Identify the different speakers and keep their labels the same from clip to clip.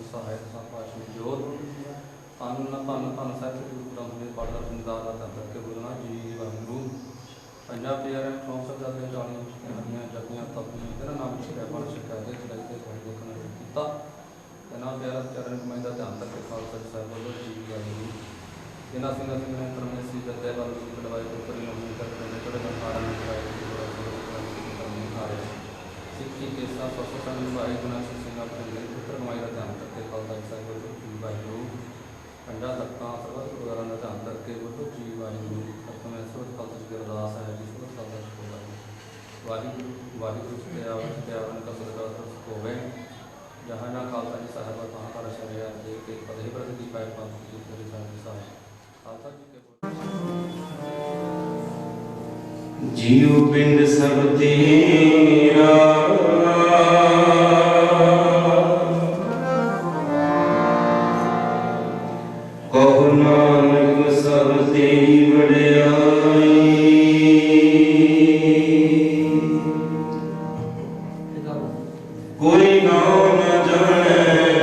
Speaker 1: सहायक संपादन जोर तन धन धन साहिब गुरु ग्रंथ में पढ़दा सुनदा दा करके बोलना जी वाहिगुरू पंजाब प्यारे 64 40 हरियां जपियां तपियां तेरा नाम छिड़ा बन सका दे चलाई ते कोई देखना कीता तेना प्यारा चरण कमाई दा ध्यान करके खालसा साहिब बोलो जी वाहिगुरू जिन्ना सिंह सिंह ने तरमे सी दत्ते बल की कटवाई को करी नमन करके ने चढ़े बंधारा में कराई सिक्की केसा स्वच्छता निभाई गुना सिंह अपने पुत्र कमाई का ध्यान करके खालसा साहिब बोलो जी वाहिगुरू पंजा तख्तां सर्वत गुरुद्वारा का ध्यान करके बोलो जी वाहिगुरू तख्त में सर्वत खालसा जी अरदास है जी सर्वत खालसा जी वाहिगुरू वाहिगुरू सत्यावन का सदका होवे जहाँ जहाँ खालसा जी साहिब तहाँ पर शरिया दे के पदे प्रति पाए पाप की पूरी सारी साहब खालसा जी के
Speaker 2: जीव पिंड सब तेरा कहो नानक सब तेरी बड़ाई कोई नाम न जाने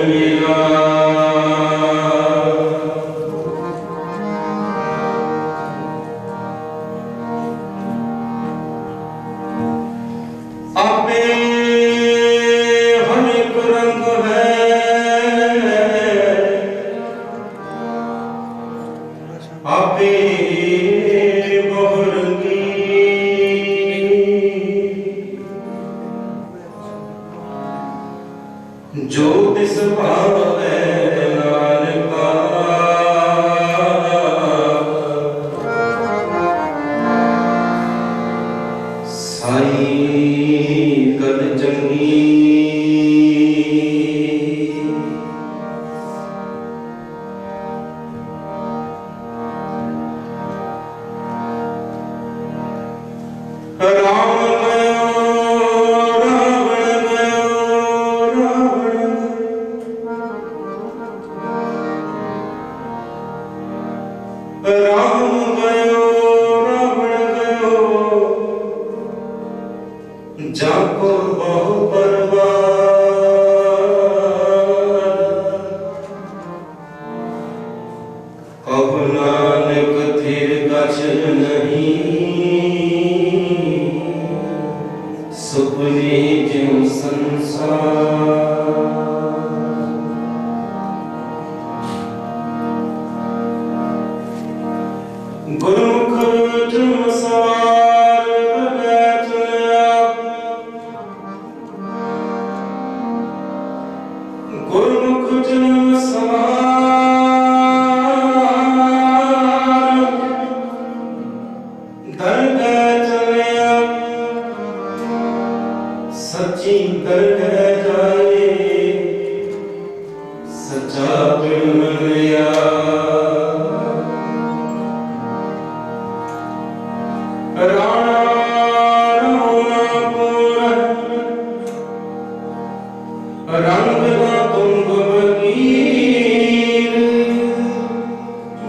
Speaker 2: मेरा आपे हम एक रंग है आपे बहुरंगी जो तिस भावे नानका साई कद चंगी राम गयो रावण गयो राम गयो रावण गयो जाको बहु परवार कहो नानक थिर कछ नहीं सुपने ज्यों संसार गुरुमुख जन्म सवार बगैत गुरुमुख जन्म सवार दरगाह चलिया सच्ची दरगाह जाए सच्चा प्रेम लिया राणा रंग ना तुंग बकीर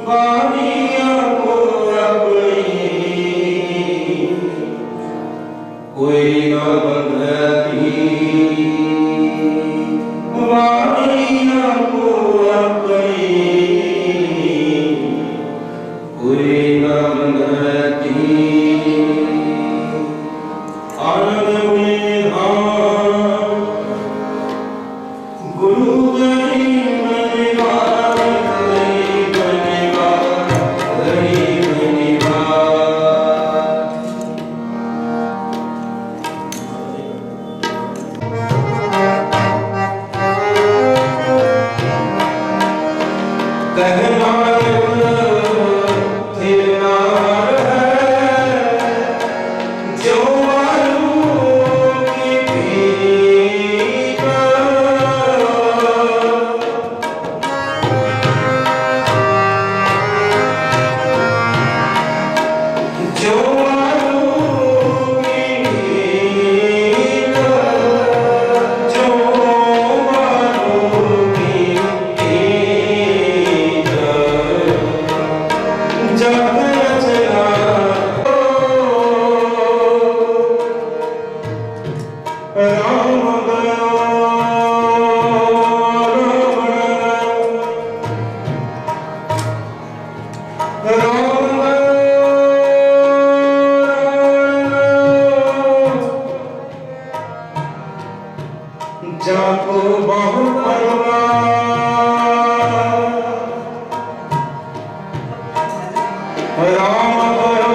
Speaker 2: बानिया को अपनी कोई ना बंधती बानिया को अपनी कोई ना बंधती आनंद में गुरु गरीब निवार गरीब निवार गरीब निवार कहना थिर नार है जो आलू की पीका को बहु परवार राम गयो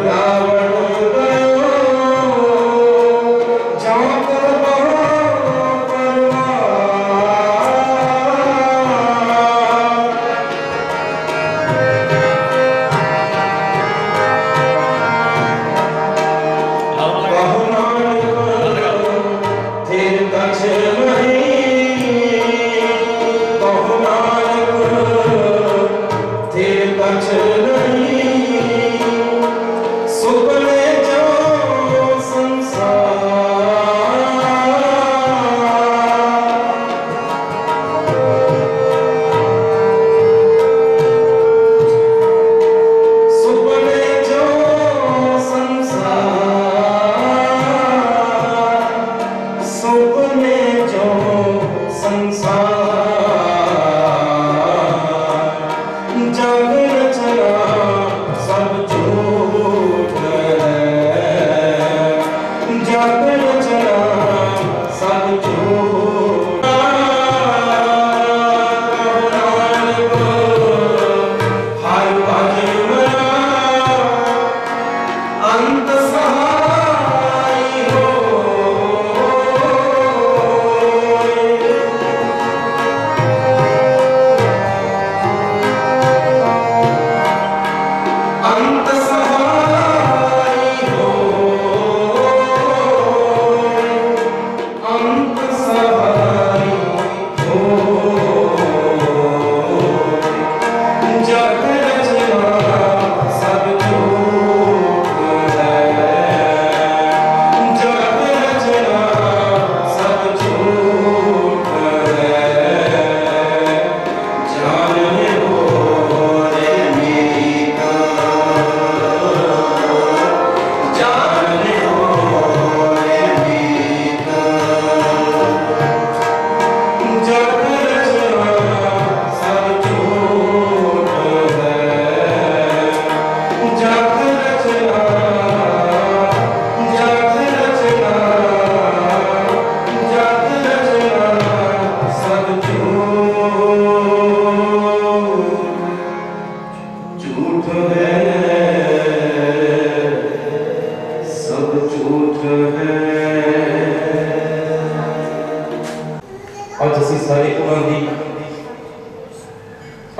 Speaker 2: रावण गयो जाकर बहु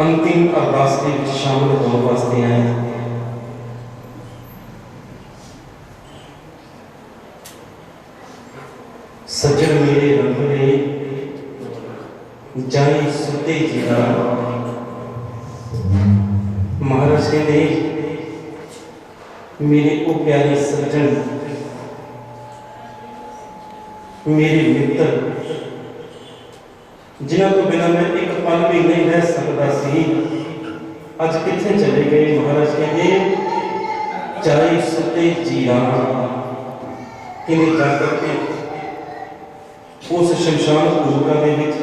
Speaker 2: अंतिम अरदास के शामिल होने वास्ते आए हैं। सज्जन मेरे रंग ने जाई सुते जीना महाराज कहते मेरे को प्यारे सज्जन मेरे मित्र जिन्हों तो बिना मैं एक पल भी नहीं रह सकता सी अज कितने चले गए। महाराज कहते जाई सुते जीना किन्हें जाकर के उस शमशान भूमिका के विच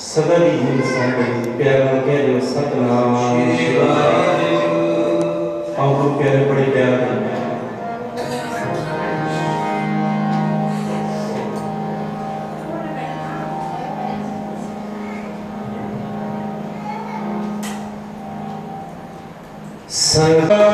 Speaker 2: सदा दी हिंद संग प्यार में कह रहे हो सतनाम आओ प्यारे बड़े प्यार Oh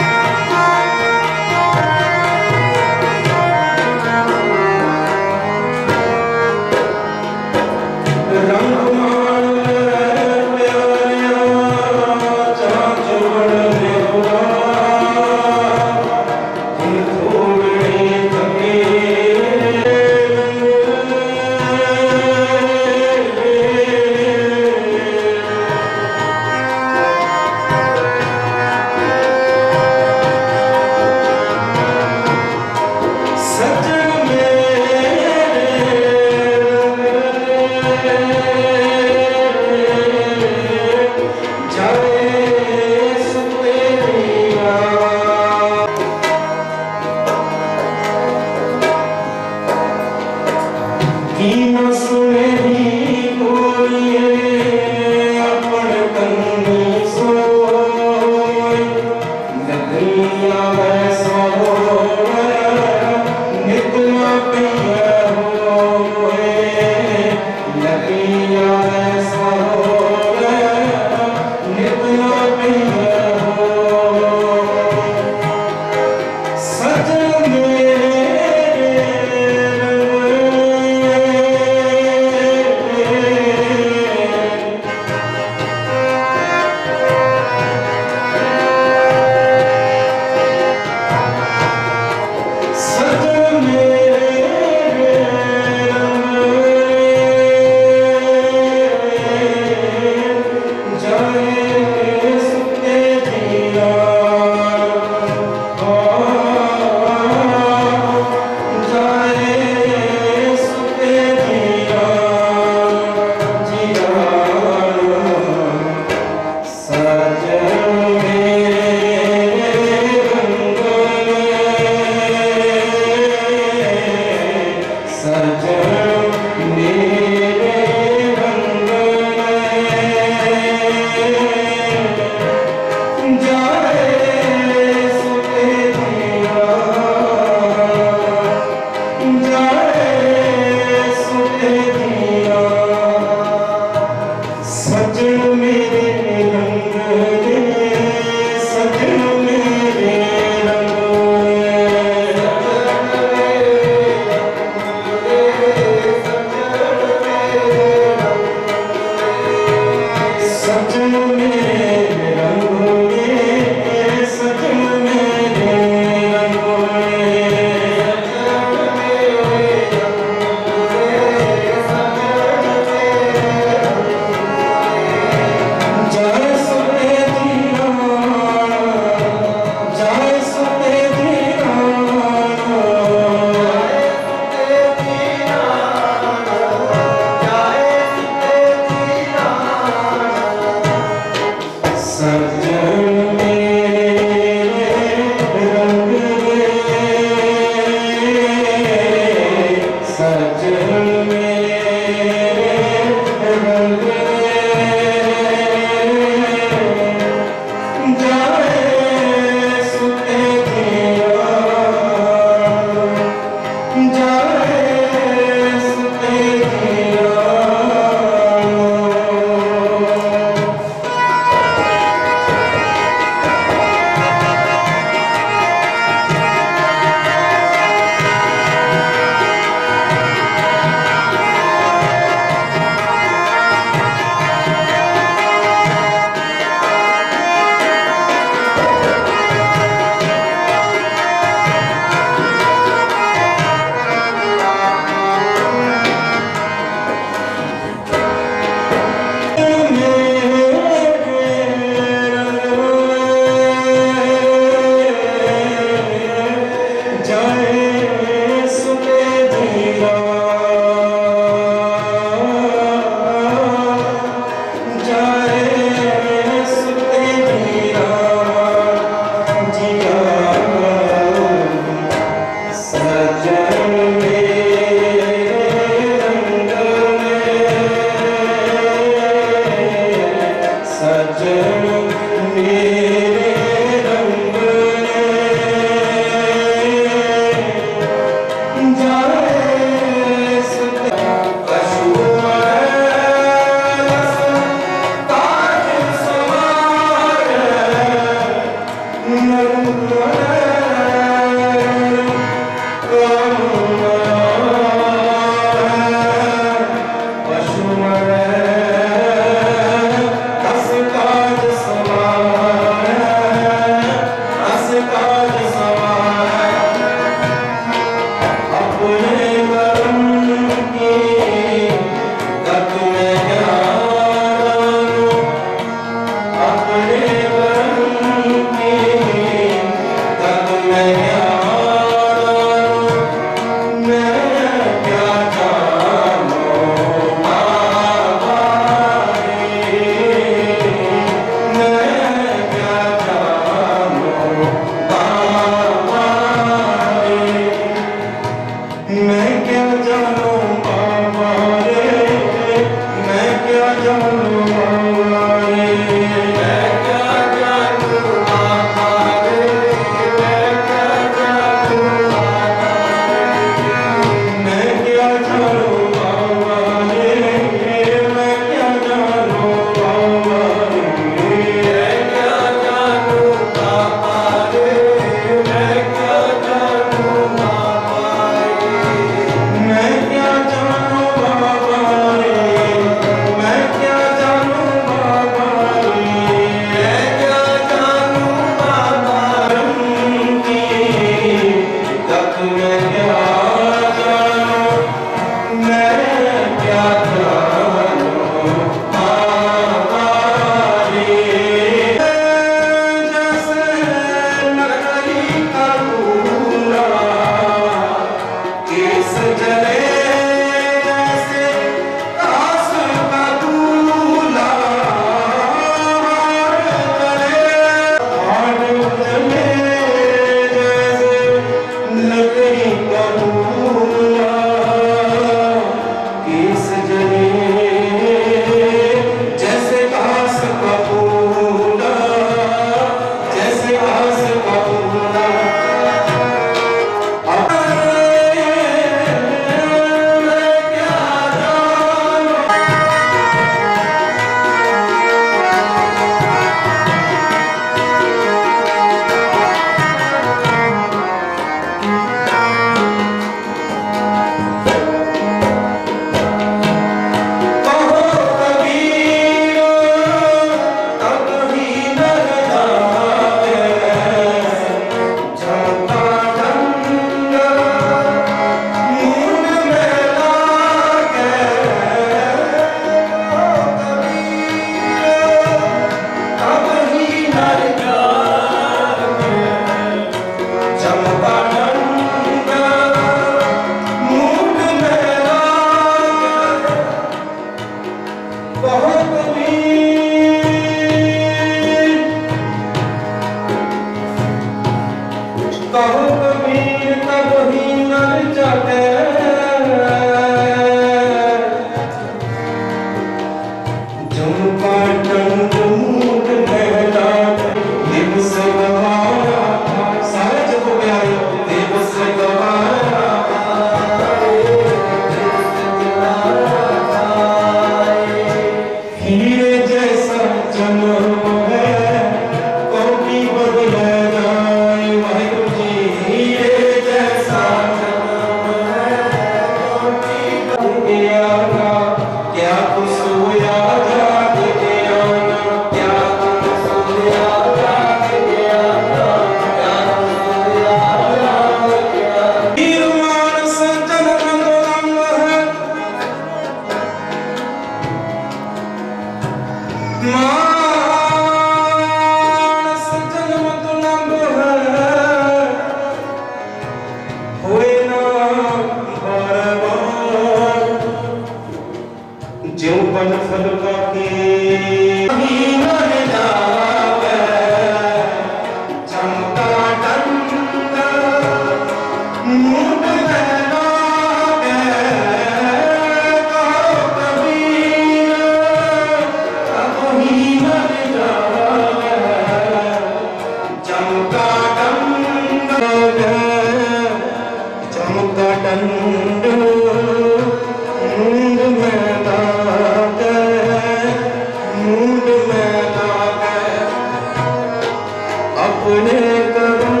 Speaker 2: अपने करूं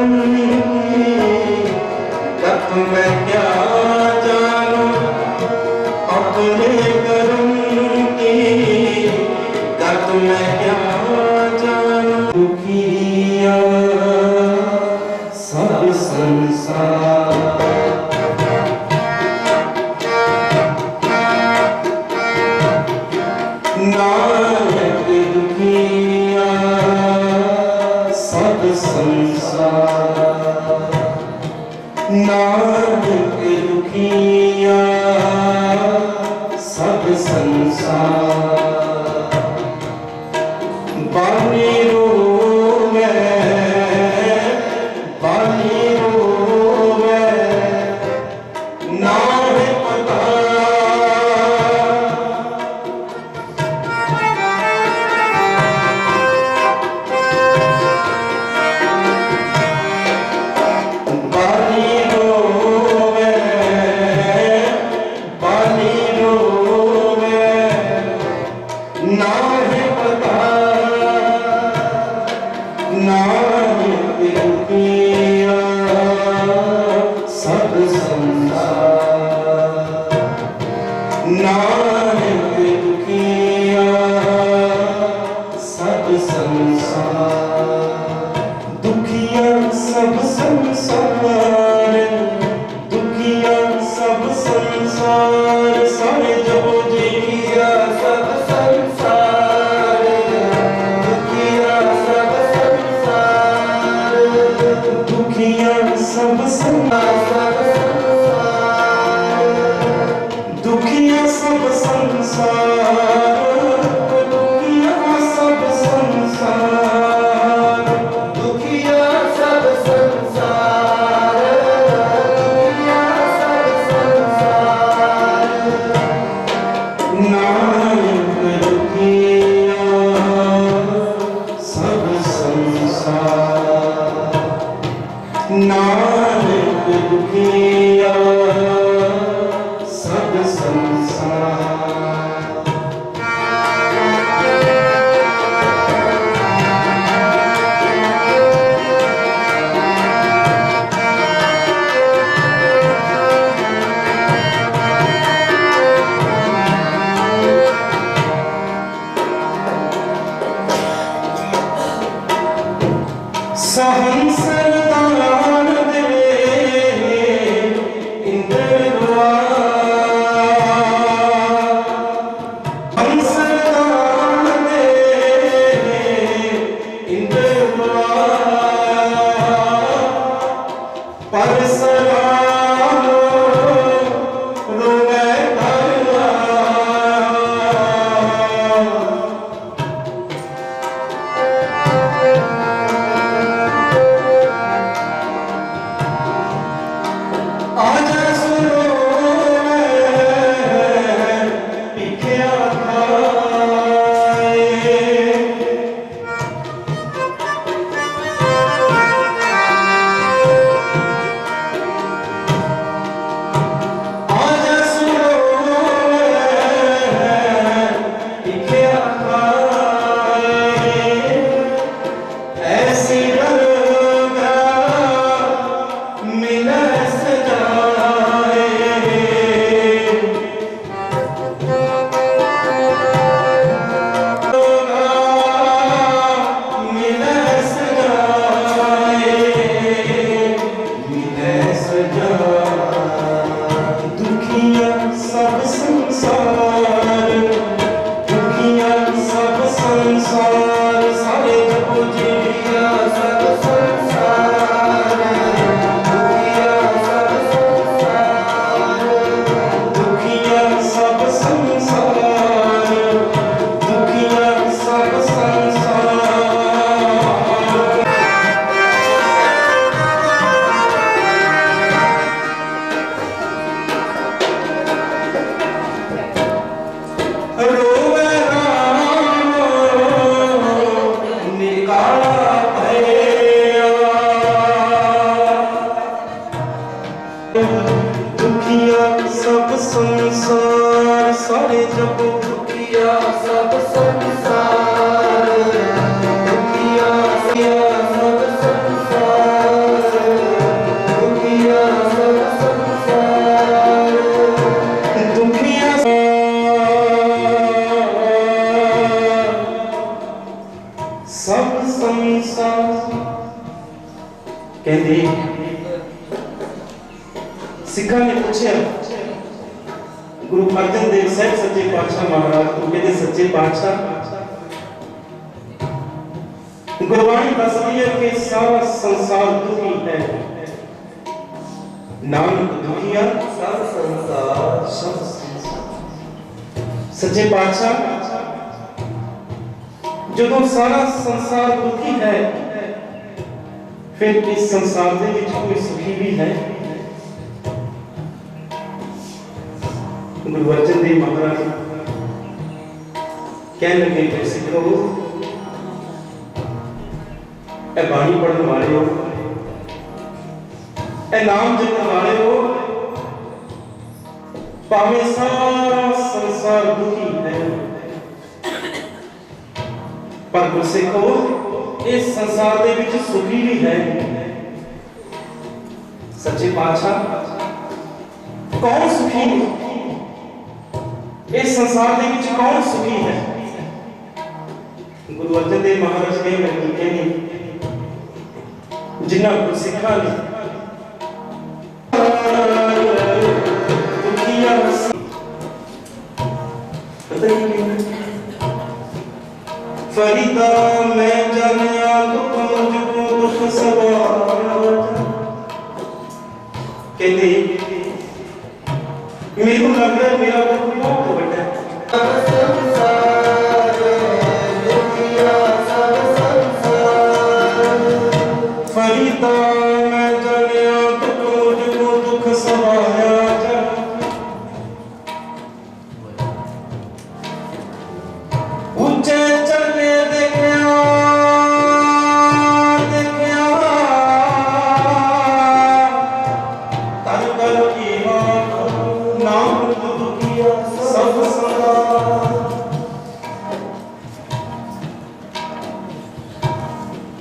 Speaker 2: तब मैं क्या जानूं, अपने करूंगी तब मैं क्या जानूं। दुखिया सब संसार नायक दुखिया सब संसार, नायक दुखिया सब संसार। बानी रोवे, बानी रोवे ना है पता, ना है पता, नायक दुखिया सब संसार, नायक दुखिया सब संसार। दुखिया सब संसार, दुखिया सब संसार, सारे जगो जिया सब संसार, दुखिया सब संसार, दुखिया सब संसार, दुखिया सब संसार, दुखिया सब संसार, दुखिया सब संसार, दुखिया सब संसार। नायक दुखिया सब संसार, नायक दुखिया सब संसार। सहन सरदार दे इंद्रवा, हम सरदार दे इंद्रवा, पर सलाम रोवे दरवा। कहते सिखा ने पूछा गुरु अर्जन देव साहब सच्चे पातशाह महाराज को, कहते सच्चे पातशाह गुरबाणी दसदी है कि सारा संसार दुखी है, नानक दुखिया सब संसार। सच्चे पातशाह जो सारा संसार दुखी है, फिर इस संसार दे विच कोई सुखी भी है? गुरु अर्जन देव महाराज कहने लगे कि सिखो, ए बाणी पढ़ने वाले हो, ए नाम जपने वाले हो, भावें सारा संसार दुखी है, पर गुरसिखो इस संसार दे विच सुखी भी है। सच्चे पातशाह कौन सुखी है? इस संसार दे विच कौन सुखी है? गुरु अर्जन देव महाराज कहने जिन्ना गुरसिखा ने फरीदा मैं जानिया दुख मुझको दुख सवार, कहते मेरे को लग रहा है मेरा दुख बहुत बड़ा है। फरीदा मैं जानिया दुख मुझको दुख सवार, ऊंचे चढ़े देखिया देखिया कर कर की बात नाम दुखिया सब संसार।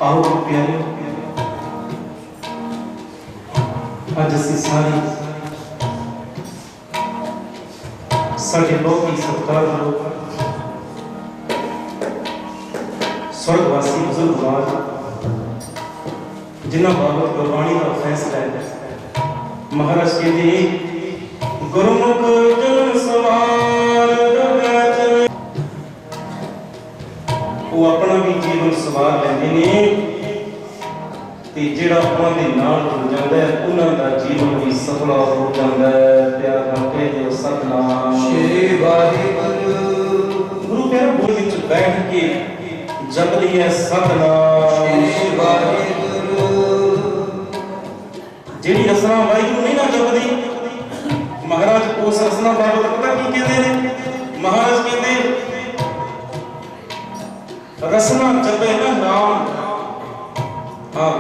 Speaker 2: आओ प्यारे, आज असीं सारे साडे लोग ही सत्कार लोग स्वर्गवासी बुजुर्ग जिन्होंने बाबत गुरबाणी का फैसला है। महाराज कहते गुरुमुख जन सवार, वो अपना भी जीवन सवार लेंदे ने ते जिहड़ा उन्हां दे नाल जुड़ जांदा है उन्हां दा जीवन भी सफल हो जांदा है। प्यार नाल कह दिओ सतनाम श्री वाहिगुरू। गुरु प्यारे बोल विच बैठ के जपदी है सतनाम श्री वाहिगुरू। जेड़ी रसना वाहिगुरू नहीं ना जपदी, महाराज उस रसना बाबत पता की कहते हैं? महाराज कहते रसना जपे ना नाम, हाँ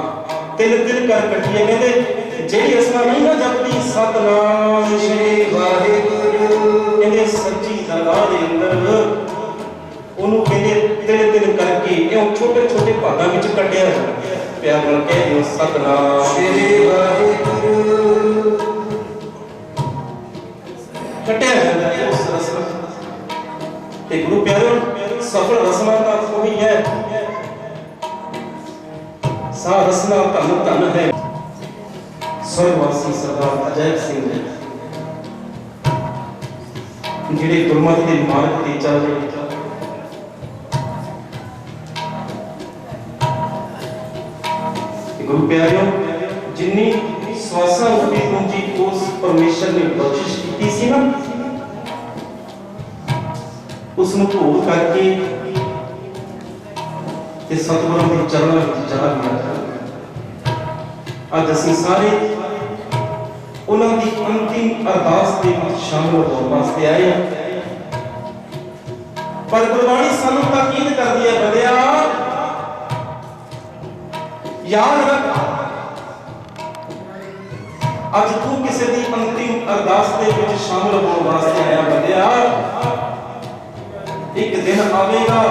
Speaker 2: तिल तिल कर कटिए, कहते जेड़ी रसना नहीं ना जपदी सतनाम श्री वाहिगुरू, कहते सच्ची दरगाह दे अंदर ਉਹਨੂੰ ਕਹਿੰਦੇ ਤਿਲ ਤਿਲ ਕਰਕੇ ਇਉਂ ਛੋਟੇ ਛੋਟੇ ਭਾਗਾਂ ਵਿੱਚ ਕੱਢਿਆ ਜਾਂਦਾ। ਪਿਆਰ ਨਾਲ ਕਹਿ ਦਿਓ ਸਤਨਾਮ ਸ੍ਰੀ ਵਾਹਿਗੁਰੂ। ਕੱਢਿਆ ਜਾਂਦਾ ਹੈ ਉਸ ਰਸਨਾ ਤੇ ਗੁਰੂ ਪਿਆਰਿਓ ਸਫਲ ਰਸਨਾ ਦਾ ਉਹੀ ਹੈ। ਸਾ ਰਸਨਾ ਧੰਨ ਧੰਨ ਹੈ स्वर्गवासी सरदार अजय सिंह जी ਜਿਹੜੇ ਗੁਰਮਤਿ ਦੇ ਮਾਰਗ ਤੇ ਚੱਲ ਰਹੇ। गुरु प्यारियों जिन्नी श्वासा रूपी पूंजी उस परमेश्वर ने बख्शिश की सी ना, उसनु भोग करके ते सतगुरां दे चरणों विच जा गया। अज असीं सारे उन्हां दी अंतिम अरदास दे विच शामिल होण वास्ते आए हैं। पर गुरबाणी सानू ताकीद करदी है बंदिया याद रख, अज तू किसी दी अंतिम अरदास दे विच शामिल होने वास्ते आया बंदिया, एक दिन आवेगा,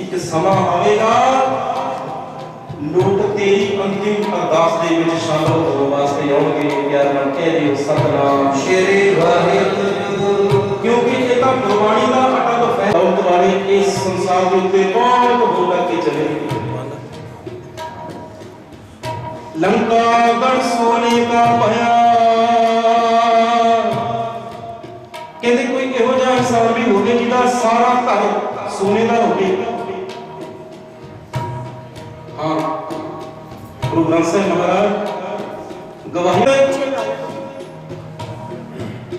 Speaker 2: एक समा आवेगा, लोग तेरी अंतिम अरदास दे विच शामिल होने वास्ते आउणगे। प्यार नाल कह दिओ सतनाम श्री वाहिगुरू। क्योंकि ये तो गुरबाणी दा अटल फैसला वाले इस संसार दे उत्ते बहुत हो करके चले। लंका गढ़ सोने का भया। कहते कोई इहो जिहा इंसान भी होवे जिहदा सारा घर सोने का होवे। हाँ, गुरु ग्रंथ साहिब महाराज गवाही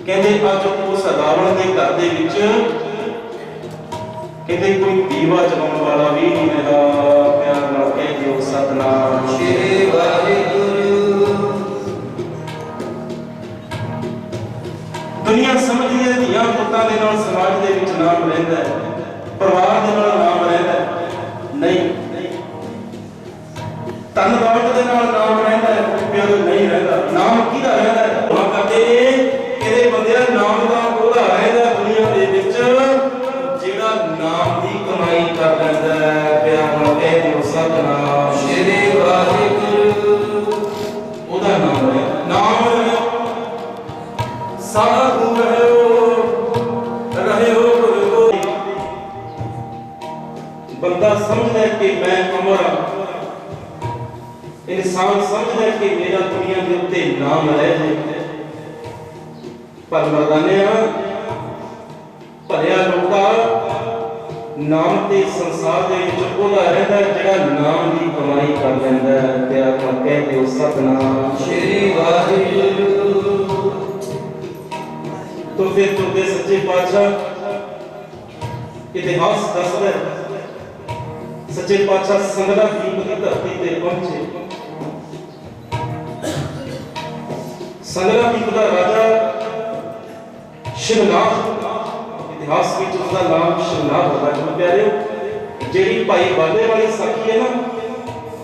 Speaker 2: कहते अज उस रावण के घर दे विच कहते कोई दीवा जलाने वाला भी नहीं रहा। प्यार नाल कह दिओ सतनाम श्री वाहिगुरु। दुनिया समझदी है धियां पुत्तां दे नाल समाज दे विच नाम रहिंदा है, परिवार दे नाल नाम रहिंदा है। नहीं, धन दौलत दे नाल नाम रहिंदा है, प्यार नहीं रहिंदा। नाम किहदा रहिंदा है? हुण कदे किहदे बंदे नाम दा ओहदा रहिंदा दुनिया दे विच जिहड़ा नाम दी कमाई कर लैंदा है। प्यार नाल कह दिओ सतनाम श्री वाहिगुरु। ओहदा नाम है, नाम साधु रहियो गुरु। बंदा समझदा है कि मैं अमर हां, इंसान समझदा है कि मेरा दुनिया के उत्ते नाम रह जाए। पर मरदाने भलिया लोका नाम के संसार दे विच ओहदा रहिंदा जिहड़ा नाम दी कमाई कर लैंदा है। प्यार नाल कह दिओ सतनाम श्री वाहिगुरु। तो फिर तुरदे सच्चे पातशाह इतिहास दसदा है, सच्चे पातशाह संगला दीप की धरती ते पहुंचे। संगला दीप का राजा शिवनाथ, इतिहास में उसका नाम शिवनाथ होगा। जो प्यारे जेड़ी भाई बाले वाली साखी है ना,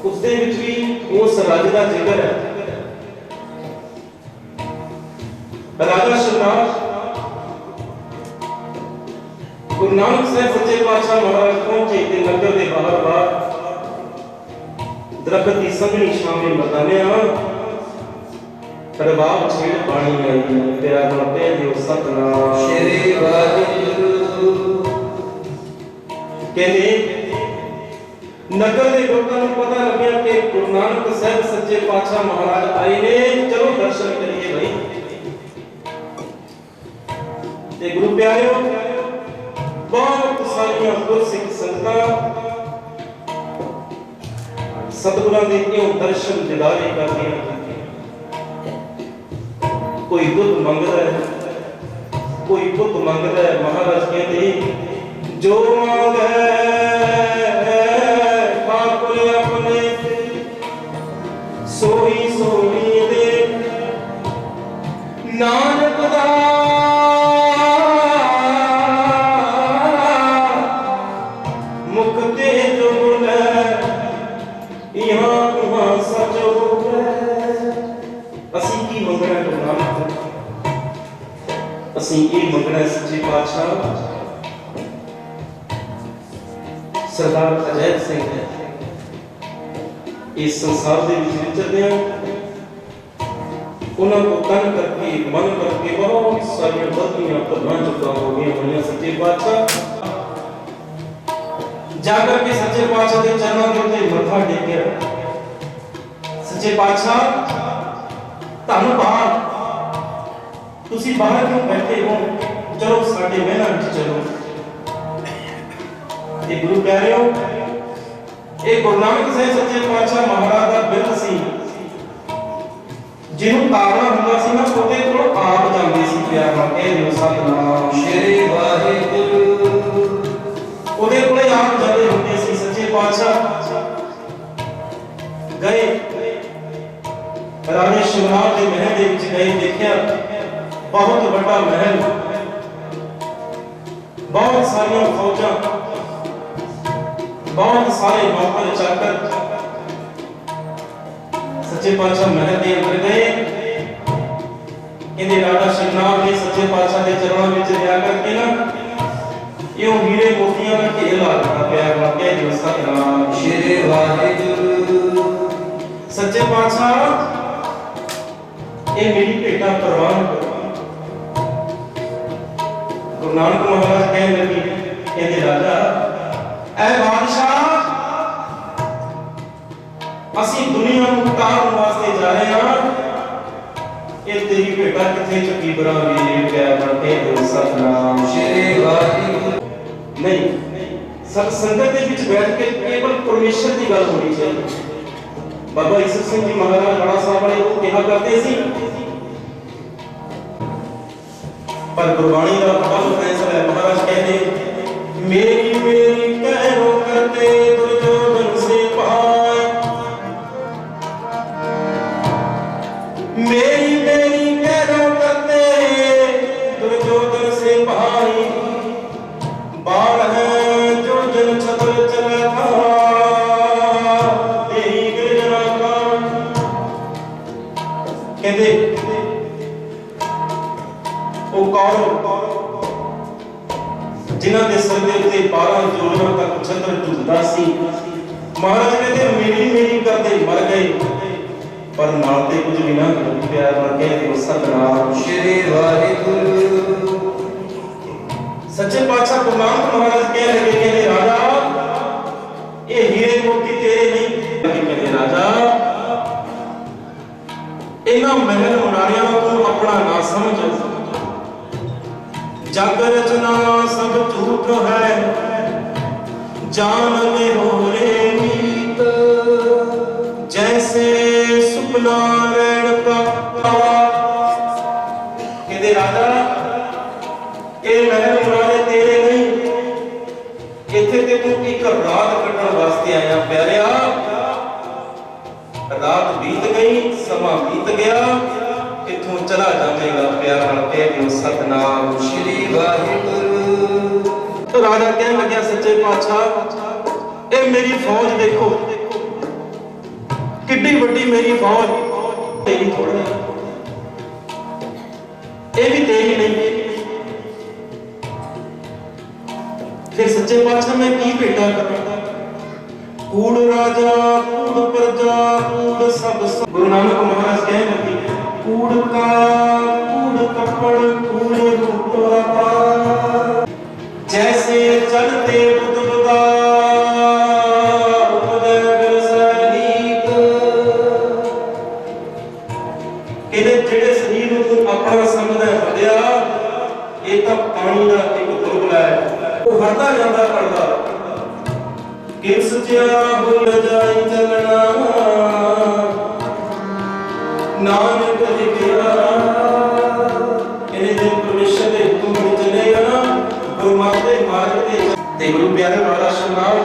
Speaker 2: उस दे विच भी उस राजे का जिक्र है। राजा शिवनाथ गुरु नानक साहिब सच्चे पातशाह महाराज पहुंचे ते नगर के बाहर बाहर दरख्त की संघनी छां में मरदाने रबाब छेड़ पानी आई। प्यार नाल कह दिओ सतनाम श्री वाहिगुरु। कहते नगर के लोगों को पता लग्या कि गुरु नानक साहिब सच्चे पातशाह महाराज आए ने, चलो दर्शन करिए भाई। ते गुरु प्यारेओ बहुत सारिया गुरसिख संगतां सतगुरां दे इउं दर्शन दिदारे करदियां। कोई दुध मंगदा है, कोई पुत मंगदा है। महाराज कहते जो मांगे ठाकुर अपने सोई सोई दे। नानक दा मुख ते जो बोले यहाँ वहाँ सच होवे। असीं की मंगना गुरु नानक, असीं ये मंगना सच्चे पातशाह सरदार अजैब सिंह है। इस संसार दे विच विचरदे हैं, उन्हां को तन करके मन करके बहुत सारियां गलतियां भुलां चुका हो गई होइयां। सच्चे पातशाह जाकर के सच्चे पातशाह के चरणों के उत्ते मत्था टेकिया। सच्चे पातशाह धन्नवाद, तुसी बाहर क्यों बैठे हो, चलो साडे महलां विच चलो। ते गुरु प्यारेओ ये गुरु नानक साहिब सच्चे पातशाह महाराज का बिरध सी, जिन्हों तारना हुंदा सी ना ओदे कोल आप जांदे सी। प्यार नाल कह दिओ सतनाम श्री वाहिगुरु। ओदे कोले आप जांदे हुंदे सी। सच्चे पातशाह गए राजे शिवनाथ के महल के विच गए, देखिया बहुत बड़ा महल, बहुत सारियां फौजां, बहुत सारे नौकर चाकर। सच्चे पातशाह महल के अंदर गए। कहते राजा शिवनाथ ने सच्चे पातशाह के चरणों में जा करके ना यूं हीरे मोतियां का ढेर ला दिया। प्यार नाल कह दिओ सतनाम श्री वाहिगुरु। सच्चे पातशाह ये मेरी भेटा प्रवान करो। गुरु नानक महाराज कहने लगे, कहते राजा ऐ बादशाह ਅਸੀਂ ਦੁਨੀਆ ਨੂੰ ਤਾਰਨ ਵਾਸਤੇ ਜਾ ਰਹੇ ਹਾਂ। ਇਹ ਤੇਰੀ ਭੇਟਾ ਕਿੱਥੇ ਚੁੱਕੀ ਬਰਾਵੀ ਪਿਆ ਬਣ ਕੇ ਸਤਨਾਮ
Speaker 1: ਸ਼੍ਰੀ ਵਾਹਿਗੁਰੂ।
Speaker 2: ਨਹੀਂ, ਸਤ ਸੰਗਤ ਦੇ ਵਿੱਚ ਬੈਠ ਕੇ ਕੇਵਲ ਪਰਮੇਸ਼ਰ ਦੀ ਗੱਲ ਹੋਣੀ ਚਾਹੀਦੀ। ਬਾਬਾ ਈਸਰ ਸਿੰਘ ਜੀ ਮਹਾਰਾਜ ਰਾਣਾ ਸਾਹਿਬ ਵਾਲੇ ਉਹ ਕਿਹਾ ਕਰਦੇ ਸੀ, ਪਰ ਗੁਰਬਾਣੀ ਦਾ ਬਹੁਤ ਫੈਸਲਾ ਹੈ। ਮਹਾਰਾਜ ਕਹਿੰਦੇ ਮੇਰੀ ਮੇਰੀ ਕਹਿਰੋ ਕਰਤੇ ਦੁਰਜੋਧਨ ਸੇ ਭਾਈ, मेरी मेरी कहरो करते दुर्योधन से भाई, बाण है जो जन छतर चले था तेरी गिरजना का। कहते वो कौन जिन्हां दे सिर दे उत्ते 12 जोड़ां तक छतर झुलदा सी। महाराज कहते मेरी मेरी करते मर गए, पर नाल ते कुछ भी ना प्यार बन के दियो सतनाम
Speaker 1: श्री वाहिगुरू।
Speaker 2: सच्चे पातशाह गुरु नानक महाराज कह लगे कहते राजा ये हीरे मोती तेरे नहीं, कहते राजा इन्हां महल बनाणियां दा तू अपना ना समझ। जग रचना सब झूठ है जान ले हो रे मीत, जैसे सुपना रैण का। कहते राजा ये महल बनाने तेरे नहीं, इत्थे ते तू एक रात कटण वास्ते आया। प्यारिया रात बीत गई, समा बीत गया, इथों चला जाएगा। प्यार नाल कह दियो सतनाम
Speaker 1: श्री वाहिगुरू।
Speaker 2: तो राजा कहने लगा सच्चे पातशाह ये मेरी फौज देखो, कितनी बड़ी मेरी फौज, तेरी थोड़ी ये भी तेरी नहीं। फिर सच्चे पातशाह मैं की भेटा करूं? कूड़ राजा कूड़ प्रजा कूड़ सब। गुरु नानक महाराज कहने लगे कूड़ का कूड़ कपड़ कूड़ रूप, जैसे चलते बुदबुदा ਜਿਹੜੇ ਸਰੀਰ ਨੂੰ ਤੂੰ ਆਪਣਾ ਸਮਝਦਾ ਬੰਦਿਆ, ਇਹ ਤਾਂ ਪਾਣੀ ਦਾ ਇੱਕ ਬੁਲਬੁਲਾ ਹੈ, ਉਹ ਵਰਦਾ ਜਾਂਦਾ ਪੜਦਾ। ਕਿਸ ਜਿਆ ਭੁੱਲ ਜਾਈ ਚੱਲਣਾ ਨਾਨਕ ਲਿਖਿਆ। ਇਹਨੇ ਜੇ ਪਰਮੇਸ਼ਰ ਦੇ ਹੁਕਮ ਵਿੱਚ ਚੱਲੇਗਾ ਨਾ, ਗੁਰਮਤਿ ਦੇ ਮਾਰਗ ਤੇ ਗੁਰੂ ਪਿਆਰੇ ਵਾਲਾ ਸ਼ਰਨਾਲ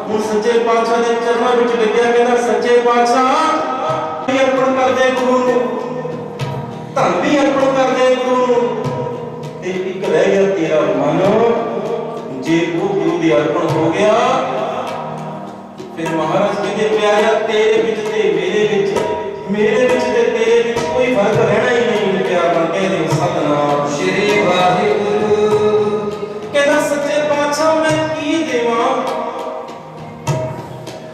Speaker 2: ਹੁਣ ਸੱਚੇ ਪਾਤਸ਼ਾਹ ਦੇ ਚਰਨਾਂ ਵਿੱਚ ਲੱਗਿਆ। ਕਹਿੰਦਾ ਸੱਚੇ ਪਾਤਸ਼ਾਹ ਅਰਪਣ ਕਰਦੇ ਗੁਰੂ ਨੂੰ, ਧਨ ਵੀ ਅਰਪਣ ਕਰਦੇ ਗੁਰੂ ਨੂੰ, ਤੇ ਇੱਕ ਰਹਿ ਗਿਆ ਤੇਰਾ ਮਨ। ਜੇ ਉਹ ਗੁਰੂ ਦੀ ਅਰਪਣ ਹੋ ਗਿਆ ਫਿਰ ਮਹਾਰਾਜ ਕਹਿੰਦੇ ਪਿਆਰਿਆ ਤੇਰੇ ਵਿੱਚ ਤੇ ਮੇਰੇ ਵਿੱਚ, ਮੇਰੇ ਵਿੱਚ ਤੇ ਤੇਰੇ ਵਿੱਚ ਕੋਈ ਫਰਕ ਰਹਿਣਾ ਹੀ ਨਹੀਂ। ਪਿਆਰ ਨਾਲ ਕਹਿੰਦੇ ਸਤਨਾਮ
Speaker 1: श्री वाहिगुरू।
Speaker 2: ਕਹਿੰਦਾ ਸੱਚੇ ਪਾਤਸ਼ਾਹ ਮੈਂ ਕੀ ਦੇਵਾਂ?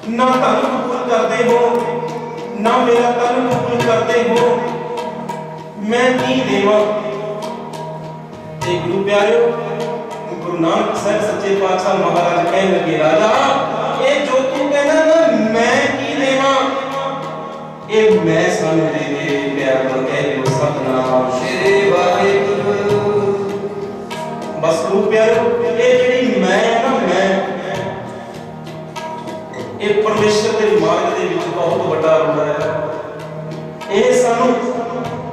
Speaker 2: ਨਾ ਧਨ ਕਬੂਲ ਕਰਦੇ ਹੋ, ਨਾ ਮੇਰਾ ਤਨ ਕਬੂਲ ਕਰਦੇ ਹੋ, मैं की देवा? गुरु प्यारे गुरु नानक साहब सच्चे पातशाह महाराज कहने लगे राजा ये जो तू कहना ना मैं की देवा, ये मैं सानू दे दे। प्यार नाल कह दियो सतनाम
Speaker 1: श्री वाहिगुरू।
Speaker 2: बस गुरु प्यारे ये जेड़ी मैं ना मैं ये परमेश्वर के मार्ग दे विच बहुत बड़ा रोल है। ये सानू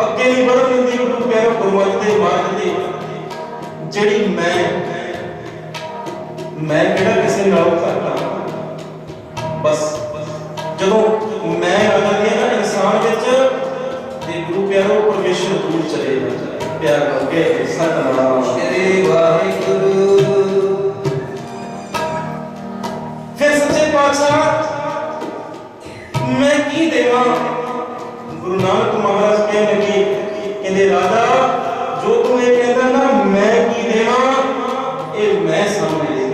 Speaker 2: ਅੱਗੇ ਨਹੀਂ ਵਧਣ ਦਿੰਦੀ। ਗੁਰੂ ਪਿਆਰੇ ਗੁਰਮਤਿ ਦੇ ਮਾਰਗ ਤੇ ਜਿਹੜੀ ਮੈਂ ਕਿਹੜਾ ਕਿਸੇ ਨਾਲੋਂ ਘੱਟ। ਬਸ ਜਦੋਂ ਮੈਂ ਆ ਜਾਂਦੀ ਹੈ ਨਾ ਇਨਸਾਨ ਵਿੱਚ ਤੇ ਗੁਰੂ ਪਿਆਰੋ ਪਰਮੇਸ਼ਰ ਦੂਰ ਚਲੇ ਜਾਂਦਾ ਹੈ। ਪਿਆਰ ਨਾਲ ਕਹਿ ਸਤਨਾਮ
Speaker 1: श्री वाहिगुरू।
Speaker 2: ਫਿਰ ਸੱਚੇ ਪਾਤਸ਼ਾਹ ਮੈਂ ਕੀ ਦੇਵਾਂ? गुरु नानक महाराज कहने लगे कहते राजा जो तू ये कहता ना मैं की देवा, ये मैं सामने दे।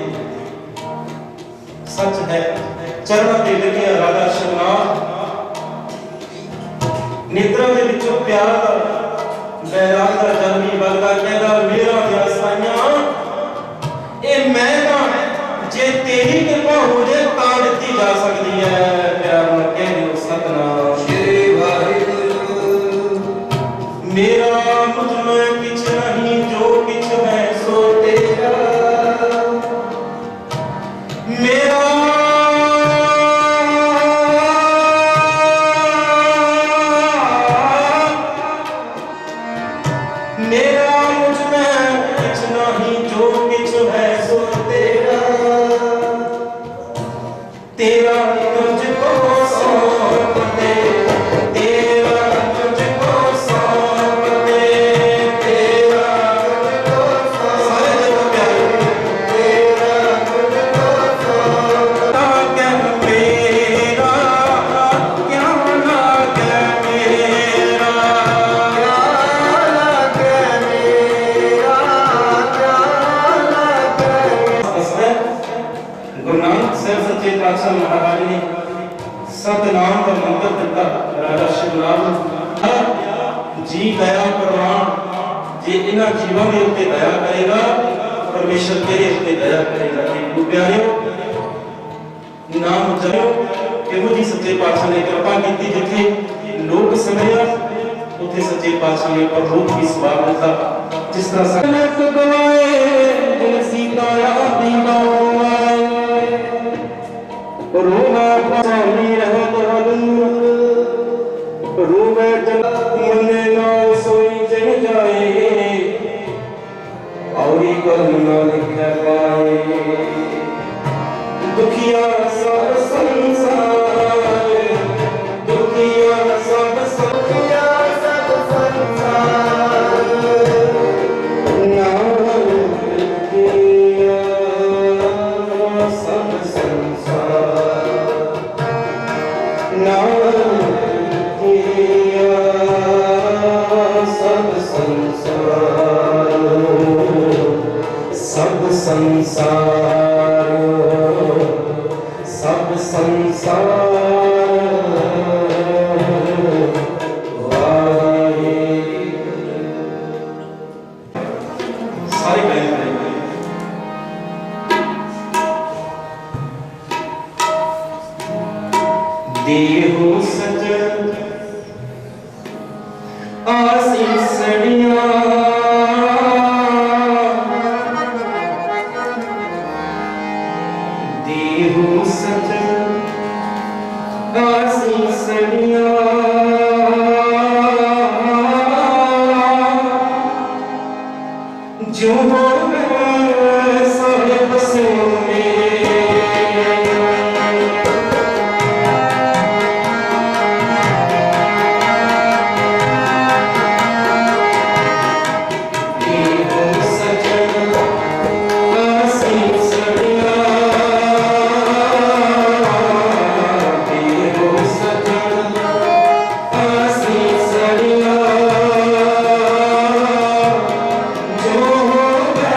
Speaker 2: सच है चरणों ते लगे राजा शरनाथ नेत्रों दे विचों प्यार दा वैराग दा जन्मी बलदा कहदा मेरा दिया साइयां ये मैं तां जे तेरी कृपा हो जाए तां दित्ती जा सकदी है। प्यार नाल कह दियो जी दया प्रवान जे इन्हां जीवां दे उत्ते दया करेगा परमेश्वर तेरे उत्ते दया करेगा। कि प्यारिओ नाम जपो एहो जी सच्चे पातशाह ने कृपा की जिथे लोक समया उथे सच्चे पातशाह ने परलोक भी सवार होता। जिस तरह सनक गवाए जिन सीता आदि गवाए रोना पानी रहत हलूर रूबे मने ना सोई जग जाए औरी कर्म ना लिखे पाए दुखिया सब संसार दुखिया सब संसार नाम किया सब संसार नाम सब संसार सब संसार सारे देहो सजन आशीषड़िया देहो सजन आशीषड़िया जो सारे बसों में जो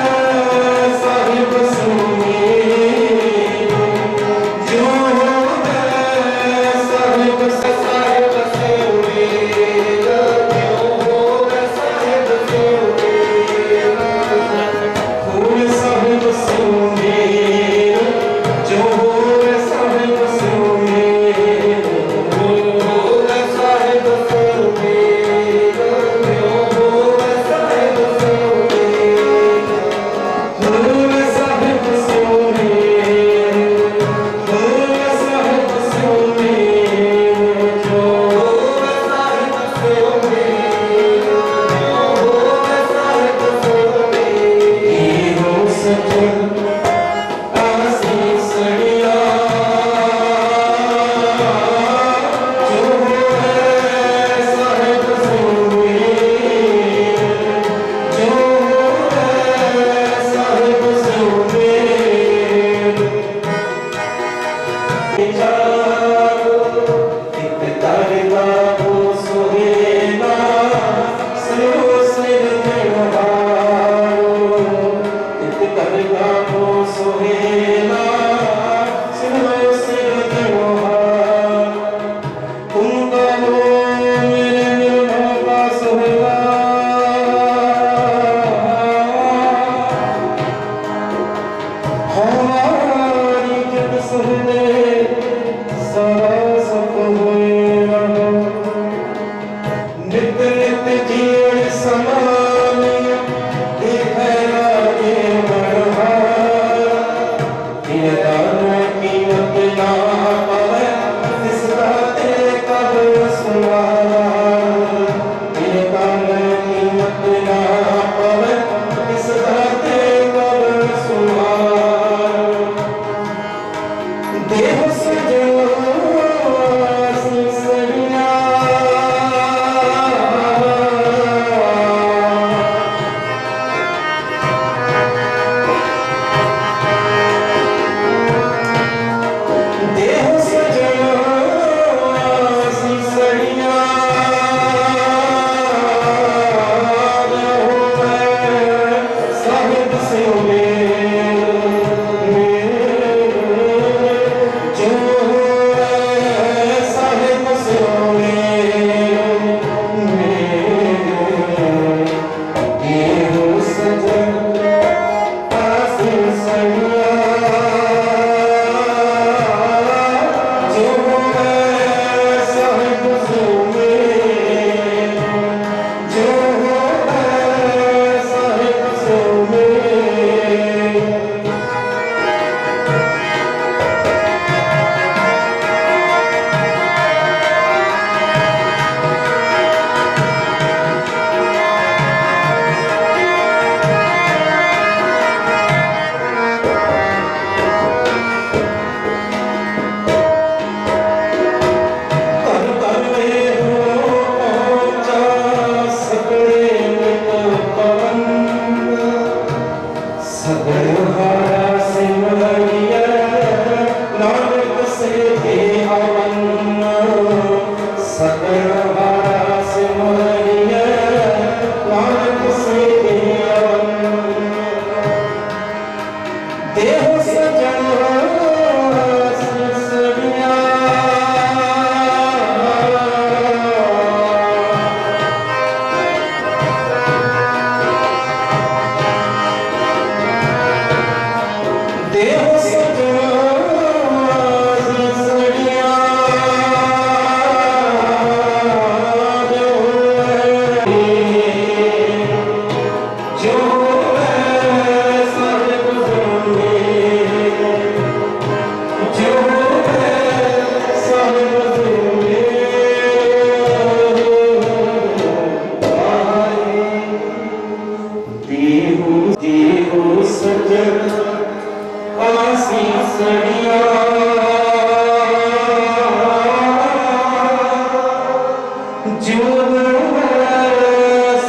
Speaker 2: जो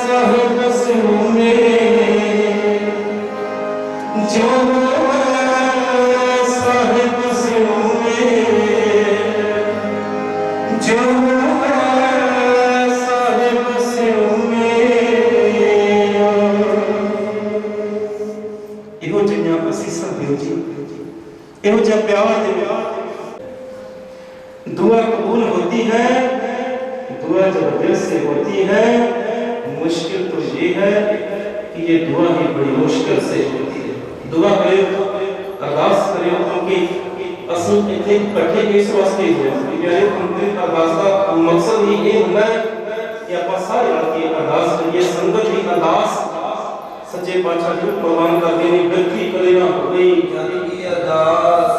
Speaker 2: साहिब सुने जो साहिब सुने जो साहिब सुने इहो जिन्या असीसां दियो जी इहो जा प्यार दियो दुआ कबूल होती है दुआ जब दिल से होती है मुश्किल तो ये है कि ये दुआ ही बड़ी मुश्किल से होती है दुआ करे अरदास करे क्योंकि असल इतने इकट्ठे इस वास्ते हुए यानी उनके अरदास का मकसद ही ये होता है कि आप सारे की अरदास करिए संगत की अरदास सच्चे पातशाह जी प्रवान कर देनी गलती करे ना कोई यानी कि अरदास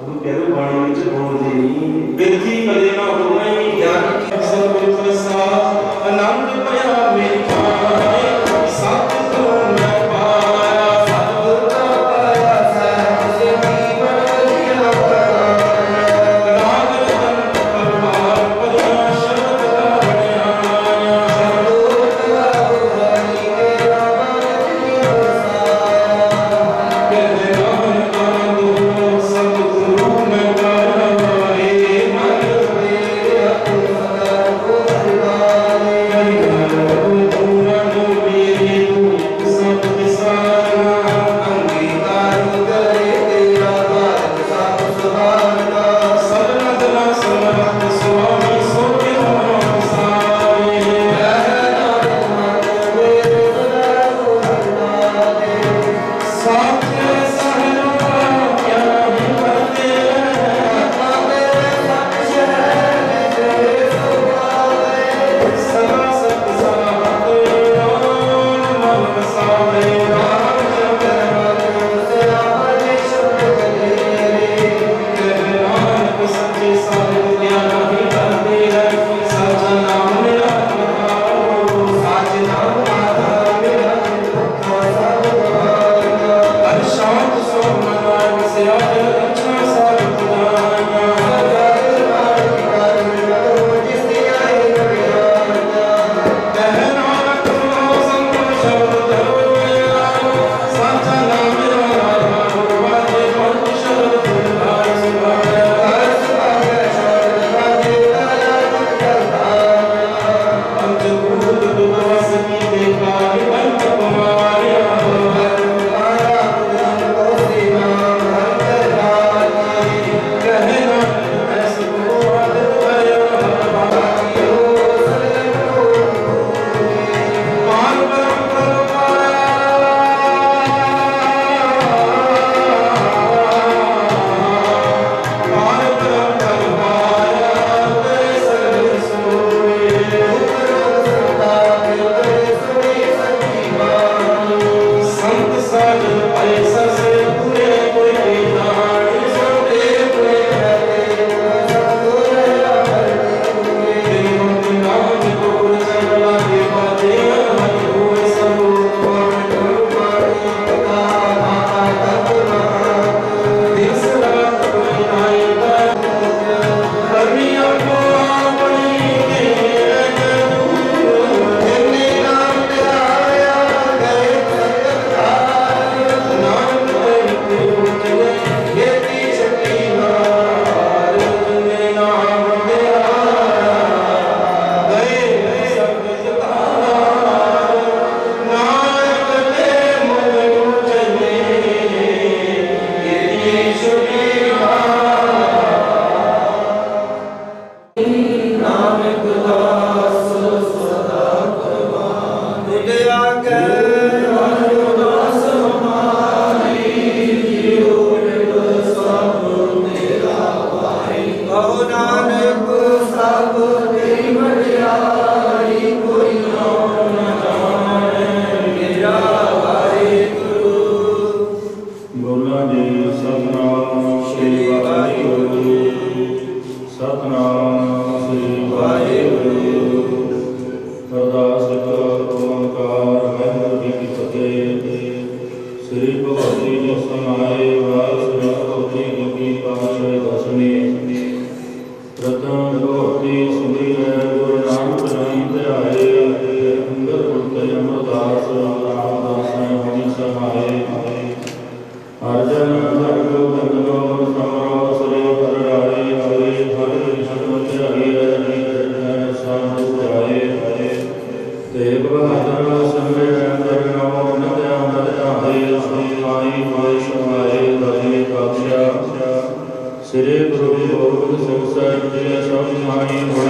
Speaker 2: गुरु प्यारे बाणी में बोल देनी गलती करे ना कोई यानी कि सब प्रसाद आनंद पाया मेरी जान साथ तो मैं पाया सतगुरु का पाया साथ से जीवन लिया राग रतन परमार परिया शब्द का बढ़िया सतगुरु का उदारी के राम जी बसाया कहते रहन का दो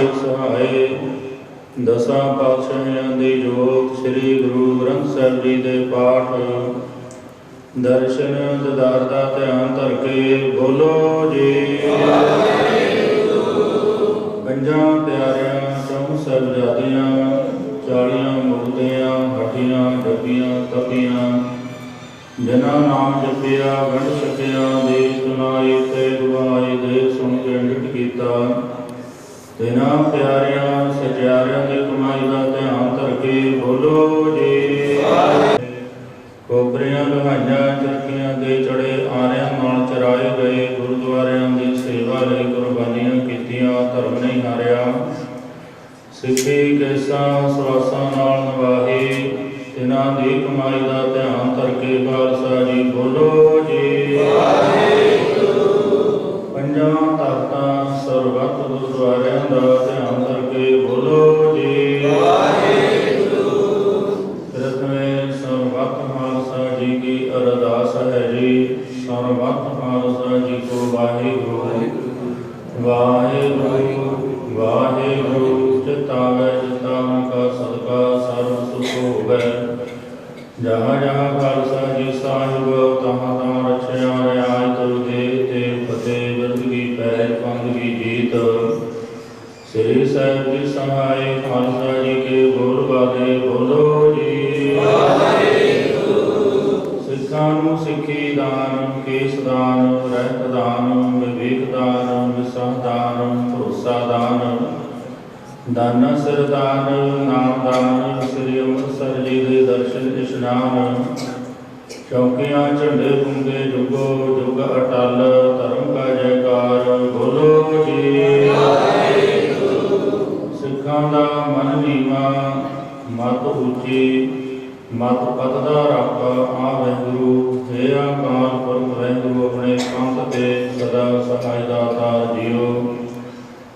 Speaker 3: ਹੋਏ ਸਹਾਏ। ਦਸਾਂ ਪਾਤਸ਼ਾਹਾਂ ਦੀ ਜੋਤ ਸ੍ਰੀ ਗੁਰੂ ਗ੍ਰੰਥ ਸਾਹਿਬ ਜੀ ਦੇ ਪਾਠ ਦਰਸ਼ਨ ਦੀਦਾਰ ਦਾ ਧਿਆਨ ਧਰ ਕੇ ਬੋਲੋ ਜੀ। ਪੰਜਾਂ ਪਿਆਰਿਆਂ ਚੌਂ ਸਾਹਿਬਜ਼ਾਦਿਆਂ 40 ਮੁਕਤਿਆਂ ਹੱਟੀਆਂ ਡੱਬੀਆਂ ਤਪੀਆਂ ਜਿਨ੍ਹਾਂ ਨਾਮ ਜਪਿਆ ਗੰਢ ਛਕਿਆ ਦੇ ਸੁਣਾਈ ਤੇ ਗਵਾਈ ਦੇ ਸੁਣ ਕੇ ਨਿਟ ਕੀਤਾ ਤਿਨਾਂ ਪਿਆਰਿਆਂ ਸਚਿਆਰਿਆਂ ਦੀ ਕਮਾਈ ਦਾ ਧਿਆਨ ਧਰ ਕੇ ਬੋਲੋ ਜੀ। ਕੋਪਰੀਆਂ ਲੁਹਾਈਆਂ ਚਰਖੀਆਂ ਦੇ ਚੜੇ ਆਰਿਆਂ ਨਾਲ ਚਰਾਏ ਗਏ ਗੁਰਦੁਆਰਿਆਂ ਦੀ ਸੇਵਾ ਲਈ ਕੁਰਬਾਨੀਆਂ ਕੀਤੀਆਂ ਧਰਮ ਨਹੀਂ ਹਾਰਿਆ। ਸਿੱਖੀ ਕੇਸਾਂ ਸਵਾਸਾਂ ਨਾਲ ਨਿਭਾਹੀ ਤਿਨਾਂ ਦੀ ਕਮਾਈ ਦਾ ਧਿਆਨ ਧਰ ਕੇ ਖਾਲਸਾ ਜੀ ਬੋਲੋ ਜੀ। ਪੰਜਾਂ ਤਖਤਾਂ ਸਰਬੱਤ ਗੁਰਦੁਆਰਿਆਂ ਦਾ ਧਿਆਨ ਧਰ ਕੇ ਬੋਲੋ ਜੀ। ਪ੍ਰਥਮੇ ਸਰਬੱਤ ਖਾਲਸਾ ਜੀ ਕੀ ਅਰਦਾਸ ਹੈ ਜੀ। ਸਰਬੱਤ ਖਾਲਸਾ ਜੀ ਕੋ ਵਾਹਿਗੁਰੂ ਵਾਹਿਗੁਰੂ ਵਾਹਿਗੁਰੂ। ਚਿਤਾਵੇ ਚਿਤਾਵਨ ਕਾ ਸਦਕਾ ਸਰਬ ਸੁਖ ਹੋਵੇ। ਜਹਾਂ ਜਹਾਂ ਖਾਲਸਾ ਜੀ ਸਾਹਿਬ ਤਹਾਂ ਤਹਾਂ ਰਚਿਆ ਰਿਆਇਤ ਦੇ ਤੇ ਫਤਿਹ ਬਿਰਦਗੀ ਪੈਰ ਪੰਦਗੀ ਜੀਤ। ਸ੍ਰੀ ਸਾਹਿਬ ਜੀ ਸਹਾਏ ਖਾਲਸਾ ਜੀ ਕੇ ਬੋਲ ਬਾਦੇ ਬੋਲੋ ਜੀ। ਸਿੱਖਾਂ ਨੂੰ ਸਿੱਖੀ ਦਾਨ ਕੇਸ ਦਾਨ ਰਹਿਤ ਦਾਨ ਵਿਵੇਕ ਦਾਨ ਵਿਸਾਹ ਦਾਨ ਭਰੋਸਾ ਦਾਨ ਦਾਨਾ ਸਿਰ ਦਾਨ ਨਾਮ ਦਾਨ ਸ੍ਰੀ ਅੰਮ੍ਰਿਤਸਰ ਜੀ ਦੇ ਦਰਸ਼ਨ ਇਸ਼ਨਾਨ ਚੌਕੀਆਂ ਝੰਡੇ ਪੁੰਗੇ ਜੁਗੋ ਜੁਗ ਅਟਲ ਧਰਮ ਕਾ ਜੈਕਾਰ ਬੋਲੋ ਜੀ। ਸਿੱਖਾਂ ਦਾ ਮਨ ਨੀਵਾਂ ਮਤ ਉੱਚੀ ਮਤ ਪਤ ਦਾ ਰੱਖ ਆ ਵਾਹਿਗੁਰੂ ਹੈ ਅਕਾਲ ਪੁਰਖ ਵਾਹਿਗੁਰੂ ਆਪਣੇ ਪੰਥ ਤੇ ਸਦਾ ਸਹਾਈ ਦਾਤਾ ਜੀਓ।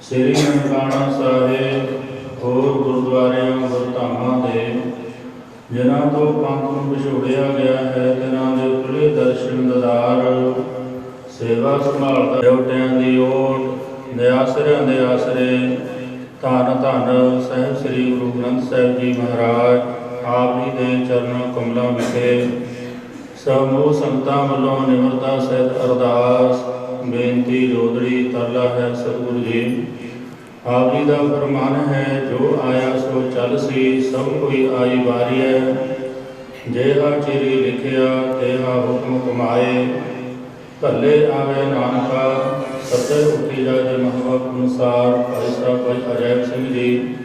Speaker 3: ਸ੍ਰੀ ਨਨਕਾਣਾ ਸਾਹਿਬ ਹੋਰ ਗੁਰਦੁਆਰਿਆਂ ਗੁਰਧਾਮਾਂ ਦੇ ਜਿਨ੍ਹਾਂ ਤੋਂ ਪੰਥ ਨੂੰ ਵਿਛੋੜਿਆ ਗਿਆ ਹੈ ਤਿਨਾਂ ਦੇ ਖੁੱਲ੍ਹੇ ਦਰਸ਼ਨ ਦੀਦਾਰ ਸੇਵਾ ਸੰਭਾਲ ਡਿਊਟਿਆਂ ਦੀ ਓਟ ਨਿਆਸਰਿਆਂ ਦੇ ਆਸਰੇ ਧੰਨ ਧੰਨ ਸਾਹਿਬ ਸ੍ਰੀ ਗੁਰੂ ਗ੍ਰੰਥ ਸਾਹਿਬ ਜੀ ਮਹਾਰਾਜ ਆਪ ਜੀ ਦੇ ਚਰਨ ਕਮਲਾਂ ਵਿਖੇ ਸਮੂਹ ਸੰਗਤਾਂ ਵੱਲੋਂ ਨਿਮਰਤਾ ਸਹਿਤ ਅਰਦਾਸ ਬੇਨਤੀ ਰੋਦੜੀ ਤਰਲਾ ਹੈ। ਸਤਿਗੁਰੂ ਜੀ ਆਪ ਜੀ ਦਾ ਫਰਮਾਨ ਹੈ ਜੋ ਆਇਆ ਸੋ ਚੱਲ ਸੀ ਸਭ ਕੋਈ ਆਈ ਵਾਰੀ ਹੈ। ਜਿਹੜਾ ਚਿਰੀ ਲਿਖਿਆ ਤੇਹਾ ਹੁਕਮ ਕਮਾਏ ਭੱਲੇ ਆਵੇ ਨਾਨਕਾ ਸੱਤੇ ਉੱਠੀ ਜਾਏ ਮਹੱਬਤ ਅਨੁਸਾਰ। ਭਾਈ ਸਾਹਿਬ ਭਾਈ ਅਜੈਬ ਸਿੰਘ ਜੀ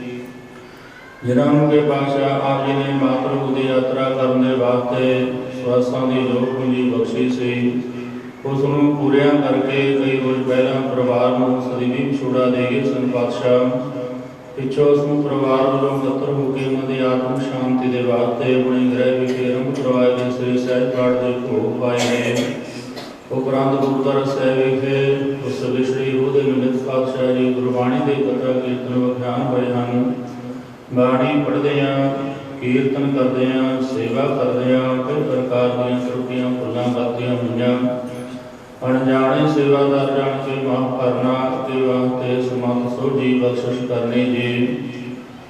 Speaker 3: ਜਿਨ੍ਹਾਂ ਨੂੰ ਕਿ ਪਾਤਸ਼ਾਹ ਆਪ ਜੀ ਨੇ ਮਾਤਰੂ ਦੀ ਯਾਤਰਾ ਕਰਨ ਦੇ ਵਾਸਤੇ ਸਵਾਸਾਂ ਦੀ ਜੋ ਪੂੰਜੀ ਬਖਸ਼ੀ ਸੀ ਉਸ ਨੂੰ ਪੂਰਿਆਂ ਕਰਕੇ ਕਈ ਰੋਜ਼ ਪਹਿਲਾਂ ਪਰਿਵਾਰ ਨੂੰ ਸਦੀਵੀ ਵਿਛੋੜਾ ਦੇ ਗਏ ਸਨ ਪਾਤਸ਼ਾਹ। ਪਿੱਛੋਂ ਉਸ ਨੂੰ ਪਰਿਵਾਰ ਵੱਲੋਂ ਇਕੱਤਰ ਹੋ ਕੇ ਉਹਨਾਂ ਦੀ ਆਤਮਿਕ ਸ਼ਾਂਤੀ ਦੇ ਵਾਸਤੇ ਆਪਣੇ ਗ੍ਰਹਿ ਵਿਖੇ ਆਰੰਭ ਕਰਵਾਏ ਗਏ ਸ੍ਰੀ ਸਹਿਜ ਪਾਠ ਦੇ ਭੋਗ ਪਾਏ ਨੇ। ਉਪਰੰਤ ਗੁਰਦੁਆਰਾ ਸਾਹਿਬ ਵਿਖੇ ਉਸ ਵਿਛੜੀ ਰੂਹ ਦੇ ਨਿਮਿਤ ਪਾਤਸ਼ਾਹ ਜੀ ਗੁਰਬਾਣੀ ਦੇ ਕਥਾ ਕੀਰਤਨ ਵਿਖਿਆਨ ਹੋਏ ਹਨ। ਬਾਣੀ ਪੜ੍ਹਦੇ ਹਾਂ ਕੀਰਤਨ ਕਰਦੇ ਹਾਂ ਸੇਵਾ ਕਰਦੇ ਹਾਂ ਕਈ ਪ੍ਰਕਾਰ ਦੀਆਂ ਤਰੁੱਟੀਆਂ ਭੁੱਲਾਂ ਗਲਤੀਆਂ ਹੋਈਆਂ ਅਣਜਾਣੇ ਸੇਵਾਦਾਰ ਜਾਣ ਕੇ ਮਾਫ ਕਰਨਾ ਅੱਗੇ ਵਾਸਤੇ ਸਮਤ ਸੋਝੀ ਬਖਸ਼ਿਸ਼ ਕਰਨੀ ਜੀ।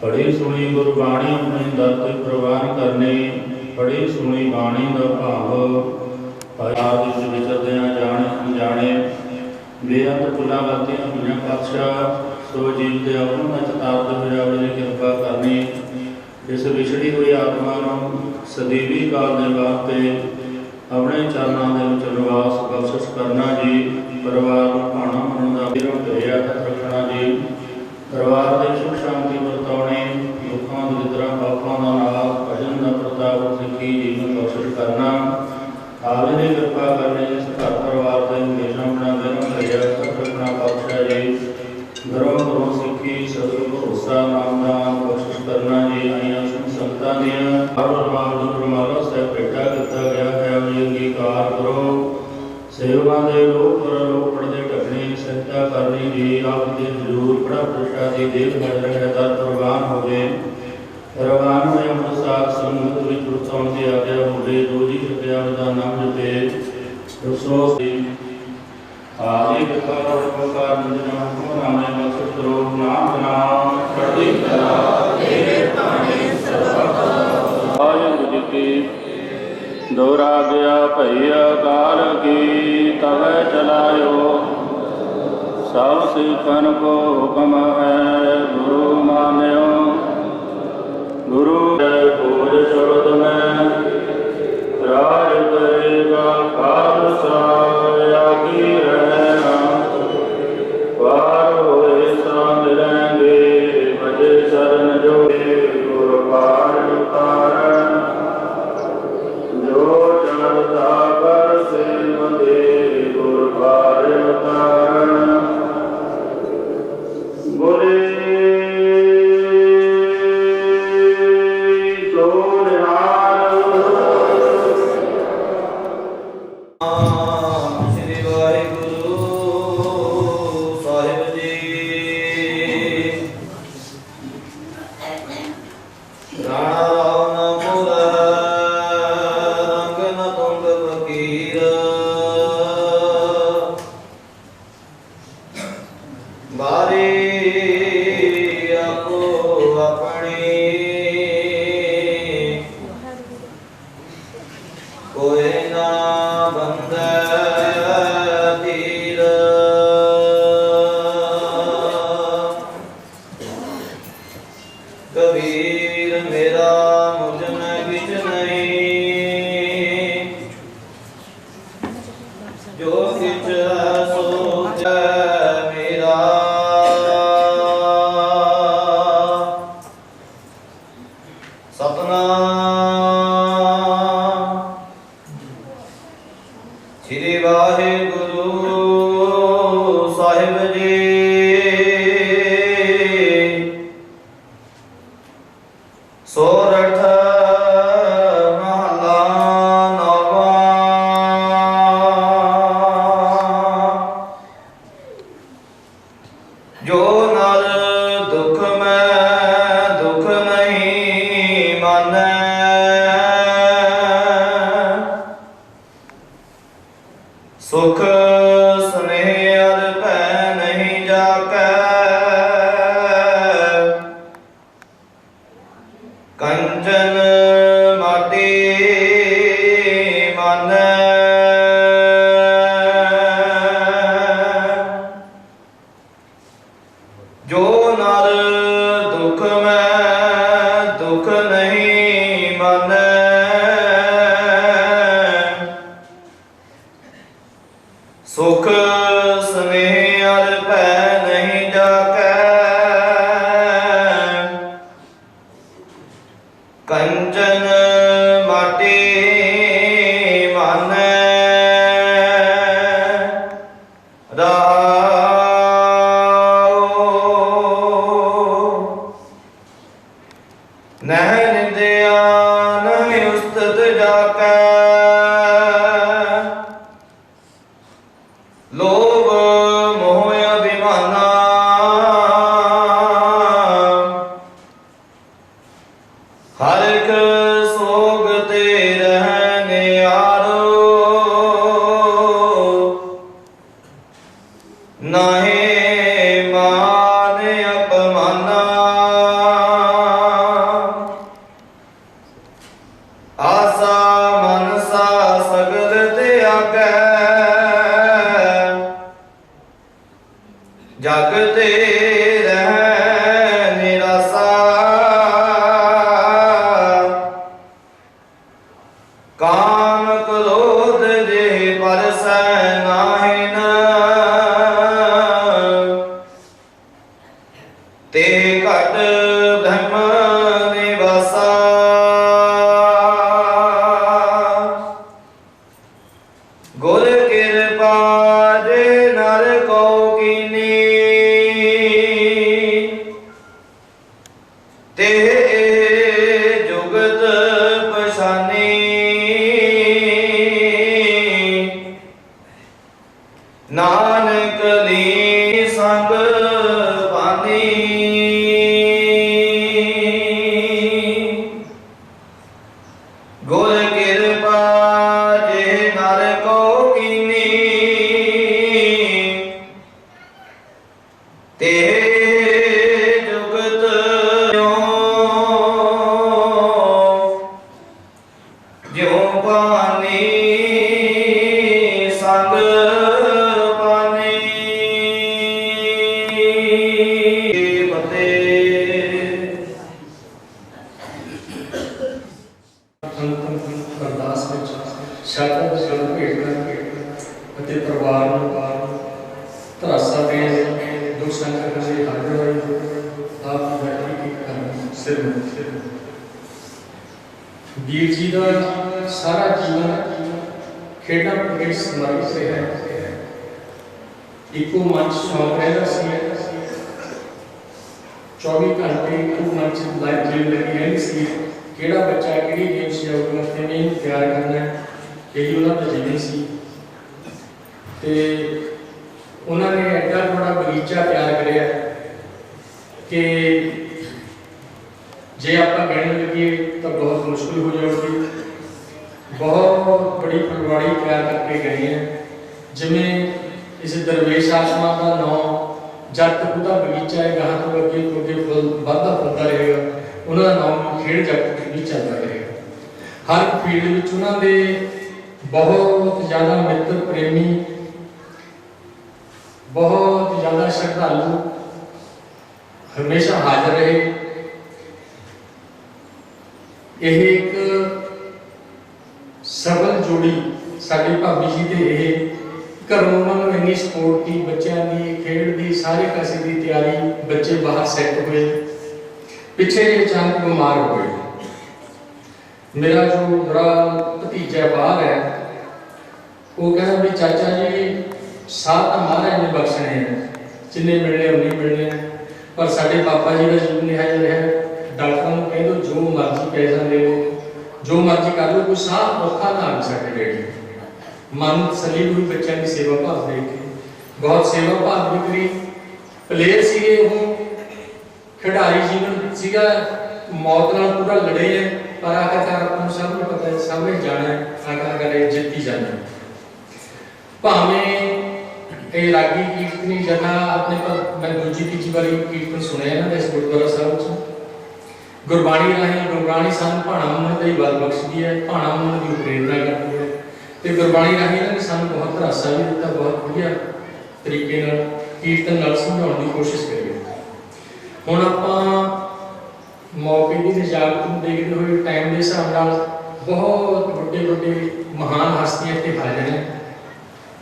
Speaker 3: ਪੜ੍ਹੀ ਸੁਣੀ ਗੁਰਬਾਣੀ ਆਪਣੇ ਦਰ ਤੇ ਪ੍ਰਵਾਨ ਕਰਨੀ ਪੜ੍ਹੀ ਸੁਣੀ ਬਾਣੀ ਦਾ ਭਾਵ ਪਿਆਰ ਵਿੱਚ ਵਿਚਰਦਿਆਂ ਜਾਣੇ ਅਣਜਾਣੇ ਬੇਅੰਤ ਭੁੱਲਾਂ ਗਲਤੀਆਂ ਹੋਈਆਂ ਪਾਤਸ਼ਾਹ ਸੋ ਜੀਵ ਦੇ ਆਪ ਨੂੰ ਚਤਾਰਦੇ ਹੋਏ ਆਪਣੀ ਕਿਰਪਾ ਕਰਨੀ। ਇਸ ਵਿਛੜੀ ਹੋਈ ਆਤਮਾ ਨੂੰ ਸਦੀਵੀ ਕਾਲ ਦੇ ਵਾਸਤੇ ਆਪਣੇ ਚਰਨਾਂ ਦੇ ਵਿੱਚ ਨਿਵਾਸ ਬਖਸ਼ਿਸ਼ ਕਰਨਾ ਜੀ। ਪਰਿਵਾਰ ਨੂੰ ਭਾਣਾ ਮੰਨਣ ਦਾ ਵੀਰੋਂ ਭਰਿਆ ਹੱਥ ਰੱਖਣਾ ਜੀ। ਪਰਿਵਾਰ ਦੇ ਸੁਖ ਸ਼ਾਂਤੀ ਵਰਤਾਉਣੇ ਦੁੱਖਾਂ ਦਰਿਦਰਾਂ ਪਾਪਾਂ ਦਾ ਨਾਸ਼ ਭਜਨ ਦਾ ਪ੍ਰਤਾਪ ਸਿੱਖੀ ਜੀਵਨ ਬਖਸ਼ਿਸ਼ ਕਰਨਾ। ਆਪ ਜੀ ਦੀ ਕਿਰਪਾ ਕਰਨੀ ਇਸ ਘਰ ਪਰਿਵਾਰ ਦੇ ਹਮੇਸ਼ਾ ਆਪਣਾ ਵੀਰੋਂ ਭਰਿਆ ਹੱਥ ਰੱਖਣਾ ਪਾਤਸ਼ਾਹ ਜੀ। ਘਰੋਂ ਘਰੋਂ ਸਿੱਖੀ ਸਤਿਗੁਰ ਭਰੋਸਾ ਨਾਮ ਦਾ ਬਖਸ਼ਿਸ਼ ਕਰਨਾ ਜੀ। ਆਈਆਂ ਸੰਗਤਾਂ ਦੀਆਂ ਹਰ ਰਮਾਲ ਗੁਰਮਾਲਾ ਸਾਹਿਬ ਭੇਟਾ ਕੀਤਾ ਗਿਆ ਹੈ ਉਹ ਅੰਗੀਕਾਰ ਕਰੋ। ਸੇਵਾ ਦੇ ਲੋਕ ਪੜਦੇ ਢਕਣੀ ਸਹਿਤਾ ਕਰਨੀ ਜੀ। ਆਪ ਦੇ ਹਜ਼ੂਰ ਬੜਾ ਪ੍ਰਸ਼ਾਦੀ ਦੇਖ ਹਾਜ਼ਰ ਹੈ ਦਰ ਪ੍ਰਵਾਨ ਹੋਵੇ। ਰਵਾਨ ਹੋਏ ਅੰਮ੍ਰਿਤਸਰ ਸੰਗਤ ਵਿੱਚ ਵਰਤਾਉਣ ਦੀ ਆਗਿਆ ਹੋਵੇ। ਜੋ ਜੀ ਜਪਿਆ ਦਾ ਨਾਮ ਜਪੇ ਰਸੋ ਆਦਿ ਵਿਕਾਰ ਨਿਰੰਕਾਰ ਨਿਰੰਕਾਰ ਨਾਮੇ ਬਖਸ਼ ਕਰੋ ਨਾਮ ਨਾਮ दोहरा गया भैया काल की तवै चलायो। सब सीखन को हुक्म है गुरु मान्यो। गुरु खोज शब्द में राज करेगा खालसा यागी रहना। पार होए सा मिलेंगे भजे शरण जो गुर पार उतारण। जो चढ़ता कर से मदे गुर पार उतारण। बोले
Speaker 1: श्री वाहिगुरु साहिब जी। राणा राव न मूल रंग न तुंग फकीर। बारी आपो अपनी कोई ना बंदे धीर। कबीर मेरा मुझ में किछ नहीं। जो किछ है सो है मेरा। सतनाम श्री वाहिगुरु साहिब जी। सोरठ महला नवा। जो नर दुख में दुख नहीं मानै। सुख स्नेह अर भै नहीं जाकै। कंचन माटी मानै। जो नर दुख में दुख नहीं मानै। सुख स्नेह अर भै नहीं जाकै। कंचन माटी मानै। नह निंदया नहीं उस्तत जाकै। लोभ मोह अभिमाना। हर एक सोग ते रहने आरो। नाहे मान अपमाना। आसा मनसा सगल त्यागै। जग ते रह निरासा। काम क्रोध जे परसै नाहिन। ते घट ब्रह्म निवासा। गुर कृपा जे नर को कीनी। ते जुगत पछानी। नानक ली संग पानी। गुर कृपा जे नर को कीनी। ते जुगत
Speaker 4: सिर में। वीर जी का सारा जीवन खेडा प्रति समर्पित है। इको मंच शौक रहता सी, 24 घंटे इको मंच लाइव गेम लगी रहती सी। केड़ा बच्चा केड़ी गेम से आऊगा, किवें तैयार करना है, यही उन्होंने जीवन सी। ते उन्होंने एडा बड़ा बगीचा तैयार कराया कि जे आप कहने लगे तो बहुत मुश्किल हो जाएगी। बहुत बड़ी फुलवाड़ी तैयार करके गए हैं, जिमें इस दरवेश आत्मा का नाम जब तक वह बगीचा है गाह तो अगे फुल वाधा फुलता रहेगा, उन्होंने नाम खेड़ जगत भी चलता रहेगा। हर फील्ड में उन्होंने बहुत ज़्यादा मित्र प्रेमी, बहुत ज़्यादा श्रद्धालु हमेशा हाजिर रहे। यह एक सबल जोड़ी साडी भाभी जी के घरों उन्होंने इन्नी सपोर्ट की, बच्चों की खेड की सारे कासे की तैयारी, बच्चे बाहर सैट हुए, पिछे अचानक बीमार हो गए। मेरा जो बड़ा भतीजा बाहर है, वो कहना भी चाचा जी साथ तो महाराज ने बख्शने हैं, जिन्ने मिलने उन्ने मिलने, पर साडे पापा जी का जीवन यह रहा, डॉक्टर को कह दो जो मर्जी पैसा ले लो, जो मर्जी कर लो, कोई साह औखा ना आ सके। बेटी मन तसली हुई बच्चों की सेवा भाव देख के, बहुत सेवा भाव भी करी। प्लेयर सीगे, खिडारी जीवन सीगा, मौत नाल पूरा लड़े हैं, पर आखिरकार आपको सब पता है, सब जाना है, आखिरकार जीती जाना है। भावें ये रागी कीर्तनी जगह अपने पर मैं दूजी तीजी बारी कीर्तन सुने ना इस गुरुद्वारा साहब गुरबाणी राही गुरबाणी सानू भाणा मन की बल बख्शदी है, भाणा मन की प्रेरणा करती है। तो गुरबाणी राही इन्होंने सानू बहुत भरोसा भी दिता, बहुत बढ़िया तरीके कीर्तन समझाने की कोशिश करिए। हुण आपां मौके की जागरूक देखते हुए टाइम के हिसाब नाल बहुत बड़े बड़े महान हस्तियां इत्थे हाजिर हैं,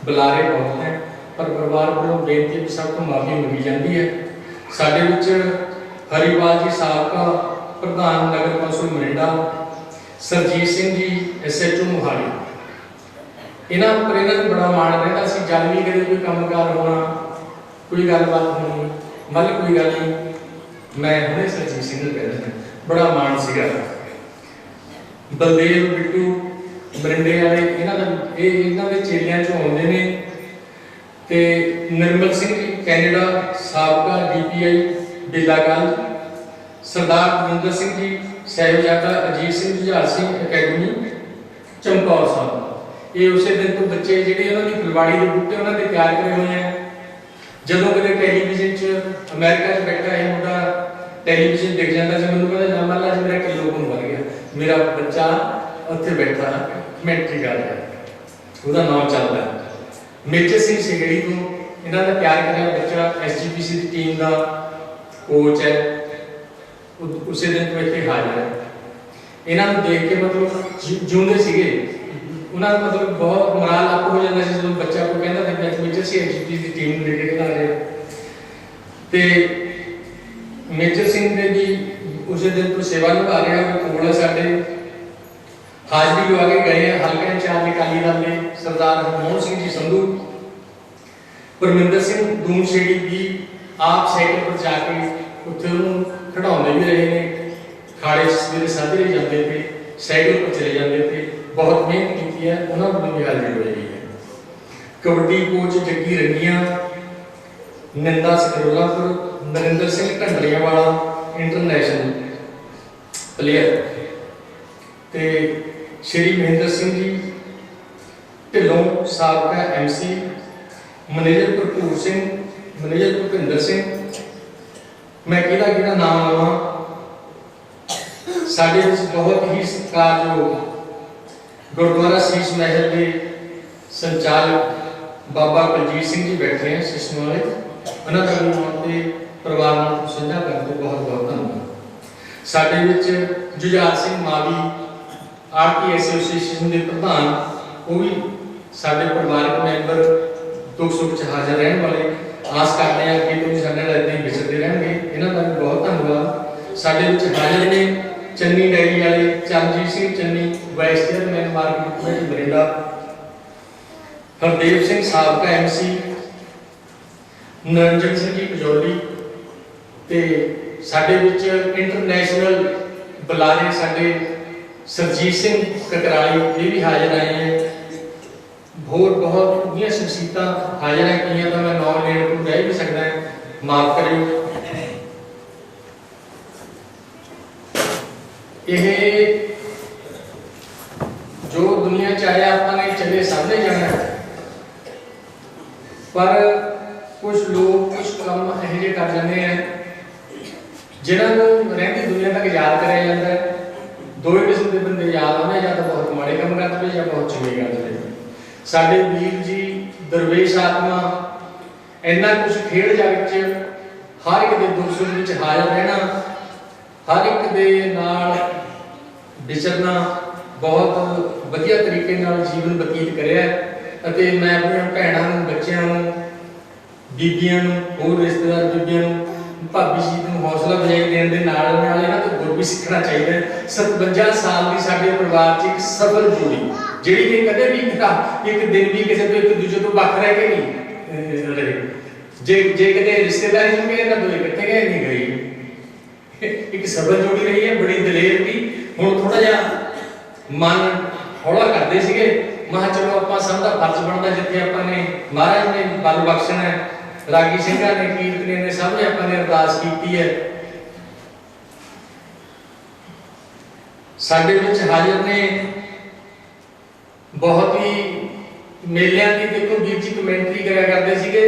Speaker 4: बुलारे बहुत हैं, पर परिवार वालों बेनती भी सब को माफी मंगी जाती है। साडे विच हरिपाल जी साबका प्रधान नगर council Mirinda, Sarjit Singh ji SHO Mohali, इन्हां पर इन्हां बड़ा मान रहता सी। जल भी कदे कोई कामकार होना, कोई गलबात होनी, मल कोई गल नहीं, मैं हुणे सरजीत सिंह नूं कहदा बड़ा मान सीगा। बलदेव बिट्टू मरिंडे वाले इन्हां दे चेलियां चों आउंदे ने, ते निर्मल सिंह जी कैनेडा साबका DPI बेलागल, सरदार गुरिंदर सिंह जी साहिबजादा अजीत सिंह जुझार सिंह अकैडमी चमकौर साहब, ये उस दिन तो बच्चे जिहड़े उन्होंने फुलवाड़ी के बूटे उन्होंने तैयार करे हुए हैं। जदों कदे टैलीविजन च अमेरिका च बैठा है मुंडा, टैलीविजन दिख जाता सी, मैनूं कहंदा मान ला मेरा किलो गुण बढ़ गया, मेरा बच्चा उत्थे बैठा कमेंट्री कर रहा, उसका नाम चलता है। मेजर सिंह सिगड़ी तो इन्हों ने तैयार कराया बच्चा, SGPC की टीम का कोच है, उस दिन तो इतने हाजिर है। इन्हों देख के मतलब जूंदे सीगे, उन्होंने मतलब बहुत मोराल अप हो जाता है जो बच्चा को कहता था मैं मेजर सिंह SGPC की टीम लेके खिला रहे। तो मेजर सिंह ने भी उस दिन तो सेवा निभा रहे हैं, कोल है साडे, हाजरी लगा के गए हैं। हल्का इंचार्ज अकाली दल ने सरदार हरमोहन सिंह जी संधू, परमिंदर सिंह दूमशेड़ी भी आप साइकिल पर जाके उत्थे खड़ाउंदे भी रहे ने, खाड़े सवेरे साधे जाते थे, साइकिल पर चले जाते थे, बहुत मेहनत की है, उन्होंने भी हाजिरी हो गई है। कबड्डी कोच जग्गी रंगिया, नंदा सकरोलापुर, नरिंदर सिंह ढंडलिया वाला इंटरनेशनल प्लेयर, ते श्री महेंद्र सिंह जी ढिलों साबका MC, मैनेजर भरपूर सिंह, मैनेजर भुपिंदर सिंह, मैं किहदा नाम लवां, साडे बहुत ही सत्कारयोग गुरुद्वारा शीश महल के संचालक बाबा कुलजीत सिंह जी बैठे हैं सिस्टम वाले, उन्होंने भी नाम से परिवार नाल साझा करते बहुत बहुत धन्यवाद। साडे विच जुझार सिंह मावी आरती एसोसीएशन के प्रधान, वो भी साडे परिवारक मैंबर दुख सुख च हाजिर रहने वाले, आस करते हैं कि तुम साडे नाल इदां ही विचरते रहेंगे, इन्हां दा भी बहुत धन्यवाद। ਸਾਡੇ ਵਿੱਚ ਹਾਜ਼ਰ ਨੇ ਚੰਨੀ ਡੈਰੀ ਵਾਲੇ Charanjit Singh Channi, vice chairman market committee Bathinda, Hardev Singh ਸਾਬਕਾ MC, ਨਰਿੰਦਰ ਸਿੰਘ ਜੀ ਪਜੌਲੀ, ਤੇ ਸਾਡੇ ਵਿੱਚ ਇੰਟਰਨੈਸ਼ਨਲ ਬੁਲਾਰੇ ਸਾਡੇ ਸਰਜੀਤ ਸਿੰਘ ਕਕਰਾਲੀ ਇਹ ਵੀ ਹਾਜ਼ਰ ਆਏ हैं। ਹੋਰ ਬਹੁਤ ਵਧੀਆ ਸ਼ਖਸੀਅਤਾਂ ਹਾਜ਼ਰ ਹੈ, ਕਈਆਂ ਦਾ ਮੈਂ ਨਾਮ ਲੈਣ ਤੋਂ ਰਹਿ ਵੀ ਸਕਦਾ ਹੈ, ਮਾਫ ਕਰਿਓ। ਇਹ ਜੋ ਦੁਨੀਆ ਚ ਆਇਆ ਆਪਾਂ ਨੇ ਚਲੇ ਸਾਹਮਣੇ ਜਾਣਾ, ਪਰ ਕੁਝ ਲੋਕ ਕੁਝ ਕੰਮ ਇਹੋ ਜਿਹੇ ਕਰ ਜਾਂਦੇ ਆ ਜਿਨ੍ਹਾਂ ਨੂੰ ਰਹਿੰਦੀ ਦੁਨੀਆ ਤੱਕ ਯਾਦ ਕਰਿਆ ਜਾਂਦਾ ਹੈ। ਦੋ ਹੀ ਕਿਸਮ ਦੇ ਬੰਦੇ ਯਾਦ ਆਉਂਦੇ, ਜਾਂ ਤਾਂ ਬਹੁਤ ਮਾੜੇ ਕੰਮ ਕਰਦੇ ਜਾਂ ਬਹੁਤ ਚੰਗੇ ਕਰਦੇ। ਸਾਡੇ ਵੀਰ ਜੀ ਦਰਵੇਸ਼ ਆਤਮਾ ਇੰਨਾ ਕੁਝ ਖੇਡ ਜਗਤ 'ਚ ਹਰ ਇੱਕ ਦੇ ਦੁੱਖ ਸੁੱਖ ਵਿੱਚ ਹਾਜ਼ਰ ਰਹਿਣਾ, ਹਰ ਇੱਕ ਦੇ ਨਾਲ ਵਿਚਰਨਾ, ਬਹੁਤ ਵਧੀਆ ਤਰੀਕੇ ਨਾਲ ਜੀਵਨ ਬਤੀਤ ਕਰਿਆ। ਅਤੇ ਮੈਂ ਆਪਣੀਆਂ ਭੈਣਾਂ ਨੂੰ, ਬੱਚਿਆਂ ਨੂੰ, ਬੀਬੀਆਂ ਨੂੰ, ਹੋਰ ਰਿਸ਼ਤੇਦਾਰ ਬੀਬੀਆਂ ਨੂੰ, ਭਾਬੀ ਜੀ ਨੂੰ ਹੌਸਲਾ ਅਫਜ਼ਾਈ ਦੇਣ ਦੇ ਨਾਲ ਇਹਨਾਂ ਤੋਂ ਗੁਰ ਵੀ ਸਿੱਖਣਾ ਚਾਹੀਦਾ ਹੈ। 57 ਸਾਲ ਦੀ ਸਾਡੇ ਪਰਿਵਾਰ 'ਚ ਇੱਕ ਸਫਲ ਜੋੜੀ ਜਿਹੜੀ ਕਿ ਕਦੇ ਵੀ ਇੱਕ ਦਿਨ ਵੀ ਕਿਸੇ ਤੋਂ ਇੱਕ ਦੂਜੇ ਤੋਂ ਵੱਖ ਰਹਿ ਕੇ ਨਹੀਂ ਰਹੇ। ਜੇ ਕਦੇ ਰਿਸ਼ਤੇਦਾਰੀ ਨੂੰ ਗਏ ਤਾਂ ਦੋਏ ਇਕੱਠੇ ਗਏ ਨਹੀਂ ਗਏ। ਇੱਕ ਸਫਲ ਜੋੜੀ ਰਹੀ ਹੈ, ਬੜੀ ਦਲੇਰ ਦੀ। ਹੁਣ ਥੋੜਾ ਜਿਹਾ ਮਨ ਹੌਲਾ ਕਰਦੇ ਸੀਗੇ, ਮੈਂ ਕਿਹਾ ਚਲੋ ਆਪਾਂ ਸਭ ਦਾ ਫਰਜ਼ ਬਣਦਾ, ਜਿੱਥੇ ਆਪਾਂ ਨੇ ਮਹਾਰਾਜ ਨੇ ਬਲ ਬਖਸ਼ਣਾ ਹੈ, ਰਾਗੀ ਸਿੰਘਾਂ ਨੇ, ਕੀਰਤਨੀਆਂ ਨੇ, ਸਭ ਨੇ ਆਪਾਂ ਨੇ ਅਰਦਾਸ ਕੀਤੀ ਹੈ। ਸਾਡੇ ਵਿੱਚ ਹਾਜ਼ਰ ਨੇ ਬਹੁਤ ਹੀ ਮੇਲਿਆਂ ਦੀ, ਦੇਖੋ ਵੀਰ ਜੀ ਕਮੈਂਟਰੀ ਕਰਿਆ ਕਰਦੇ ਸੀਗੇ,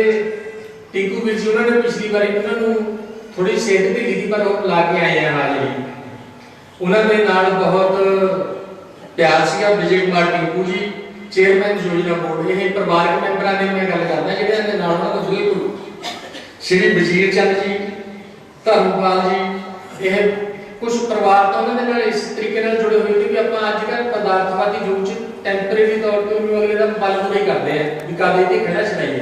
Speaker 4: ਟਿੰਕੂ ਵੀਰ ਜੀ ਉਹਨਾਂ ਨੇ ਪਿਛਲੀ ਵਾਰੀ ਉਹਨਾਂ ਨੂੰ ਥੋੜੀ ਸਿਹਤ ਢਿੱਲੀ ਦੀ, ਪਰ ਉਹ ਲਾ ਕੇ ਆਏ ਆ ਹਾਜ਼ਰੀ। ਉਹਨਾਂ ਦੇ ਨਾਲ ਬਹੁਤ ਪਿਆਰ ਸੀਗਾ। ਵਿਜੇ ਕੁਮਾਰ ਟਿੰਕੂ ਜੀ ਚੇਅਰਮੈਨ ਯੋਜਨਾ ਬੋਰਡ, ਇਹ ਪਰਿਵਾਰਕ ਮੈਂਬਰਾਂ ਦੀ ਮੈਂ ਗੱਲ ਕਰਦਾ ਜਿਹੜੇ ਦੇ ਨਾਲ ਉਹਨਾਂ ਨੂੰ ਬਿਲਕੁਲ। ਸ਼੍ਰੀ ਵਜ਼ੀਰ ਚੰਦ ਜੀ, ਧਰਮਪਾਲ ਜੀ, ਇਹ ਕੁਝ ਪਰਿਵਾਰ ਤਾਂ ਉਹਨਾਂ ਦੇ ਨਾਲ ਇਸ ਤਰੀਕੇ ਨਾਲ ਜੁੜੇ ਹੋਏ ਕਿ ਵੀ ਆਪਾਂ ਅੱਜ ਕੱਲ੍ਹ ਪਦਾਰਥਵਾਦੀ ਯੁੱਗ 'ਚ ਟੈਂਪਰੇਰੀ ਤੌਰ ਤੇ ਉਹਨੂੰ ਅਗਲੇ ਦਾ ਬਲ ਪੂਰੀ ਕਰਦੇ ਆ ਵੀ ਕਾਦੇ ਤੇ ਖੜਾ ਛਡਾਈਏ,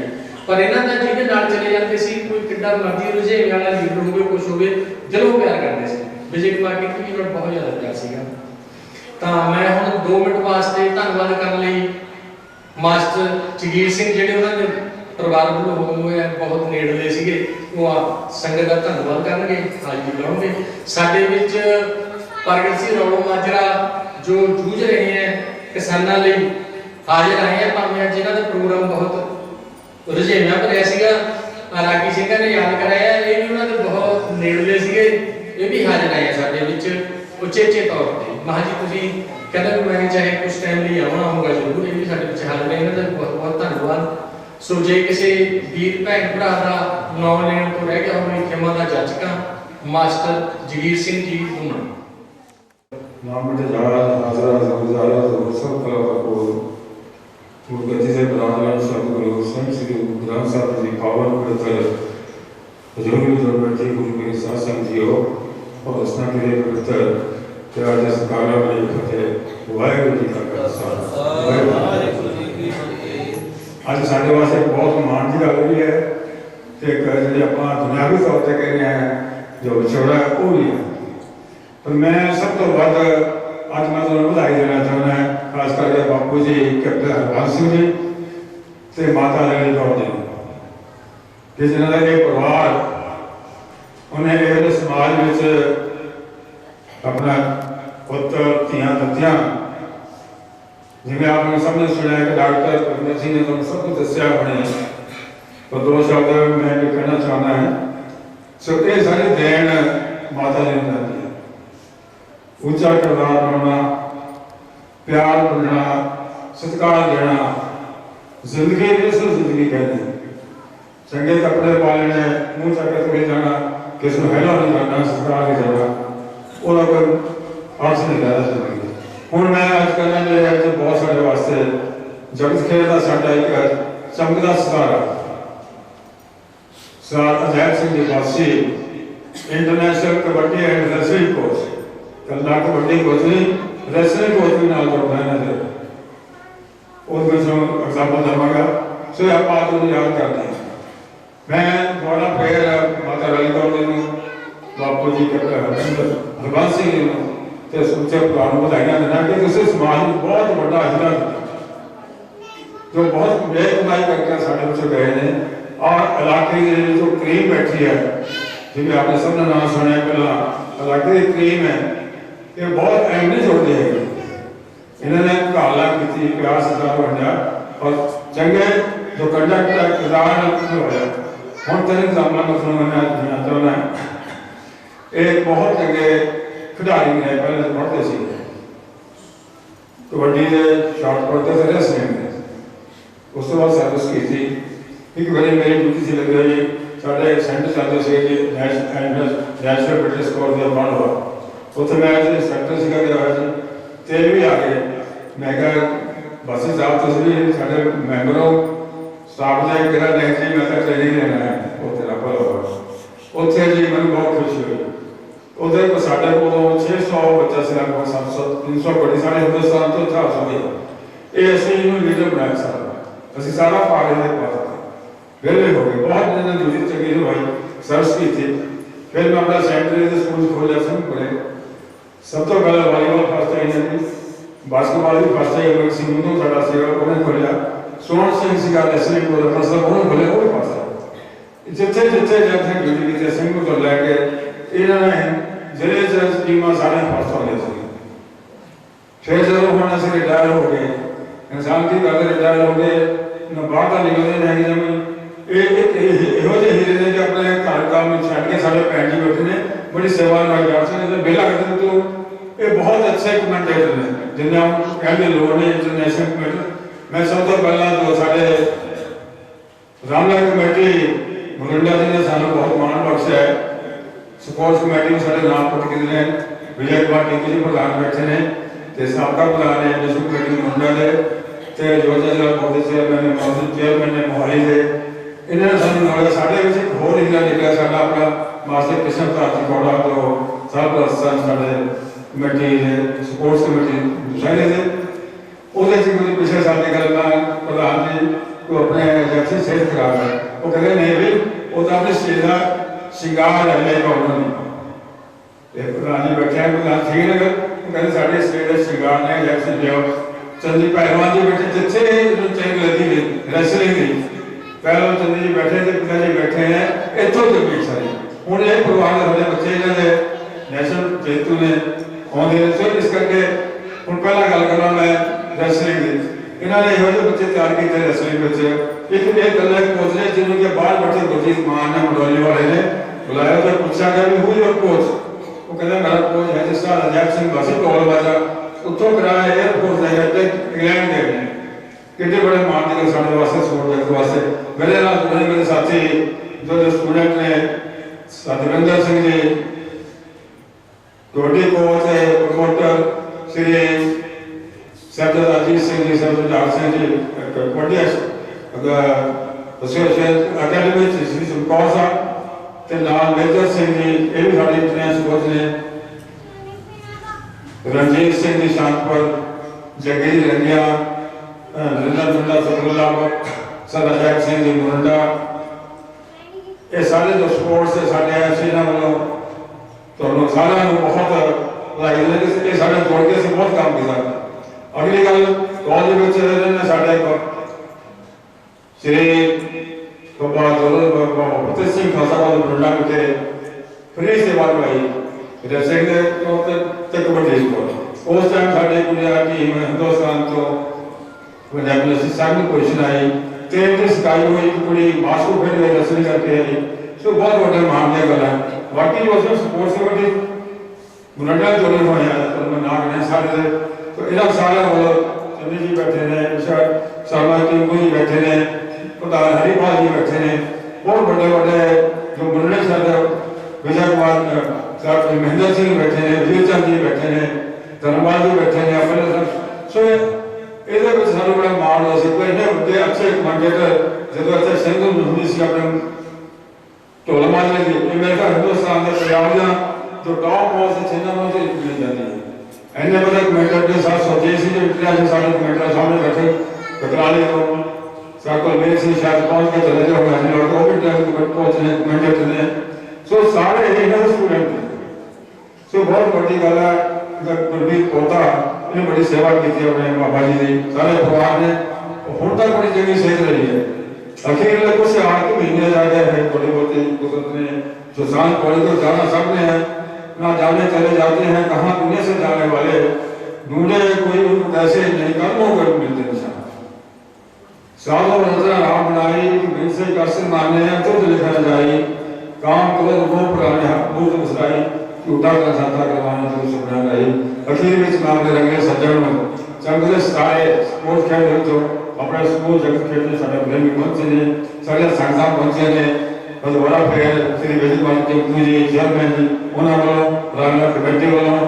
Speaker 4: ਪਰ ਇਹਨਾਂ ਦਾ ਜਿਹਦੇ ਨਾਲ ਚਲੇ ਜਾਂਦੇ ਸੀ, ਕੋਈ ਕਿੱਡਾ ਮਰਜ਼ੀ ਰੁਝੇਵੇਂ ਵਾਲਾ ਲੀਡਰ ਹੋਵੇ, ਕੁਝ ਹੋਵੇ, ਦਿਲੋਂ ਪਿਆਰ ਕਰਦੇ ਸੀ। ਵਿਜੇ ਕੁਮਾਰ ਟਿੰਕੂ ਜੀ ਨਾਲ ਬਹੁਤ ਜ਼ਿਆਦਾ ਪਿਆਰ ਸੀਗਾ। ਤਾਂ ਮੈਂ ਹੁਣ 2 ਮਿੰਟ ਵਾਸਤੇ ਧੰਨਵਾਦ ਕਰਨ ਲਈ ਮਾਸਟਰ ਜਗੀਰ ਸਿੰਘ, ਜਿਹੜੇ ਉਹਨਾਂ ਦੇ ਪਰਿਵਾਰ ਵੱਲੋਂ ਹੋਏ ਆ, ਬਹੁਤ ਨੇੜਲੇ ਸੀਗੇ, ਉਹ ਆ ਸੰਗਤ ਦਾ ਧੰਨਵਾਦ ਕਰਨਗੇ, ਹਾਜ਼ਰੀ ਲਾਉਣਗੇ। ਸਾਡੇ ਵਿੱਚ ਪ੍ਰਗਟ ਸਿੰਘ ਰੌਲੋ ਮਾਜਰਾ ਜੋ ਜੂਝ ਰਹੇ ਹੈ ਕਿਸਾਨਾਂ ਲਈ, ਹਾਜ਼ਰ ਆਏ ਆ, ਭਾਵੇਂ ਅੱਜ ਇਹਨਾਂ ਦਾ ਪ੍ਰੋਗਰਾਮ ਬਹੁਤ ਰੁਝੇਵਿਆਂ ਭਰਿਆ ਸੀਗਾ। ਰਾਗੀ ਸਿੰਘਾਂ ਨੇ ਯਾਦ ਕਰਾਇਆ, ਇਹ ਵੀ ਉਹਨਾਂ ਦੇ ਬਹੁਤ ਨੇੜਲੇ ਸੀਗੇ, ਇਹ ਵੀ ਹਾਜ਼ਰ ਆਏ ਆ ਸਾਡੇ ਵਿੱਚ ਉਚੇਚੇ ਤੌਰ ਤੇ। ਮਹਾਂ ਜੀ ਤੁਸੀਂ ਕਹਿੰਦਾ ਵੀ ਮੈਂ ਚਾਹੇ ਕੁਝ ਟਾਈਮ ਲਈ ਆਉਣਾ ਹੋਊਗਾ ਜ਼ਰੂਰ, ਇਹ ਵੀ ਸਾਡੇ ਵਿੱਚ ਹਾਜ਼ਰ ਨੇ, ਇਹਨਾਂ ਦਾ ਬਹੁਤ ਬਹੁਤ ਧੰਨਵਾਦ। ਸੋ ਜੇ ਕਿਸੇ ਵੀਰ ਭੈਣ ਭਰਾ ਦਾ ਨਾਮ ਲੈਣ ਤੋਂ ਰਹਿ ਗਿਆ ਹੋਵੇ, ਖਿਮਾ ਦਾ ਜਾਚਕਾਂ ਮਾਸਟਰ ਜਗੀਰ ਸਿੰਘ ਜੀ ਨੂੰ
Speaker 5: नाम बटे जहाज हाजरा जगजारा सब कला को गुरगति से बराबर सतगुरु संत श्री ग्रंथ साहिब जी पावन पवित्र बुजुर्ग बैठे गुरु के साथ संग जियो और रचना के पवित्र त्याग सकारा बड़ी फतेह वाहिगुरु जी का खालसा वाहिगुरु जी की फतेह। आज साडे वास्ते बहुत माण की गल भी है कि जिहड़े आपां दुनियावी तौर ते कह रहे हैं जो विछोड़ा है वो भी है, पर मैं सब तो वध अज मैं तुहानूं बधाई देना चाहुंदा हां, खास करके बापू जी कैप्टन हरबंस सिंह जी ते माता रानी कौर जी कि जिन्हां दा ये परिवार उन्हें इस समाज में अपना पुत्र धियां दत्तियां, जिवें आपने सबने सुनिया कि डॉक्टर परमिंदर सिंह ने तुहानूं सब कुछ दस्सिया होने, पर 2 शब्द मैं कहना चाहना है। सो ये सारी देन माता जी ने दी, ऊंचा किरदार बनना, प्यार बनना, सत्कार देना, जिंदगी जिंदगी कहनी, चंगे कपड़े पा लेने, मुंह चक के जाना, किसी को हेला नहीं करना, सत्कार नहीं करना, वो कोई अर्थ नहीं रहता जिंदगी। हुण मैं अज कहना कि बहुत सारे वास्ते जगत खेल का साडा एक चमकदा सितारा सरदार अजैब सिंह जी वासी international kabaddi and wrestling coach, कला कबड्डी कोच नहीं रेसलिंग कोच भी नाल जोड़ना है ना, उसमें एग्जाम्पल देवांगा। सो आप बात को याद करते हैं। मैं थोड़ा फिर माता रानी कौर जी ਬਾਪੂ ਜੀ ਹਰਬੰਸ ਸਿੰਘ ਜੀ ਨੂੰ ਤੇ ਸਮੁੱਚੇ ਪਰਿਵਾਰ ਨੂੰ ਵਧਾਈਆਂ ਦੇਣਾ ਕਿ ਤੁਸੀਂ ਸਮਾਜ ਨੂੰ ਬਹੁਤ ਵੱਡਾ ਹੀਰਾ ਜੋ ਬਹੁਤ ਬੇਕਮਾਈ ਕਰਕੇ ਸਾਡੇ ਵਿੱਚ ਗਏ ਨੇ। ਔਰ ਇਲਾਕੇ ਦੇ ਜੋ ਕਰੀਮ ਬੈਠੀ ਹੈ, ਜਿਵੇਂ आपने सब ने नाम सुना पहला इलाके की करीम है, ये बहुत अहम नहीं छोड़ते हैं। इन्होंने काला की प्यार सत्कार बढ़िया और चंगे जो कंडक्ट का किरदार होया हम तेरे सामने मतलब चाहना एक बहुत चंगे खिडारी है। पहले तो पढ़ते सी कबड्डी के शॉट पढ़ते थे रेसलिंग में, उस तो बाद सर्विस की थी। एक बड़ी मेरी ड्यूटी सी लग रही साढ़े सेंटर चलते थे कि नेशनल फिटनेस कोर्स का बन हुआ उत्थे मैं सेंटर से गया हुआ तेल भी आ गए। मैं क्या बसी साहब तुम भी साढ़े मैंबर हो स्टाफ ने कहा नहीं जी मैं तो ट्रेनिंग लेना है वो तेरा भला हो उत्थे जी मैं बहुत खुश हुई। उधर को साढ़े को 600 बच्चा से लगभग 700 300 बड़ी साढ़े हिंदुस्तान तो 400 गई ये असं लीडर बनाया सारा असं सारा पारे के पास वेले हो गए। बहुत दिन दूसरी चंगी भाई सर्च की थी। फिर मैं अपना सेंटर स्कूल खोलिया सिंहपुरे। सब तो पहले वॉलीबॉल फर्स्ट आई थी, बास्केटबॉल भी फर्स्ट आई हुई सी मुंडो साडा सीगा उन्हें खोलिया। सोहन सिंह सीगा रेसलिंग को मतलब उन्हें खोलिया वो भी फर्स्ट है। जिथे जिथे जब तक ड्यूटी की सिंह को लेके इन्होंने जिले जज टीम सारे फर्स्ट हो गए थे। फिर जब होना से रिटायर हो गए इंसान की गल रिटायर हो गए न बाहर का निकलते नहीं जमीन ਇਹੋ ਜਿਹੇ ਹੀਰੇ ਨੇ ਕਿ ਆਪਣੇ ਘਰ ਕੰਮ ਛੱਡ ਕੇ ਸਾਡੇ ਭੈਣ ਜੀ ਬੈਠੇ ਨੇ ਬੜੀ ਸੇਵਾ ਨਾਲ ਕਰ ਸਕਦੇ ਨੇ ਬੇਲਾ ਕਰਦੇ ਤੋਂ ਇਹ ਬਹੁਤ ਅੱਛੇ ਕਮੈਂਟੇਟਰ ਨੇ ਜਿਨ੍ਹਾਂ ਨੂੰ ਕਹਿੰਦੇ ਲੋੜ ਨੇ ਇੰਟਰਨੈਸ਼ਨਲ ਕਮੇਟੀ। ਮੈਂ ਸਭ ਤੋਂ ਪਹਿਲਾਂ ਜੋ ਸਾਡੇ ਰਾਮਨਗਰ ਕਮੇਟੀ ਮੁਰੰਡਾ ਜੀ ਨੇ ਸਾਨੂੰ ਬਹੁਤ ਮਾਣ ਬਖਸ਼ਿਆ ਹੈ। ਸਪੋਰਟਸ ਕਮੇਟੀ ਨੂੰ ਸਾਡੇ ਨਾਮ ਪੁੱਟ ਕੇ ਨੇ ਵਿਜੇ ਕੁਮਾਰ ਟਿੰਕੂ ਜੀ ਪ੍ਰਧਾਨ ਬੈਠੇ ਨੇ ਤੇ ਸਾਬਕਾ ਪ੍ਰਧਾਨ ਨੇ ਇੰਡਸਟਰੀ ਕਮੇਟੀ ਮੁਰੰਡਾ ਦੇ ਤੇ ਜੋਜਾ ਜੀ ਬਹੁਤ ਚੇਅਰਮੈਨ ਨੇ ਮੌਜੂਦ ਚੇਅਰਮੈਨ ਨੇ ਮੋਹਾਲੀ ਦੇ। इन्होंने सानू नाले साढ़े एक होर हीरा निकला साडा अपना मास्टर कृष्ण भारती कौड़ा तो सरपरस्त साढ़े कमेटी स्पोर्ट्स कमेटी दुशहरे से वो पिछले साल की गल प्रधान जी को अपने जैसे सेहत खराब है वो कहते नहीं भी वो तो अपने स्टेज का श्रृंगार है प्रधान जी बैठे हैं प्रधान ठीक है वो कहते साढ़े स्टेज का श्रृंगार ने जैसे लियो चंदी पहलवान जी बैठे जिथे चंग लगी रेसलिंग की पहले चंदी जी बैठे थे पिता जी बैठे हैं इतों तक भी सारी हूँ ये परिवार के बच्चे इन्होंने नेशनल जेतू ने आते हैं। सो इस करके हूँ पहला गल करा मैं रेसलिंग की इन्होंने यहो ਜਿਹੇ बच्चे तैयार किए रेसलिंग एक ये गल कोच ने जिन्होंने बाहर बैठे गुरजीत मान ने मंडोली वाले ने बुलाया तो पूछा गया भी हु योर कोच वो कहते मेरा कोच है जिसका अजैब सिंह बसी टोल बाजा उत्थों कराया एयरपोर्ट जाकर इंग्लैंड गए कितने बड़े मान के साढ़े वास्ते सपोर्ट करने वास्ते मेरे नाल जुड़े मेरे साथी जो स्टूडेंट ने सतविंदर सिंह जी कबड्डी कोच है प्रमोटर श्री सरदार अजीत सिंह जी सरदार सिंह जी कबड्डी एसोसिएशन अकेडमी श्री चमकौर साहब ते नाल मेजर सिंह जी ये भी साढ़े ट्रेनर्स कोच ने रणजीत सिंह जी शांतपुर जगीर रंगिया नरेंद्र सतगुल्ला सर अजैब सिंह जी मुरंडा ये सारे जो स्पोर्ट्स है साढ़े ऐसे इन्होंने वालों तो सारा बहुत बधाई देने कि साढ़े जोड़ के से बहुत काम किया। अगली गल कॉलेज में साढ़े श्री बाबा फतेह सिंह खालसा कॉलेज मुरंडा विखे फ्री सेवा करवाई रेसलिंग ते कबड्डी उस टाइम साढ़े कुड़िया टीम हिंदुस्तान तो पंजाबी सारी पोजिशन आई तो सिखाई हुई कुड़ी मास्को खेल गई रेसलिंग करके आई। सो बहुत बड़े मान की गल है बाकी जो स्पोर्ट्स कमेटी मुरंडा जोड़े हुए हैं तो मैं ना कहना सारे तो इन्होंने सारे वालों चंदी जी बैठे ने शर्मा टिंकू जी बैठे ने प्रधान हरिपाल जी बैठे ने बहुत बड़े बड़े जो मुरंडा सर विजय कुमार सर महेंद्र सिंह बैठे ने वीर चंद जी बैठे ने धर्मपाल जी बैठे ने अपने सो ये सानू बड़ा मान होता है इन्ने बड़े अच्छे कमांडेटर जो अच्छे सिंह होंगी सी अपने ढोल मारने की मेरे ख्याल हिंदुस्तान के पंजाब का जो टॉप मोस्ट चिन्ह मिल जाती है इन्ने बड़े कमेंटर के साथ सोचे सी जो इंटरनेशनल सारे कमेंटर सामने बैठे बकराली को सारे को मेरे से शायद पहुंच के चले जाओ वो भी पहुंचने कमेंटर ने सो सारे इन्होंने स्टूडेंट ने सो बहुत बड़ी गल है गुरमीत पोता इन्हें बड़ी सेवा की अपने बाबा जी की सारे परिवार ने हुण तक बड़ी चंगी सेहत रही है अखीरले कुछ 8 महीने रह गए हैं थोड़ी बहुत कुदरत ने जो सांझ पौड़ी को जाना सब ने है ना जाने चले जाते हैं कहाँ दुनिया से जाने वाले ढूंढे कोई उनको कैसे नहीं कर्मों को मिलते निशान सालों नजर राह बनाई मिल से कसर माने तुझ लिखा जाई काम क्रोध मोह पुराने मूर्त मुस्काई झूठा का साथा करवाना तो सुपना रही अखीर में मामले रंगे सज्जन चंगले सताए स्पोर्ट्स खेल तो अपने स्कूल जगत खेलते सारे प्रेमी पहुंचे ने सारे संस्था पहुंचे ने बस बड़ा फिर श्री वेदपाल जी जी चेयरमैन जी उन्होंने वालों रामला कमेटी वालों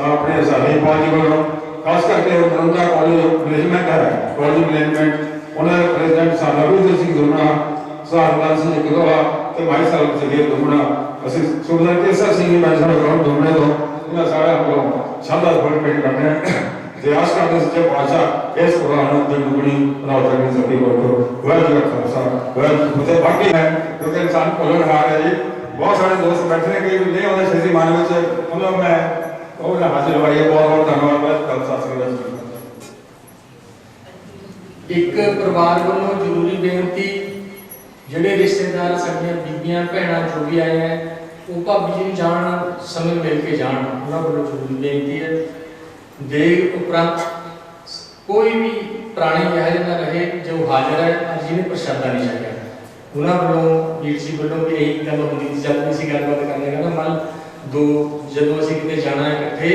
Speaker 5: अपने साथी पार्टी वालों खास करके बरंदा कॉलेज मैनेजमेंट है कॉलेज मैनेजमेंट उन्होंने प्रेसिडेंट साहब रविंद्र सिंह धुमना साहब सिंह गिरोहा तो भाई साहब जगीर धुमना असि सुबह केसर सिंह भाई साहब ग्राउंड धुमने तो उन्हें सारे हम लोग शानदार पार्टिसिपेट करते हैं प्रयास करते सच्चे पातशाह इस कुरान की दुगनी राव करने सभी को वह जो खालसा वह मुझे बाकी है क्योंकि इंसान भुलन हार है जी बहुत सारे दोस्त बैठे हैं कई नहीं होते श्री मान में मतलब मैं ਉਹ ਹਾਜ਼ਰ ਹੋਈ ਹੈ ਬਹੁਤ ਬਹੁਤ ਧੰਨਵਾਦ ਕੱਲ ਸਾਸਰੀ
Speaker 4: ਇੱਕ ਪਰਿਵਾਰ ਵੱਲੋਂ ਜ਼ਰੂਰੀ ਬੇਨਤੀ ਜਿਹੜੇ ਰਿਸ਼ਤੇਦਾਰ ਸਾਡੀਆਂ ਬੀਬੀਆਂ ਭੈਣਾਂ ਜੋ ਵੀ ਆਏ ਹੈ ਉਹ ਭਾਬੀ ਜੀ ਨੂੰ ਜਾਣ ਸਮੇਂ ਮਿਲ ਕੇ ਜਾਣ ਉਹਨਾਂ ਵੱਲੋਂ ਜ਼ਰੂਰੀ ਬੇਨਤੀ ਹੈ ਦੇਗ ਉਪਰੰਤ ਕੋਈ ਵੀ ਪ੍ਰਾਣੀ ਇਹੋ ਜਿਹਾ ਨਾ ਰਹੇ ਜੋ ਹਾਜ਼ਰ ਹੈ ਅੱਜ ਜਿਹਨੇ ਪ੍ਰਸ਼ਾਦਾ ਨਹੀਂ ਛਕਿਆ ਉਹਨਾਂ ਵੱਲੋਂ ਵੀਰ ਜੀ ਵੱਲੋਂ ਵੀ ਇਹੀ ਗੱਲ ਹੁੰਦੀ ਸੀ ਜਦ ਵੀ ਅਸੀਂ ਗੱਲਬਾਤ ਕਰਦੇ ਕਹਿੰਦਾ ਮਨ दो जदों असीं किते जाना है इकट्ठे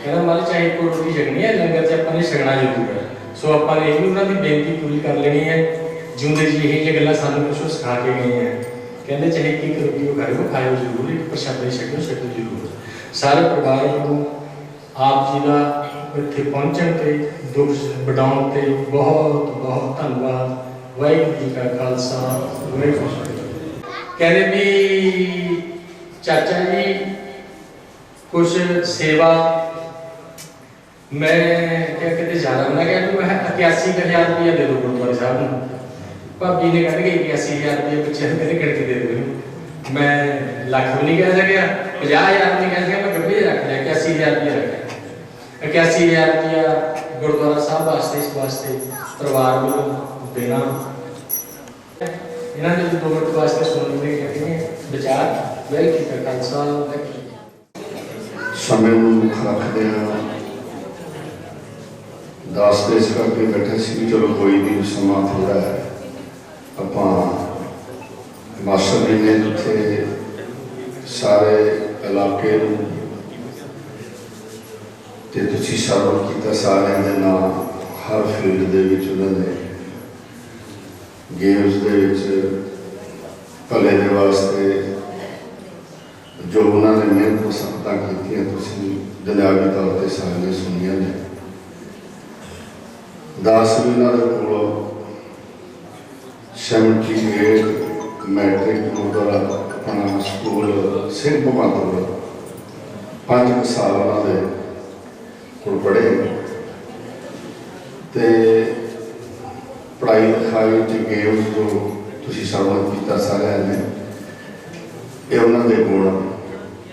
Speaker 4: कहना मल चाहे कोई रोटी छकनी है लंगर च आपां ने छकना जरूर है सो आपां ने ये भी उन्हां दी बेनती पूरी कर लेनी है जिउंदे जी ये गल्लां सानूं कुछ सिखा के गए हैं कहंदे चाहे की रोटी खाओ जरूर एक प्रशादे छको जरूर सारे परिवार नूं आप जी दा इत्थे पहुंचण ते दुख वडाउण ते बहुत बहुत धन्नवाद वाहिगुरू जी का खालसा वाहिगुरू जी कहंदे भी चाचा जी कुछ सेवा मैं क्या कहते जा रहा मैं कहता मैं 81,000 रुपया दे दो गुरुद्वारे साहब को भाभी ने कहते 81,000 रुपये बच्चे कहते गिनती दे दो मैं लख भी नहीं कह सकिया 50,000 नहीं कह सकिया मैं गड्ढे रख लिया 81,000 रुपया रखा 81,000 रुपया गुरुद्वारा साहब वास्ते इस वास्ते परिवार को देना इन्होंने 2 मिनट वास्ते सुनने कहते हैं विचार वह की खालसा
Speaker 6: समय मुख रखते हैं दस देश करके बैठे सी चलो कोई नहीं समा थोड़ा है अपा मास्टर जी ने जिथे सारे इलाके सर्व किया सारे के नाम हर फील्ड के उन्होंने गेम्स के भले के वास्ते जो उन्होंने मेहनत मुसब्बतां कीतियां तुसीं दुनियावी तौर पर सारियां सुनिया ने दास भी उन्होंने कोलों 78 मैट्रिक गुरुद्वारा अपना स्कूल सिंह भगवंत 5 साल उन्होंने कोल पढ़े ते पढ़ाई लिखाई गेम्स जो तुसीं सर्वत किया सारे ने ये उन्होंने गुण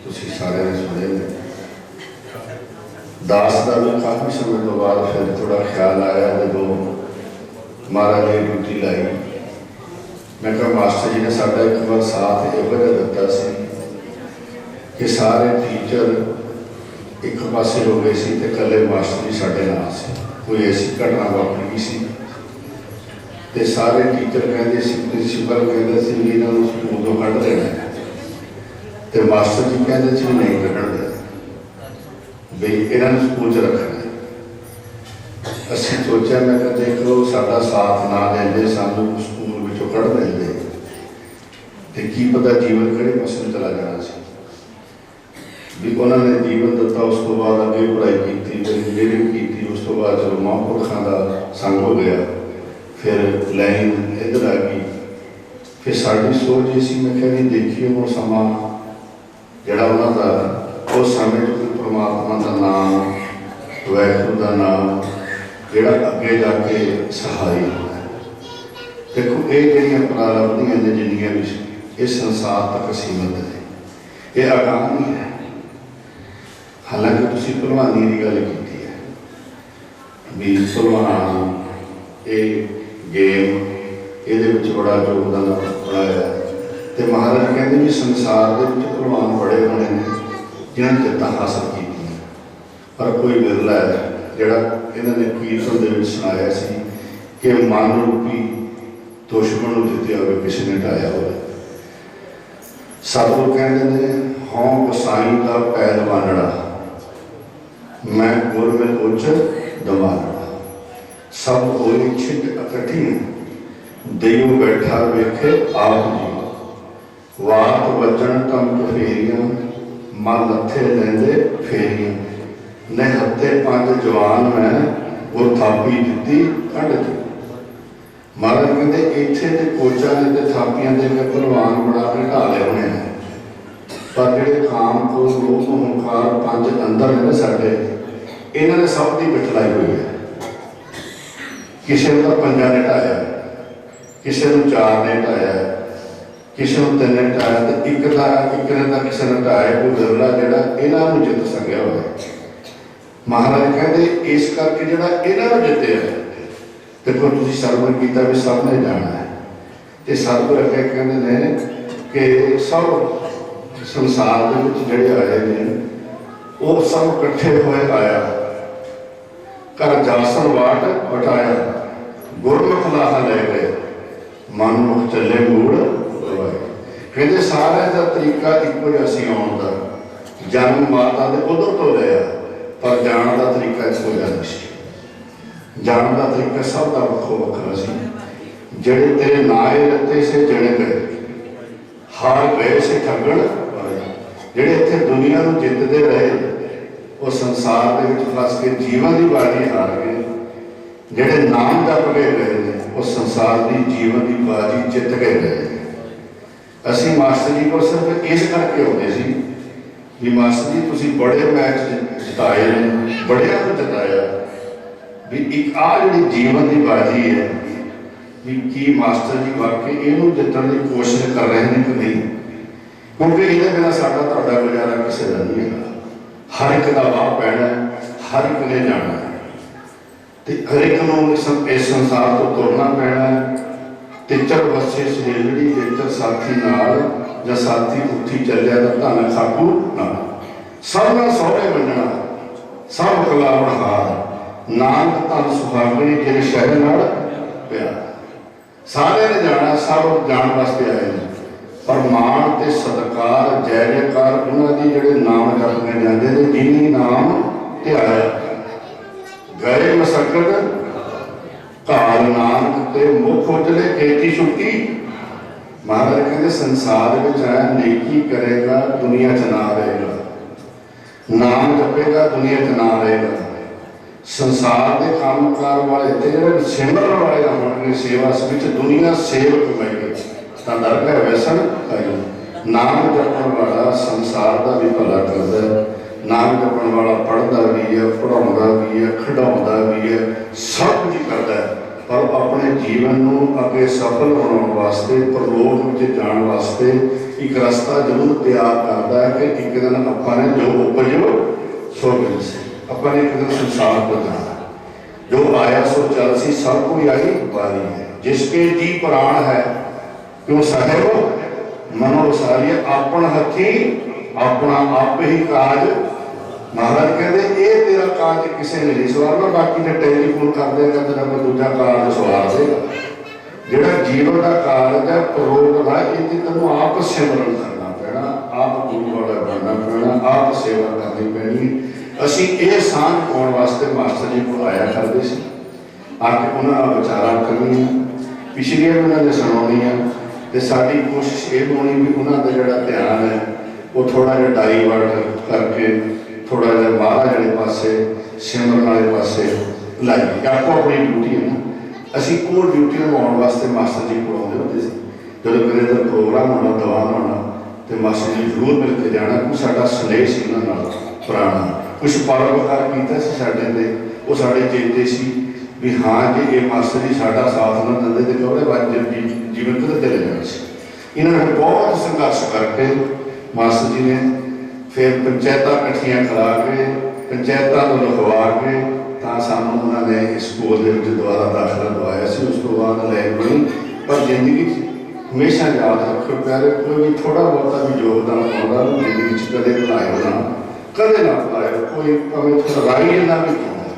Speaker 6: तुसीं सारे ने सुने ने दास का भी काफ़ी समय तो बाद फिर थोड़ा ख्याल आया जो महाराज ने ड्यूटी लाई मैं कहा मास्टर जी ने साडा एक बार साथ यह दिता सी कि सारे टीचर एक पासे हो गए सी ते कल्ले मास्टर जी साडे नाल सी कोई ऐसी घटना वापरी गई सी ते सारे टीचर कहते सी प्रिंसीपल कहते सी भी इन्होंने स्कूल तो कढ़ देना है तो मास्टर जी कहते सी नहीं कढ़न देना बई इन्होंने स्कूल च रखना है असीं सोचा मैं कहा देख लो साडा साथ ना देंदे सानूं स्कूल विचों कढ़ देंदे ते की पता जीवन किहड़े पासे नूं चला जाना सी भी उन्होंने जीवन दिता उस तो बाद अगे पढ़ाई की इंजीनियरिंग की उस तो बाद चलो महापुरखों का संग हो गया फिर लाइन इधर आ गई फिर साड़ी सोच ये सी मैं कहा देखिए वो समा जड़ा उन्होंने उस समय जो परमात्मा का नाम वाहिगुरू का नाम जोड़ा अगे जाके सहाय होता है देखो ये जो प्रारंभियां ने जिन्नियां भी इस संसार तक सीमित है ਇਹ ਆਗਾਮ ਨਹੀਂ ਹੈ। ਹਾਲਾਂਕਿ ਤੁਸੀਂ ਭਲਵਾਨੀ ਦੀ ਗੱਲ ਕੀਤੀ ਹੈ ਵੀ ਭਲਵਾਨ ਇਹ ਗੇਮ ਇਹਦੇ ਵਿੱਚ ਬੜਾ ਯੋਗਦਾਨ ਬਣਾਇਆ ਤੇ ਮਹਾਰਾਜ ਕਹਿੰਦੇ ਵੀ ਸੰਸਾਰ ਦੇ ਵਿੱਚ ਭਲਵਾਨ ਬੜੇ ਹੋਣੇ ਨੇ ਜਿਨ੍ਹਾਂ ਨੇ ਜਿੱਤਾਂ ਹਾਸਲ ਕੀਤੀਆਂ, ਪਰ ਕੋਈ ਵਿਰਲਾ ਹੈ ਜਿਹੜਾ ਇਹਨਾਂ ਨੇ ਕੀਰਤਨ ਦੇ ਵਿੱਚ ਸੁਣਾਇਆ ਸੀ ਕਿ ਮਨ ਰੂਪੀ ਦੁਸ਼ਮਣ ਨੂੰ ਜਿੱਤਿਆ ਹੋਵੇ ਕਿਸੇ ਨੇ ਢਾਇਆ ਹੋਵੇ। ਸਤਿਗੁਰੂ ਕਹਿੰਦੇ ਨੇ ਹਉ ਗਸਾਈ ਦਾ ਪਹਿਲਵਾਨੜਾ, ਮੈਂ ਗੁਰ ਵਿੱਚ ਉੱਚ ਦਮਾਨੜਾ, ਸਭ ਹੋਈ ਛਿਟ ਇਕੱਠੀ ਦਈਓ ਬੈਠਾ ਵੇਖੇ ਆਪ ਜੀ, ਵਾਤ ਵਜਣ ਟਮਕ ਫੇਰੀਆਂ ਮਨ ਲੱਥੇ ਲੈਂਦੇ ਫੇਰੀਆਂ, ਨੇ ਹੱਤੇ ਪੰਜ ਜਵਾਨ ਮੈਂ ਉਹ ਥਾਪੀ ਦਿੱਤੀ ਕੱਢ ਦੀ। ਮਹਾਰਾਜ ਕਹਿੰਦੇ ਇੱਥੇ ਤੇ ਕੋਚਾਂ ਨੇ ਤੇ ਥਾਪੀਆਂ ਦੇ ਕੇ ਭਲਵਾਨ ਬਣਾ ਕੇ ਢਾ ਲਏ ਹੋਣੇ ਨੇ, ਪਰ ਜਿਹੜੇ ਖਾਮ ਕੋ ਲੋਭ ਹੰਕਾਰ ਪੰਜ ਅੰਦਰ ਨੇ ਸਾਡੇ, ਇਹਨਾਂ ਨੇ ਸਭ ਦੀ ਬਿਠਲਾਈ ਹੋਈ ਹੈ। ਕਿਸੇ ਨੂੰ ਤਾਂ ਪੰਜਾਂ ਨੇ ਢਾਇਆ, ਕਿਸੇ ਨੂੰ ਚਾਰ ਨੇ ਢਾਇਆ, ਕਿਸੇ ਨੂੰ ਤਿੰਨ ਨੇ ਢਾਇਆ ਤੇ ਇੱਕ ਨੇ ਤਾਂ ਕਿਸੇ ਨੇ ਢਾਇਆ ਕੋਈ ਵਿਰਲਾ ਜਿਹੜਾ ਇਹਨਾਂ ਨੂੰ ਜਿੱਤ ਸਕਿਆ ਹੋਇਆ। ਮਹਾਰਾਜ ਕਹਿੰਦੇ ਇਸ ਕਰਕੇ ਜਿਹੜਾ ਇਹਨਾਂ ਨੂੰ ਜਿੱਤਿਆ, ਦੇਖੋ ਤੁਸੀਂ ਸਰਵਣ ਕੀਤਾ ਵੀ ਸਭ ਨੇ ਜਾਣਾ ਹੈ ਤੇ ਸਤਿਗੁਰ ਅੱਗੇ ਕਹਿੰਦੇ ਨੇ ਕਿ ਸਭ ਸੰਸਾਰ ਦੇ ਵਿੱਚ ਜਿਹੜੇ ਆਏ ਨੇ ਉਹ ਸਭ ਇਕੱਠੇ ਹੋਏ ਆਇਆ, ਕਰ ਜਾਸਨ ਵਾਟ ਵਟਾਇਆ, ਗੁਰਮੁਖ ਲਾਹਾ ਲੈ ਗਏ, ਮਨਮੁਖ ਚੱਲੇ ਮੂੜ ਗਵਾਏ। ਕਹਿੰਦੇ ਸਾਰਿਆਂ ਦਾ ਤਰੀਕਾ ਇੱਕੋ ਜਿਹਾ ਸੀ ਆਉਣ ਦਾ, ਜਨਮ ਮਾਤਾ ਦੇ ਉਧਰ ਤੋਂ ਲਿਆ, ਪਰ ਜਾਣ ਦਾ ਤਰੀਕਾ ਇੱਕੋ ਜਿਹਾ ਨਹੀਂ ਸੀ। ਜਾਣ ਦਾ ਤਰੀਕਾ ਸਭ ਦਾ ਵੱਖੋ ਵੱਖਰਾ ਸੀ। ਜਿਹੜੇ ਤੇਰੇ ਨਾਏ ਰੱਤੇ ਸੇ ਜਣੇ ਗਏ, ਹਾਰ ਗਏ ਸੇ ਠੱਗਣ ਵਾਲੇ, ਜਿਹੜੇ ਇੱਥੇ ਦੁਨੀਆ ਨੂੰ ਜਿੱਤਦੇ ਰਹੇ ਉਹ ਸੰਸਾਰ ਦੇ ਵਿੱਚ ਫਸ ਕੇ ਜੀਵਨ ਦੀ ਬਾਜੀ ਹਾਰ ਗਏ। ਜਿਹੜੇ ਨਾਮ ਜਪ ਕੇ ਗਏ ਨੇ ਉਹ ਸੰਸਾਰ ਦੀ ਜੀਵਨ ਦੀ ਬਾਜੀ ਜਿੱਤ ਕੇ ਗਏ। ਅਸੀਂ ਮਾਸਟਰ ਜੀ ਕੋਲ ਸਿਰਫ ਇਸ ਕਰਕੇ ਆਉਂਦੇ ਸੀ ਵੀ ਮਾਸਟਰ ਜੀ ਤੁਸੀਂ ਬੜੇ ਮੈਚ ਜਿਤਾਏ ਨੇ, ਬੜਿਆਂ ਨੂੰ ਜਿਤਾਇਆ, ਵੀ ਇੱਕ ਆ ਜਿਹੜੀ ਜੀਵਨ ਦੀ ਬਾਜੀ ਹੈ ਵੀ ਕੀ ਮਾਸਟਰ ਜੀ ਵਾਕਈ ਇਹਨੂੰ ਜਿੱਤਣ ਦੀ ਕੋਸ਼ਿਸ਼ ਕਰ ਰਹੇ ਨੇ ਕਿ ਨਹੀਂ, ਕਿਉਂਕਿ ਇਹਦੇ ਬਿਨਾਂ ਸਾਡਾ ਤੁਹਾਡਾ ਗੁਜ਼ਾਰਾ ਕਿਸੇ ਦਾ ਨਹੀਂ ਹੈਗਾ। ਹਰ ਇੱਕ ਦਾ ਵਾਹ ਪੈਣਾ, ਹਰ ਇੱਕ ਨੇ ਜਾਣਾ ਤੇ ਹਰ ਇੱਕ ਨੂੰ ਇਸ ਸੰਸਾਰ ਤੋਂ ਤੁਰਨਾ ਪੈਣਾ। ਤੇ ਚੜ ਵਸੇ ਸਹੇਲੜੀ ਜੇਤਰ ਸਾਥੀ ਨਾਲ, ਜਾਂ ਸਾਥੀ ਉੱਠੀ ਚੱਲਿਆ ਤਾਂ ਧਨ ਖਾਕੂ ਨਾਲ, ਸਭ ਨਾਲ ਸਹੁਰੇ ਮੰਨਣਾ ਸਭ ਖਿਲਾਵਣ ਹਾਰ, ਨਾਨਕ ਧਨ ਸੁਹਾਗਣੀ ਜਿਹੜੇ ਸ਼ਹਿਰ ਨਾਲ ਪਿਆਰ। ਸਾਰਿਆਂ ਨੇ ਜਾਣਾ, ਸਭ ਜਾਣ ਵਾਸਤੇ ਆਏ ਨੇ, ਪਰ ਮਾਣ ਤੇ ਸਤਿਕਾਰ ਜੈ ਜੈਕਾਰ ਉਹਨਾਂ ਦੀ ਜਿਹੜੇ ਨਾਮ ਜਪ ਕੇ ਜਾਂਦੇ ਨੇ, ਜਿਨੀ ਨਾਮ ਧਿਆਇਆ ਗਏ ਮਸਕਤ ਘਾਲ ਨਾਨਕ ਤੇ ਮੁਖ ਉਜਲੇ ਖੇਤੀ ਛੁੱਟੀ। ਮਹਾਰਾਜ ਕਹਿੰਦੇ ਸੰਸਾਰ ਵਿੱਚ ਆਇਆ ਨੇਕੀ ਕਰੇਗਾ ਦੁਨੀਆ ਚ ਨਾ ਰਹੇਗਾ, ਨਾਮ ਜਪੇਗਾ ਦੁਨੀਆ ਚ ਨਾ ਰਹੇਗਾ। ਸੰਸਾਰ ਦੇ ਕੰਮਕਾਰ ਵਾਲੇ ਤੇ ਜਿਹੜੇ ਸਿਮਰਨ ਵਾਲੇ ਹੋਣਗੇ ਸੇਵਾ ਵਿੱਚ ਦੁਨੀਆ ਸੇਵਕ ਬਣੇ ਤਾਂ ਦਰਗਾਹ ਵੈਸਣ ਖਾਈ। ਨਾਮ ਜਪਣ ਵਾਲਾ ਸੰਸਾਰ ਦਾ ਵੀ ਭਲਾ ਕਰਦਾ, ਨਾਮ ਜਪਣ ਵਾਲਾ ਪੜ੍ਹਦਾ ਵੀ ਹੈ, ਪੜ੍ਹਾਉਂਦਾ ਵੀ ਹੈ, ਖਿਡਾਉਂਦਾ ਵੀ ਹੈ, ਸਭ ਕੁਝ ਕਰਦਾ ਹੈ, ਪਰ ਆਪਣੇ ਜੀਵਨ ਨੂੰ ਅੱਗੇ ਸਫਲ ਬਣਾਉਣ ਵਾਸਤੇ, ਪਰਲੋਕ ਵਿੱਚ ਜਾਣ ਵਾਸਤੇ ਇੱਕ ਰਸਤਾ ਜ਼ਰੂਰ ਤਿਆਰ ਕਰਦਾ ਹੈ ਕਿ ਇੱਕ ਦਿਨ ਆਪਾਂ ਨੇ ਜੋ ਉਪਜੋ ਸੋ ਮਿਲ ਸੀ। ਆਪਾਂ ਨੇ ਇੱਕ ਦਿਨ ਸੰਸਾਰ ਤੋਂ ਜਾਣਾ, ਜੋ ਆਇਆ ਸੋ ਚੱਲ ਸੀ, ਸਭ ਕੋਈ ਆਈ ਵਾਰੀ ਹੈ। ਜਿਸਕੇ ਜੀ ਪ੍ਰਾਣ ਹੈ ਕਿਉਂ ਸਾਹਿਬ ਮਨੋ ਸਾਰੀਏ, ਆਪਣ ਹੱਥੀ ਆਪਣਾ ਆਪ ਹੀ ਕਾਜ। ਮਹਾਰਾਜ ਕਹਿੰਦੇ ਇਹ ਤੇਰਾ ਕਾਜ ਕਿਸੇ ਨੇ ਨਹੀਂ ਸਵਾਰਨਾ, ਬਾਕੀ ਨੇ ਟੈਲੀਫੋਨ ਕਰਦੇ ਕਹਿੰਦੇ ਨਾ ਦੂਜਾ ਕਾਜ ਸਵਾਰ ਦੇਗਾ। ਜਿਹੜਾ ਜੀਵਨ ਦਾ ਕਾਰਜ ਹੈ ਪ੍ਰੋਗ ਦਾ, ਇਹਦੀ ਤੈਨੂੰ ਆਪ ਸਿਮਰਨ ਕਰਨਾ ਪੈਣਾ, ਆਪ ਗੁਰੂ ਵਾਲਾ ਬਣਨਾ ਪੈਣਾ, ਆਪ ਸੇਵਾ ਕਰਨੀ ਪੈਣੀ। ਅਸੀਂ ਇਹ ਸਾਂਝ ਪਾਉਣ ਵਾਸਤੇ ਮਾਸਟਰ ਜੀ ਕੋਲ ਆਇਆ ਕਰਦੇ ਸੀ, ਆ ਕੇ ਉਹਨਾਂ ਨਾਲ ਵਿਚਾਰਾਂ ਕਰਨੀਆਂ, ਪਿਛਲੀਆਂ ਵੀ ਉਹਨਾਂ ਨੇ ਸੁਣਾਉਣੀਆਂ ਤੇ ਸਾਡੀ ਕੋਸ਼ਿਸ਼ ਇਹ ਹੋਣੀ ਵੀ ਉਹਨਾਂ ਦਾ ਜਿਹੜਾ ਧਿਆਨ ਹੈ ਉਹ ਥੋੜ੍ਹਾ ਜਿਹਾ ਡਾਈਵਰਟ ਕਰਕੇ ਥੋੜ੍ਹਾ ਜਿਹਾ ਮਹਾਰਾਜ ਵਾਲੇ ਪਾਸੇ, ਸਿਮਰਨ ਵਾਲੇ ਪਾਸੇ ਲਾਈਏ। ਆਪੋ ਆਪਣੀ ਡਿਊਟੀ ਹੈ ਨਾ, ਅਸੀਂ ਉਹ ਡਿਊਟੀ ਨਿਭਾਉਣ ਵਾਸਤੇ ਮਾਸਟਰ ਜੀ ਕੋਲ ਆਉਂਦੇ ਹੁੰਦੇ ਸੀ। ਜਦੋਂ ਕਦੇ ਦਾ ਪ੍ਰੋਗਰਾਮ ਹੋਣਾ, ਦੀਵਾਨ ਹੋਣਾ ਤੇ ਮਾਸਟਰ ਜੀ ਜ਼ਰੂਰ ਮਿਲ ਕੇ ਜਾਣਾ। ਕੋਈ ਸਾਡਾ ਸਨੇਹ ਸੀ ਉਹਨਾਂ ਨਾਲ ਪੁਰਾਣਾ, ਕੁਛ ਪਰਉਪਕਾਰ ਕੀਤਾ ਸੀ ਸਾਡੇ ਤੇ, ਉਹ ਸਾਡੇ ਚੇਤੇ ਸੀ ਵੀ ਹਾਂ ਜੇ ਇਹ ਮਾਸਟਰ ਜੀ ਸਾਡਾ ਸਾਥ ਨਾ ਦਿੰਦੇ ਤੇ ਕਹੜੇ ਵੱਜ ਜੀਵਨ ਕਿਤੇ ਚਲੇ ਜਾਣਾ ਸੀ। ਇਹਨਾਂ ਨੇ ਬਹੁਤ ਸੰਘਰਸ਼ ਕਰਕੇ ਮਾਸਟਰ ਜੀ ਨੇ ਫਿਰ ਪੰਚਾਇਤਾਂ ਇਕੱਠੀਆਂ ਕਰਾ ਕੇ ਪੰਚਾਇਤਾਂ ਤੋਂ ਲਿਖਵਾ ਕੇ ਤਾਂ ਸਾਨੂੰ ਉਹਨਾਂ ਨੇ ਇਸ ਸਕੂਲ ਦੇ ਵਿੱਚ ਦੁਬਾਰਾ ਦਾਖਲਾ ਦਵਾਇਆ ਸੀ। ਉਸ ਤੋਂ ਬਾਅਦ ਲੈ ਬਣੀ। ਪਰ ਜ਼ਿੰਦਗੀ 'ਚ ਹਮੇਸ਼ਾ ਯਾਦ ਰੱਖੋ ਪਿਆਰੇ, ਕੋਈ ਵੀ ਥੋੜ੍ਹਾ ਬਹੁਤਾ ਵੀ ਯੋਗਦਾਨ ਪਾਉਂਦਾ ਉਹ ਜ਼ਿੰਦਗੀ 'ਚ ਕਦੇ ਭੁਲਾਇਓ ਨਾ, ਕਦੇ ਨਾ ਭੁਲਾਇਓ। ਕੋਈ ਭਾਵੇਂ ਰਾਈ ਨਾ ਵੀ ਪਾਉਂਦਾ,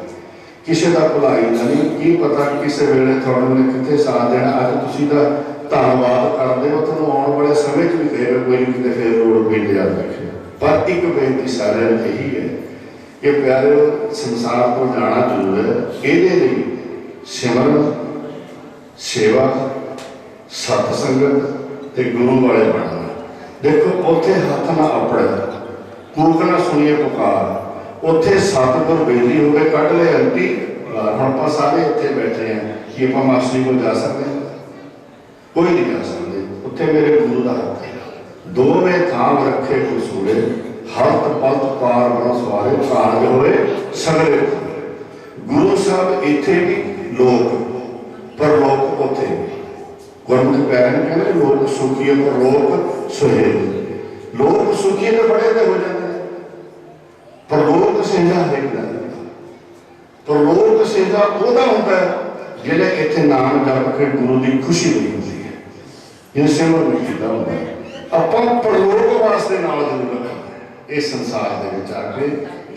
Speaker 6: ਕਿਸੇ ਦਾ ਭੁਲਾਈ ਨਾ ਨਹੀਂ। ਕੀ ਪਤਾ ਕਿਸੇ ਵੇਲੇ ਤੁਹਾਨੂੰ ਨੇ ਕਿੱਥੇ ਸਾਥ ਦੇਣਾ। ਅੱਜ ਤੁਸੀਂ ਤਾਂ ਧੰਨਵਾਦ ਕਰਦੇ ਹੋ, ਤੁਹਾਨੂੰ ਆਉਣ ਵਾਲੇ ਸਮੇਂ 'ਚ ਵੀ ਕਹੇਗਾ ਕੋਈ ਨਹੀਂ ਕਿਤੇ ਫਿਰ ਲੋੜ ਪੈਂਦੀ ਯਾਦ ਰੱਖਿਓ। ਪਰ ਇੱਕ ਬੇਨਤੀ ਸਾਰਿਆਂ ਨੂੰ ਇਹੀ ਹੈ ਕਿ ਪਿਆਰਿਓ, ਸੰਸਾਰ ਤੋਂ ਜਾਣਾ ਜ਼ਰੂਰ ਹੈ। ਇਹਦੇ ਲਈ ਸਿਮਰਨ, ਸੇਵਾ, ਸਤ ਸੰਗਤ ਤੇ ਗੁਰੂ ਵਾਲੇ ਬਣਨਾ। ਦੇਖੋ ਉੱਥੇ ਹੱਥ ਨਾ ਆਪੜੇ, ਕੂਕ ਨਾ ਸੁਣੀਏ ਪੁਕਾਰ। ਉੱਥੇ ਸਤਿਗੁਰ ਬੇਲੀ ਹੋ ਕੇ ਕੱਢ ਲਏ ਅੰਤੀ। ਹੁਣ ਆਪਾਂ ਸਾਰੇ ਇੱਥੇ ਬੈਠੇ ਹਾਂ, ਕਿ ਆਪਾਂ ਮਾਸਟਰੀ ਕੋਲ ਜਾ ਸਕਦੇ ਹਾਂ? ਕੋਈ ਨਹੀਂ ਜਾ ਸਕਦੇ। ਉੱਥੇ ਮੇਰੇ ਗੁਰੂ ਦਾ ਹੱਥ ਹੈ। ਦੋਵੇਂ ਥਾਮ ਰੱਖੇ ਕਸੂਰੇ, ਹਰਤ ਪਲਤ ਪਾਰ ਬਣਾ ਸਵਾਰੇ, ਕਾਰਜ ਹੋਏ ਸਗਲੇ। ਗੁਰੂ ਸਾਹਿਬ ਇੱਥੇ ਵੀ, ਲੋਕ ਪਰਲੋਕ ਉੱਥੇ ਵੀ। ਗੁਰਮੁਖੀ ਪਿਆਰੇ ਨੇ ਕਹਿੰਦੇ ਲੋਕ ਸੁਖੀ ਪਰ ਲੋਕ ਸੁਹੇਲ। ਲੋਕ ਸੁਖੀ ਤੇ ਬੜੇ ਤੇ ਹੋ ਜਾਂਦੇ ਨੇ, ਪਰਲੋਕ ਸਹਿਜਾ ਹਰੇਕ ਦਾ। ਪਰਲੋਕ ਸਹਿਜਾ ਉਹਦਾ ਹੁੰਦਾ ਜਿਹੜਾ ਇੱਥੇ ਨਾਮ ਜਪ ਕੇ ਗੁਰੂ ਦੀ ਖੁਸ਼ੀ ਲਈ ਹੁੰਦੀ ਹੈ। ਇਹ ਸਿਮਰ ਨਹੀਂ ਕੀਤਾ ਹੁੰਦਾ। ਆਪਾਂ ਪਰਲੋਕ ਵਾਸਤੇ ਨਾਲ ਜ਼ਰੂਰ ਰੱਖਣਾ ਇਸ ਸੰਸਾਰ ਦੇ ਵਿੱਚ ਆ ਕੇ।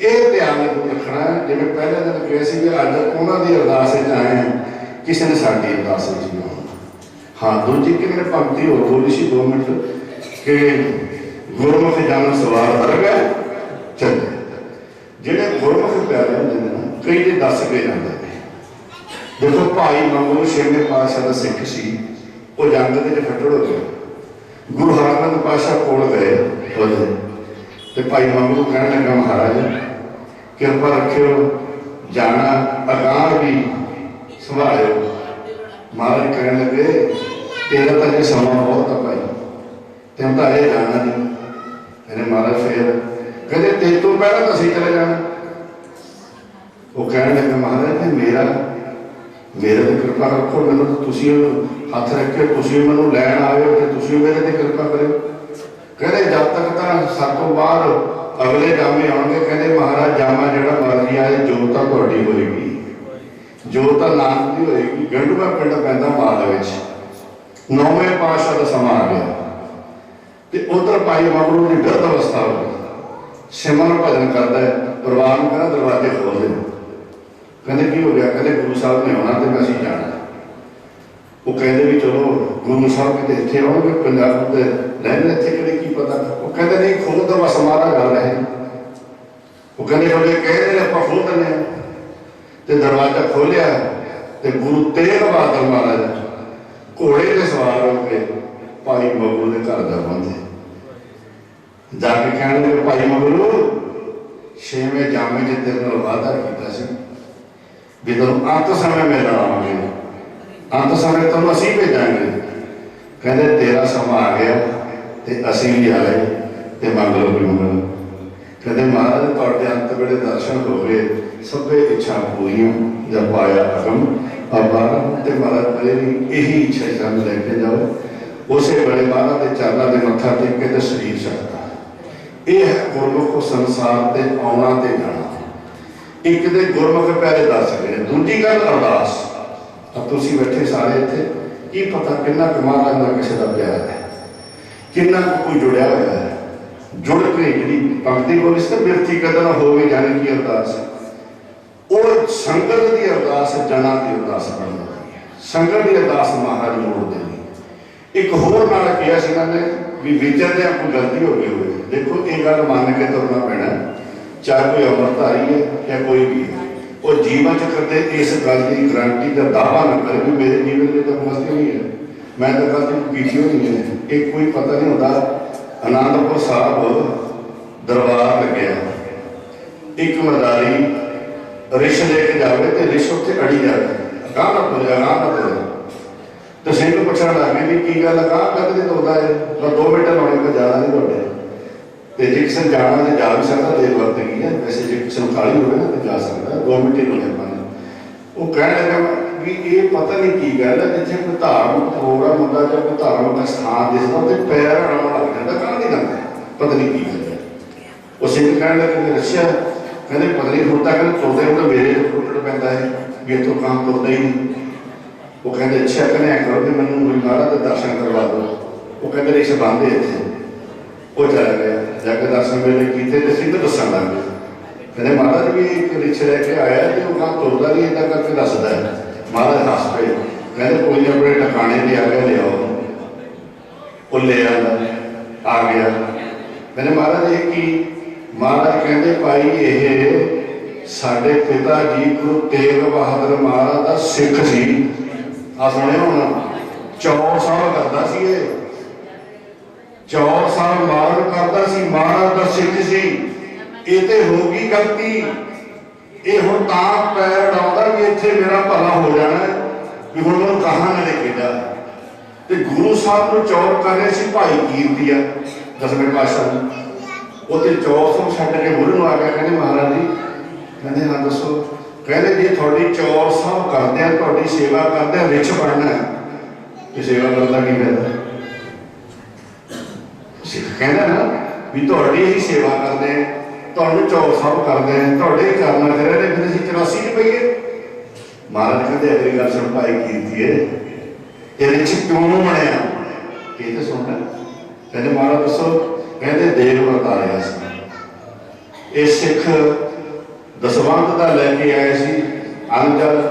Speaker 6: ਇਹ ਧਿਆਨ ਰੱਖਣਾ, ਜਿਵੇਂ ਪਹਿਲੇ ਦਿਨ ਕਿਹਾ ਸੀ ਕਿ ਅੱਜ ਉਹਨਾਂ ਦੀ ਅਰਦਾਸ ਵਿੱਚ ਆਏ ਹਾਂ, ਕਿਸੇ ਨੇ ਸਾਡੀ ਅਰਦਾਸ ਵਿੱਚ ਨਹੀਂ ਆਉਣਾ। ਹਾਂ, ਦੂਜੀ ਕਿ ਮੇਰੇ ਭਗਤੀ ਹੋਰ ਬੋਲੀ ਸੀ 2 ਮਿੰਟ ਕਿ ਗੁਰਮੁਖ ਜਨ ਸਵਾਰ ਵਰਗਾ ਚੱਲੇ। ਜਿਹੜੇ ਗੁਰਮੁਖ ਪਿਆਰੇ ਹੁੰਦੇ ਨੇ ਨਾ, ਕਈ ਦੇ ਦੱਸ ਕੇ ਜਾਂਦੇ ਨੇ। ਦੇਖੋ ਭਾਈ ਮੰਗੂ 6ਵੇਂ ਪਾਤਸ਼ਾਹ ਦਾ ਸਿੱਖ ਸੀ, ਉਹ ਜੰਗ ਦੇ ਵਿੱਚ ਫੱਟੜ ਹੋ ਗਿਆ। ਗੁਰੂ ਹਰਗੋਬਿੰਦ ਪਾਤਸ਼ਾਹ ਕੋਲ ਗਏ ਉਹਦੇ ਤੇ ਭਾਈ ਮੰਗੂ ਕਹਿਣ ਲੱਗਾ ਮਹਾਰਾਜ ਕਿਰਪਾ ਰੱਖਿਓ, ਜਾਣਾ ਅਗਾਂਹ ਵੀ ਸੰਭਾਲਿਓ। ਮਹਾਰਾਜ ਕਹਿਣ ਲੱਗੇ ਤੇਰਾ ਤਾਂ ਜੇ ਸਮਾਂ ਬਹੁਤ ਆ ਭਾਈ, ਤੈਨੂੰ ਤਾਂ ਇਹ ਜਾਣਾ ਨਹੀਂ। ਕਹਿੰਦੇ ਮਹਾਰਾਜ ਫਿਰ ਕਹਿੰਦੇ ਤੇਰੇ ਤੋਂ ਪਹਿਲਾਂ ਤਾਂ ਅਸੀਂ ਚਲੇ ਜਾਣਾ। ਉਹ ਕਹਿਣ ਲੱਗਾ ਮਹਾਰਾਜ ਨੇ ਮੇਰਾ ਤੇ ਕਿਰਪਾ ਰੱਖੋ, ਮੈਨੂੰ ਤੁਸੀਂ ਹੱਥ ਰੱਖਿਓ, ਤੁਸੀਂ ਮੈਨੂੰ ਲੈਣ ਆਇਓ ਤੇ ਤੁਸੀਂ ਮੇਰੇ ਤੇ ਕਿਰਪਾ ਕਰਿਓ। ਕਹਿੰਦੇ ਜਦ ਤੱਕ ਤਾਂ ਸਾਤੋਂ ਬਾਅਦ ਅਗਲੇ ਜਾਮੇ ਆਉਣਗੇ। ਕਹਿੰਦੇ ਮਹਾਰਾਜ ਜਾਮਾ ਜਿਹੜਾ ਮਰਜ਼ੀ ਆਏ, ਜੋਤ ਤਾਂ ਤੁਹਾਡੀ ਹੋਏਗੀ, ਜੋਤ ਤਾਂ ਨਾਨਕ ਦੀ ਹੋਏਗੀ। ਗੰਡੂਆ ਪਿੰਡ ਪੈਂਦਾ ਮਾਲ ਵਿੱਚ। 9ਵੇਂ ਪਾਤਸ਼ਾਹ ਦਾ ਸਮਾਂ ਆ ਗਿਆ ਤੇ ਉਧਰ ਭਾਈ ਮਗਰੂ ਦੀ ਬਿਰਧ ਅਵਸਥਾ ਹੋ ਗਈ। ਸਿਮਰਨ ਭਜਨ ਕਰਦਾ ਹੈ, ਪਰਿਵਾਰ ਨੂੰ ਕਹਿੰਦਾ ਦਰਵਾਜ਼ੇ ਖੋਲ ਦੇ। ਕਹਿੰਦੇ ਕੀ ਹੋ ਗਿਆ? ਕਹਿੰਦੇ ਗੁਰੂ ਸਾਹਿਬ ਨੇ ਆਉਣਾ ਤੇ ਅਸੀਂ ਜਾਣਾ। ਉਹ ਕਹਿੰਦੇ ਵੀ ਚਲੋ ਗੁਰੂ ਸਾਹਿਬ ਕਿਤੇ ਇੱਥੇ ਆਉਣਗੇ, ਪੰਜਾਬ ਦੇ ਰਹਿੰਦੇ ਇੱਥੇ ਕਿਹੜੇ ਕੀ ਪਤਾ। ਉਹ ਕਹਿੰਦੇ ਨਹੀਂ ਖੋਲ ਦੋ, ਬਸ ਹਮਾਰਾ ਗੱਲ ਹੈ। ਉਹ ਕਹਿੰਦੇ ਕਹਿੰਦੇ ਨੇ ਆਪਾਂ ਖੋਲ ਦਿੰਦੇ ਹਾਂ। ਤੇ ਦਰਵਾਜ਼ਾ ਖੋਲਿਆ ਤੇ ਗੁਰੂ ਤੇਗ ਬਹਾਦਰ ਮਹਾਰਾਜ ਘੋੜੇ ਤੇ ਸਵਾਰ ਹੋ ਕੇ ਭਾਈ ਮਗਰੂ ਦੇ ਘਰ ਦਾ ਪਹੁੰਚੇ। ਜਾ ਕੇ ਕਹਿਣਗੇ ਭਾਈ ਮਗਰੂ 6ਵੇਂ ਜਾਮੇ 'ਚ ਤੇਰੇ ਨਾਲ ਵਾਅਦਾ ਕੀਤਾ ਸੀ ਵੀ ਤੈਨੂੰ ਅੰਤ ਸਮੇਂ ਮਿਲਣ ਆਵਾਂਗੇ, ਅੰਤ ਸਮੇਂ ਤੁਹਾਨੂੰ ਅਸੀਂ ਭੇਜਾਂਗੇ। ਕਹਿੰਦੇ ਤੇਰਾ ਸਮਾਂ ਆ ਗਿਆ ਤੇ ਅਸੀਂ ਵੀ ਆਏ ਤੇ ਮੰਗ ਲਓ ਵੀ ਮੰਗਲ। ਕਹਿੰਦੇ ਮਹਾਰਾਜ ਤੁਹਾਡੇ ਅੰਤ ਵੇਲੇ ਦਰਸ਼ਨ ਹੋ ਗਏ, ਸਭੇ ਇੱਛਾ ਪੂਰੀਆਂ ਜਦ ਪਾਇਆ ਅਗਮ ਅਬਾਰ। ਤੇ ਮਹਾਰਾਜ ਮੇਰੀ ਇਹੀ ਇੱਛਾ ਸਾਨੂੰ ਲੈ ਕੇ ਜਾਓ। ਉਸੇ ਵੇਲੇ ਮਹਾਰਾਜ ਦੇ ਚਰਨਾਂ ਦੇ ਮੱਥਾ ਟੇਕ ਕੇ ਤੇ ਸਰੀਰ ਛੱਡਦਾ। ਇਹ ਹੈ ਗੁਰਮੁਖ ਸੰਸਾਰ ਤੇ ਆਉਣਾ ਤੇ ਜਾਣਾ। ਇੱਕ ਦੇ ਗੁਰਮੁਖ ਪਿਆਰੇ ਦੱਸ ਗਏ। ਦੂਜੀ ਗੱਲ ਅਰਦਾਸ। ਤਾਂ ਤੁਸੀਂ ਬੈਠੇ ਸਾਰੇ ਇੱਥੇ, ਕੀ ਪਤਾ ਕਿੰਨਾ ਕੁ ਮਹਾਰਾਜ ਨਾਲ ਕਿਸੇ ਦਾ ਪਿਆਰ ਹੈ, ਕਿੰਨਾ ਕੁ ਕੋਈ ਜੁੜਿਆ ਹੋਇਆ ਹੈ। ਜੁੜ ਕੇ ਜਿਹੜੀ ਭਗਤੀ ਬੋਲੀ ਸੀ ਬਿਰਥੀ ਕਦਨ ਹੋਵੇ ਜਾਣੀ ਕੀ ਅਰਦਾਸ ਹੈ, ਉਹ ਸੰਗਤ ਦੀ ਅਰਦਾਸ ਜਨਾਂ ਦੀ ਅਰਦਾਸ ਬਣ ਜਾਂਦੀ ਹੈ। ਸੰਗਤ ਦੀ ਅਰਦਾਸ ਮਹਾਰਾਜ ਮੋੜਦੇ ਨਹੀਂ। ਇੱਕ ਹੋਰ ਨਾਲ ਕਿਹਾ ਸੀ ਇਹਨਾਂ ਨੇ ਵੀ ਵਿਚਰਦੇ ਆ ਕੋਈ ਗਲਤੀ ਹੋ ਗਈ ਹੋਵੇ। ਦੇਖੋ ਇਹ ਗੱਲ ਮੰਨ ਕੇ ਤੁਰਨਾ ਪੈਣਾ, ਚਾਹੇ ਕੋਈ ਅਮਰਧਾਰੀ ਹੈ ਜਾਂ ਕੋਈ ਵੀ ਹੈ। ਉਹ ਜੀਵਨ ਚ ਕਰਦੇ ਇਸ ਗੱਲ ਦੀ ਗਰੰਟੀ ਦਾ ਦਾਅਵਾ ਨਾ ਕਰੇ ਵੀ ਮੇਰੇ ਜੀਵਨ ਵਿੱਚ ਤਾਂ ਮਸਤੀ ਨਹੀਂ ਹੈ, ਮੈਂ ਤਾਂ ਗਲਤੀ ਕੀਤੀ ਹੋਈ ਹੈ। ਇਹ ਕੋਈ ਪਤਾ ਨਹੀਂ ਹੁੰਦਾ। ਅਨੰਦਪੁਰ ਸਾਹਿਬ ਦਰਬਾਰ ਲੱਗਿਆ, ਇੱਕ ਮਰਦਾਰੀ ਰਿਸ਼ ਲੈ ਕੇ ਜਾਵੇ ਤੇ ਰਿਸ਼ ਉੱਥੇ ਅੜੀ ਜਾਵੇ, ਅਗਾਂਹ ਨਾ ਤੁਰੇ, ਅਗਾਂਹ ਨਾ ਤੁਰੇ। ਤੇ ਸਿੰਘ ਨੂੰ ਪੁੱਛਣ ਲੱਗ ਗਏ ਵੀ ਕੀ ਗੱਲ ਅਗਾਂਹ ਕਦੇ ਤੁਰਦਾ ਹੈ? 2 ਮਿੰਟ ਲਾਉਣੇ ਕੋਈ ਜ਼ਿਆਦਾ ਨਹੀਂ ਤੁਹਾਡੇ। ਤੇ ਜੇ ਕਿਸੇ ਨੇ ਜਾਣਾ ਤੇ ਜਾ ਵੀ ਸਕਦਾ, ਦੇਰ ਵਕਤ ਕੀ ਹੈ ਵੈਸੇ। ਜੇ ਕਿਸੇ ਨੂੰ ਕਾਹਲੀ ਹੋਵੇ ਨਾ ਤੇ ਜਾ ਸਕਦਾ, 2 ਮਿੰਟ ਹੀ ਲਾਉਣੇ ਆਪਾਂ ਨੇ। ਉਹ ਕਹਿਣ ਲੱਗਾ ਵੀ ਇਹ ਪਤਾ ਨਹੀਂ ਕੀ ਗੱਲ ਹੈ, ਜਿੱਥੇ ਕੋਈ ਧਾਰਮਿਕ ਪ੍ਰੋਗਰਾਮ ਹੁੰਦਾ ਜਾਂ ਕੋਈ ਧਾਰਮਿਕ ਸਥਾਨ ਦਿਸਦਾ ਉੱਥੇ ਪੈਰ ਅੜਾਉਣ ਲੱਗ ਜਾਂਦਾ, ਕਾਹਲੀ ਲੱਗਦਾ। पता नहीं की गल है। वो सिंह कहने लगे कि रशिया कहते पता नहीं होता कहते तुरते हो तो मेरे टुट पैंदा है भी इतों काम तुरता ही नहीं। वो कहते अच्छा कहने ऐ करो कि मैंने महाराज के दर्शन करवा दो। वो कहते रिक्श बंद है इतने। वो चला गया जाके दर्शन मेले किए तो सिंह दसन लग गए कहते महाराज भी एक रिक्श लैके आया तो वो काम तुरता नहीं इदा करके दसदा है। महाराज हस पे कहते कोई नहीं अपने टकाने पर आ गया लियाओ। वो ले आ गया कहते महाराज ये की महाराज कहते भाई ये साडे पिता जी गुरु तेग बहादुर महाराज का सिख सी। आ सुने होना 4 साल करता सी ये 4 साल मार करता सी महाराज का सिख सी। ये तो हो गई गलती ये हुण तां पैर डाउंदा भी इत्थे मेरा भला हो जाना भी हुण मैनूं कहाँ ना लेके जा। ते गुरु साहब नूं चौर कर रहे सी भाई कीरतिया 10वें पातशाह वो तो 400 छड्ड के मुढ़ नूं आ गया कहते महाराज जी कहते हाँ दसो कहते जी थोड़ी 400 करते हैं थोड़ी सेवा करते हैं रिच बनना है तो सेवा करता की फायदा। सिख कहना ना भी थोड़ी ही सेवा करते हैं ਤੁਹਾਨੂੰ 400 ਕਰਦੇ हैं ਤੁਹਾਡੇ ਕਰਨਾ ਫਿਰ ਇਹਨੇ ਫਿਰ ਅਸੀਂ 84 ਚ ਪਈਏ। ਮਹਾਰਾਜ ਕਹਿੰਦੇ ਅਗਲੀ ਗੱਲ ਸੁਣ ਭਾਈ ਕੀਤੀ ਹੈ ਇਹਦੇ ਚ ਕਿਉਂ ਨੂੰ ਬਣਿਆ ਇਹ ਤਾਂ ਸੁਣਨਾ। ਕਹਿੰਦੇ ਮਹਾਰਾਜ ਦੱਸੋ ਕਹਿੰਦੇ ਦੇਵ ਵਰਤਾਰਿਆ ਸੀ ਇਹ ਸਿੱਖ ਦਸਵੰਧ ਦਾ ਲੈ ਕੇ ਆਏ ਸੀ ਅੰਜਲ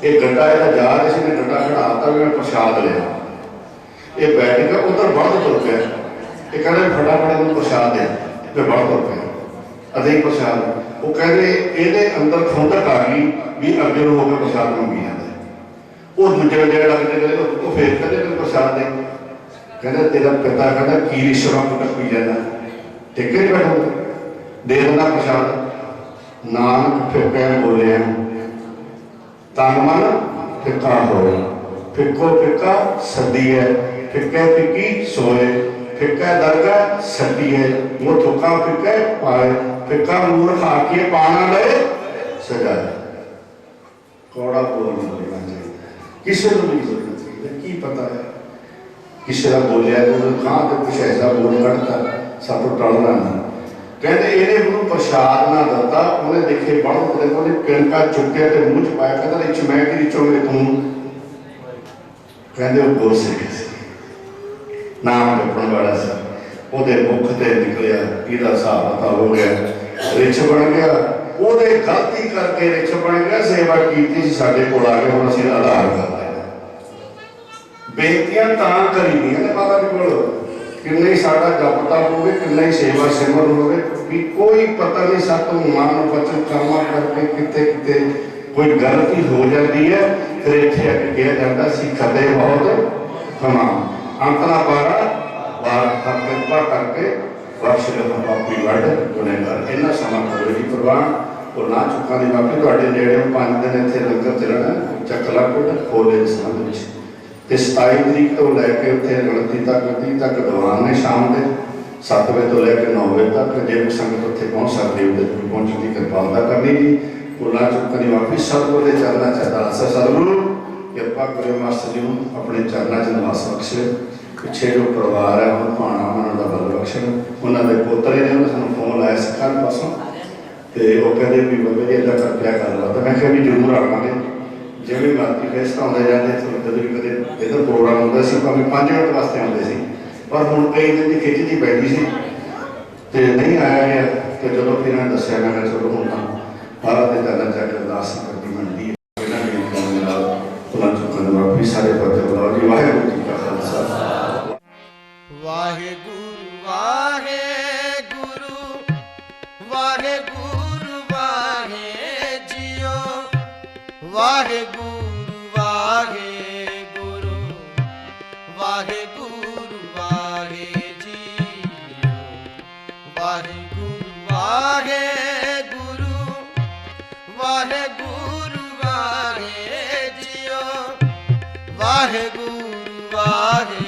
Speaker 6: ਇਹ ਗੱਡਾ ਇਹਦਾ ਜਾ ਰਿਹਾ ਸੀ ਨੇ ਗੱਡਾ ਖੜਾਤਾ ਵੀ ਮੈਂ ਪ੍ਰਸ਼ਾਦ ਲਿਆ ਇਹ ਬੈਠ ਕੇ ਉਧਰ ਵੱਧ ਤੁਰ ਪਿਆ ਇਹ ਕਹਿੰਦੇ ਫਟਾਫਟ ਨੂੰ ਪ੍ਰਸ਼ਾਦ ਦੇ ਤੇ ਵੱਧ ਤੁਰ ਪਿਆ अदे प्रसाद वो कहते ये अंदर खुंदक आ गई भी अगे हो गए प्रसाद मंगी जाता वो दूजे वजे लगते कहते वो फिर कहते तेरे प्रसाद दे कहते तेरा पिता कहता की रिश्वा को टपी जाना टिके नहीं बैठो दे देना प्रसाद। नानक फिर कह बोले तन मन फिका हो फिको फिका सदी है फिके फिकी सोए फिका दरगा सदी है वो थुका फिके पाए फिका मूर्ख आके पाना ले सजा कौड़ा बोलना चाहिए किसी को नहीं बोलना चाहिए की पता है किसी का बोलिया तो कहाँ तो कुछ ऐसा बोल कटता सब टलना नहीं। कहते इन्हें उन्होंने प्रसाद ना दता उन्हें देखे बढ़ उन्हें पिणका चुके तो मुँह च पाया कहता रिच मैं कि रिचो में तू कहते गुर सिख नाम जपण वाला सा ਉਹਦੇ ਮੁਖ ਤੇ ਨਿਕਲਿਆ ਇਹਦਾ ਹਿਸਾਬ ਪਤਾ ਹੋ ਗਿਆ ਰਿਚ ਬਣ ਗਿਆ ਉਹਦੇ ਗਲਤੀ ਕਰਕੇ ਰਿਚ ਬਣ ਗਿਆ ਸੇਵਾ ਕੀਤੀ ਸੀ ਸਾਡੇ ਕੋਲ ਆ ਕੇ ਹੁਣ ਅਸੀਂ ਆਧਾਰ ਕਰਦੇ ਬੇਨਤੀਆਂ ਤਾਂ ਕਰੀਦੀਆਂ ਨੇ ਬਾਬਾ ਜੀ ਕੋਲ ਕਿੰਨੇ ਸਾਡਾ ਜਪਤਾ ਹੋਵੇ ਕਿੰਨੇ ਸੇਵਾ ਸਿਮਰਨ ਹੋਵੇ ਵੀ ਕੋਈ ਪਤਾ ਨਹੀਂ ਸਾਤੋਂ ਮਨ ਬਚਨ ਕਰਮਾ ਕਰਕੇ ਕਿਤੇ ਕਿਤੇ ਕੋਈ ਗਲਤੀ ਹੋ ਜਾਂਦੀ ਹੈ ਫਿਰ ਇੱਥੇ ਆ ਕੇ ਕਿਹਾ ਜਾਂਦਾ ਸੀ ਖਦੇ ਬਹੁਤ ਖਮਾ ਅੰਤਨਾ ਪਾਰਾ बार कृपा करके बख्श लो पापी वड गुनेगार इन्ना समा करो जी प्रवान और ना चुका नहीं बापी थोड़े नेड़े 5 दिन इतने लंगर चलना चकला कोट खोले संबंध ते 27 तरीक तो लैके उत्थे 29 तक दीवान ने शाम के 7 बजे तो लैके 9 बजे तक जे संगत उत्थे पहुँच सकती है पहुँचने की कृपालता करनी जी और ना चुका नहीं बापी सतगुरु के चरणा चाहता असा सतगुरु कृपा करो मास्टर जी अपने चरणा च निवास बख्शे पिछे जो परिवार है उन्होंने भाणा मन का बल बख्शन उन्होंने पोतरे ने उन्होंने सूँ फोन लाया सिखा पासों तो वो कहते भी बाबा जी इदा कर क्या कर रहा तो मैं क्या भी जरूर आवांगे जो भी मर्जी फेस्ट आते जाते जब भी कदे इधर प्रोग्राम होता सी भावें 5 मिनट वास्ते आते सी पर हुण कई दिन की खिच जी पैंदी सी तो नहीं आया गया तो चलो फिर इन्हें दसिया मैं चलो हुण तां बाहर के चरणा च अरदास करनी बनती है इन्होंने चुकन वापी सारे फतेह बुलाओ जी वाहिगुरू जी का खालसा
Speaker 7: वाहेगुरु वाहेगुरु वाहेगुरु वाहे जियो वाहेगुरु वाहेगुरु वाहेगुरु वाहे जियो वाहेगुरु वाहेगुरु वाहेगुरु वाहे जियो वाहेगुरु वाहे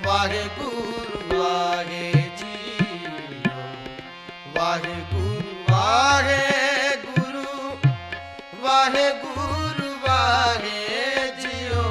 Speaker 7: वाहेगुरु वाहे जियो वाहेगुरु वाहेगुरु वाहेगुरु वाहे जियो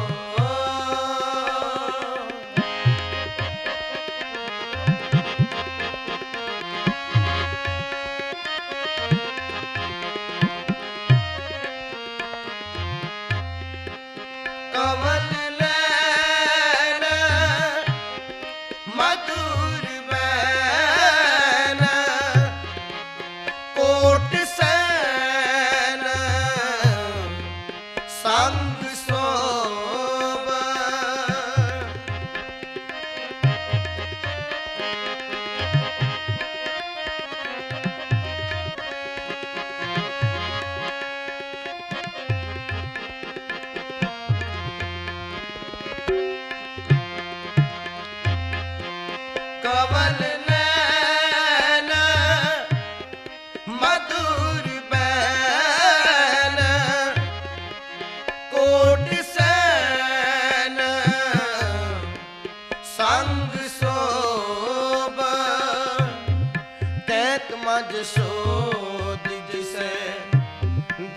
Speaker 7: सोध जिसे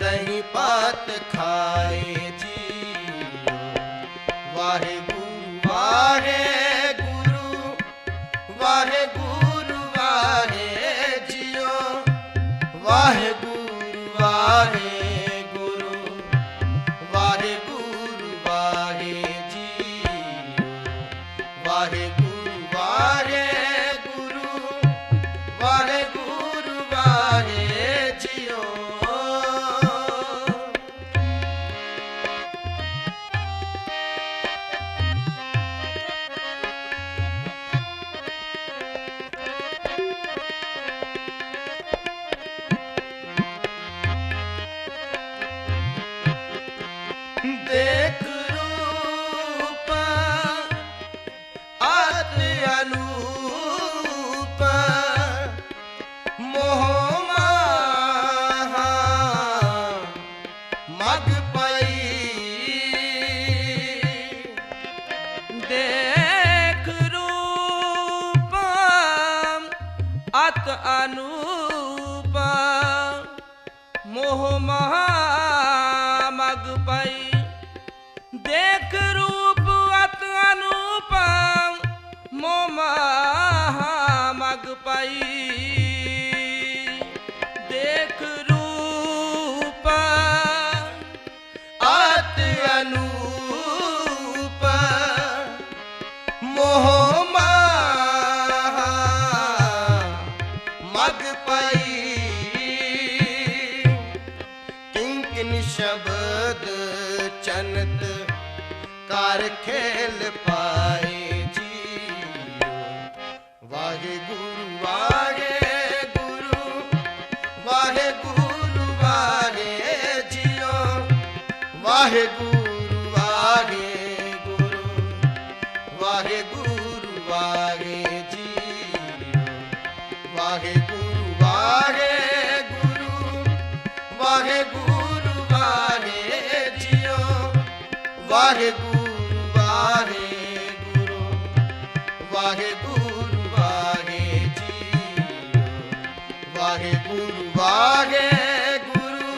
Speaker 7: दही पात खाए जियो वाहे गुरु वाहे गुरु वाहे गुरु वाहे जियो वाहे गुरु वाहे गुरु वाहे गुरु वाहे जियो वाहे गुरु वाहे गुरु वाहे गुरु वाहे जियो। देख रूप आदि अनूप मोह माहा मग पई
Speaker 8: देख रूप अत अनूप मोह महा मग पई देख रूप अत अनूप मोह महा मग पई देख रूप
Speaker 7: आत अनूप मोह माहा मग पई किंकिन शब्द चनत कार खेल पाए जियो वाहे गुरु वाहे गुरु वाहे गुरु वाहे जियो वाहे गुरु वाहे गुरु वाहे गुरु वाहे जियो वाहे गुरु वाहे गुरु वाहे गुरु वाहे जियो वाहे गुरु वाहे गुरु वाहे गुरु वाहे जियो वाहे गुरु वाहे गुरु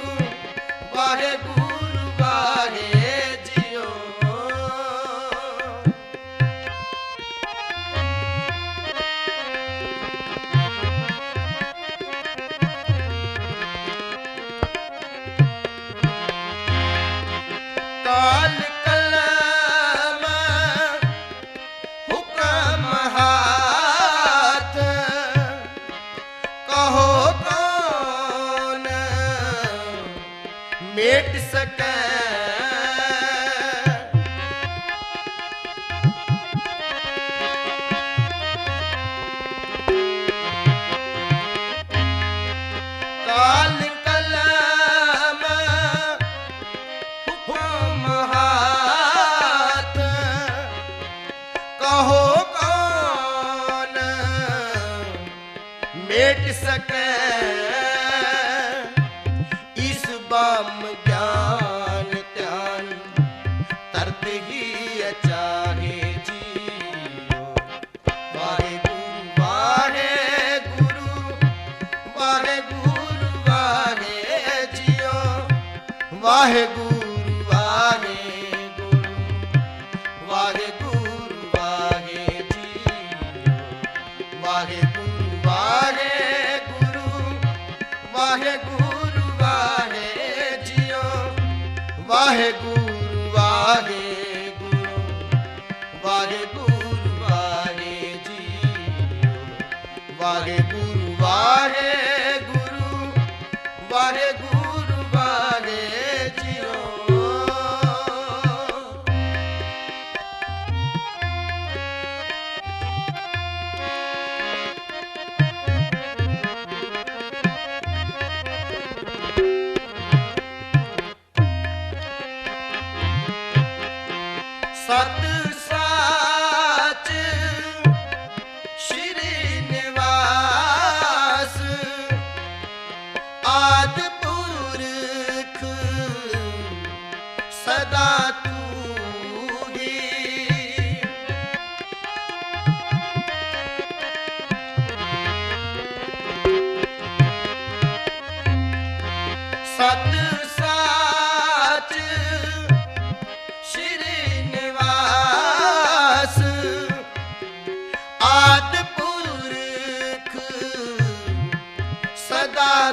Speaker 7: वाहे गुरु वाहे जियो। काल कलम हुक्म हाथ कहो कौन मेट सके काल कलम हुक्म हाथ कहो कौन मेट सके इस बाम ज्ञान ध्यान तरत ही अचाहे जियो वाहे गुरु वाहे गुरु वाहे गुरु वाहे जियो वाहे गुरु वाहे गुरु वाहे गुरु वाहे जियो वाहे गुरु वाहे गुरु वाहे गुरु वाहे जियो वाहे गुरु वाहे गुरु वाहे गुरु वाहे जियो वाहे गुरु वाहे गुरु वाहे गुरु वाहे जियो। सत साच श्री निवास आद पुरख सदा तू ही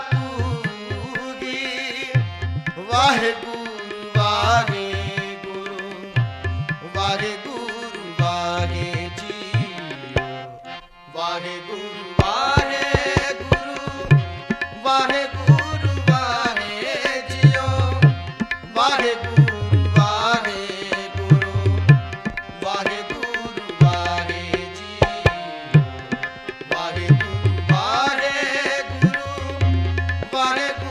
Speaker 7: ਤੂਗੀ Waheguru Waheguru Waheguru ਵਾਹਿ JIO Waheguru Waheguru Waheguru ਵਾਹਿ JIO Waheguru Waheguru Waheguru ਵਾਹਿ JIO Waheguru Waheguru Waheguru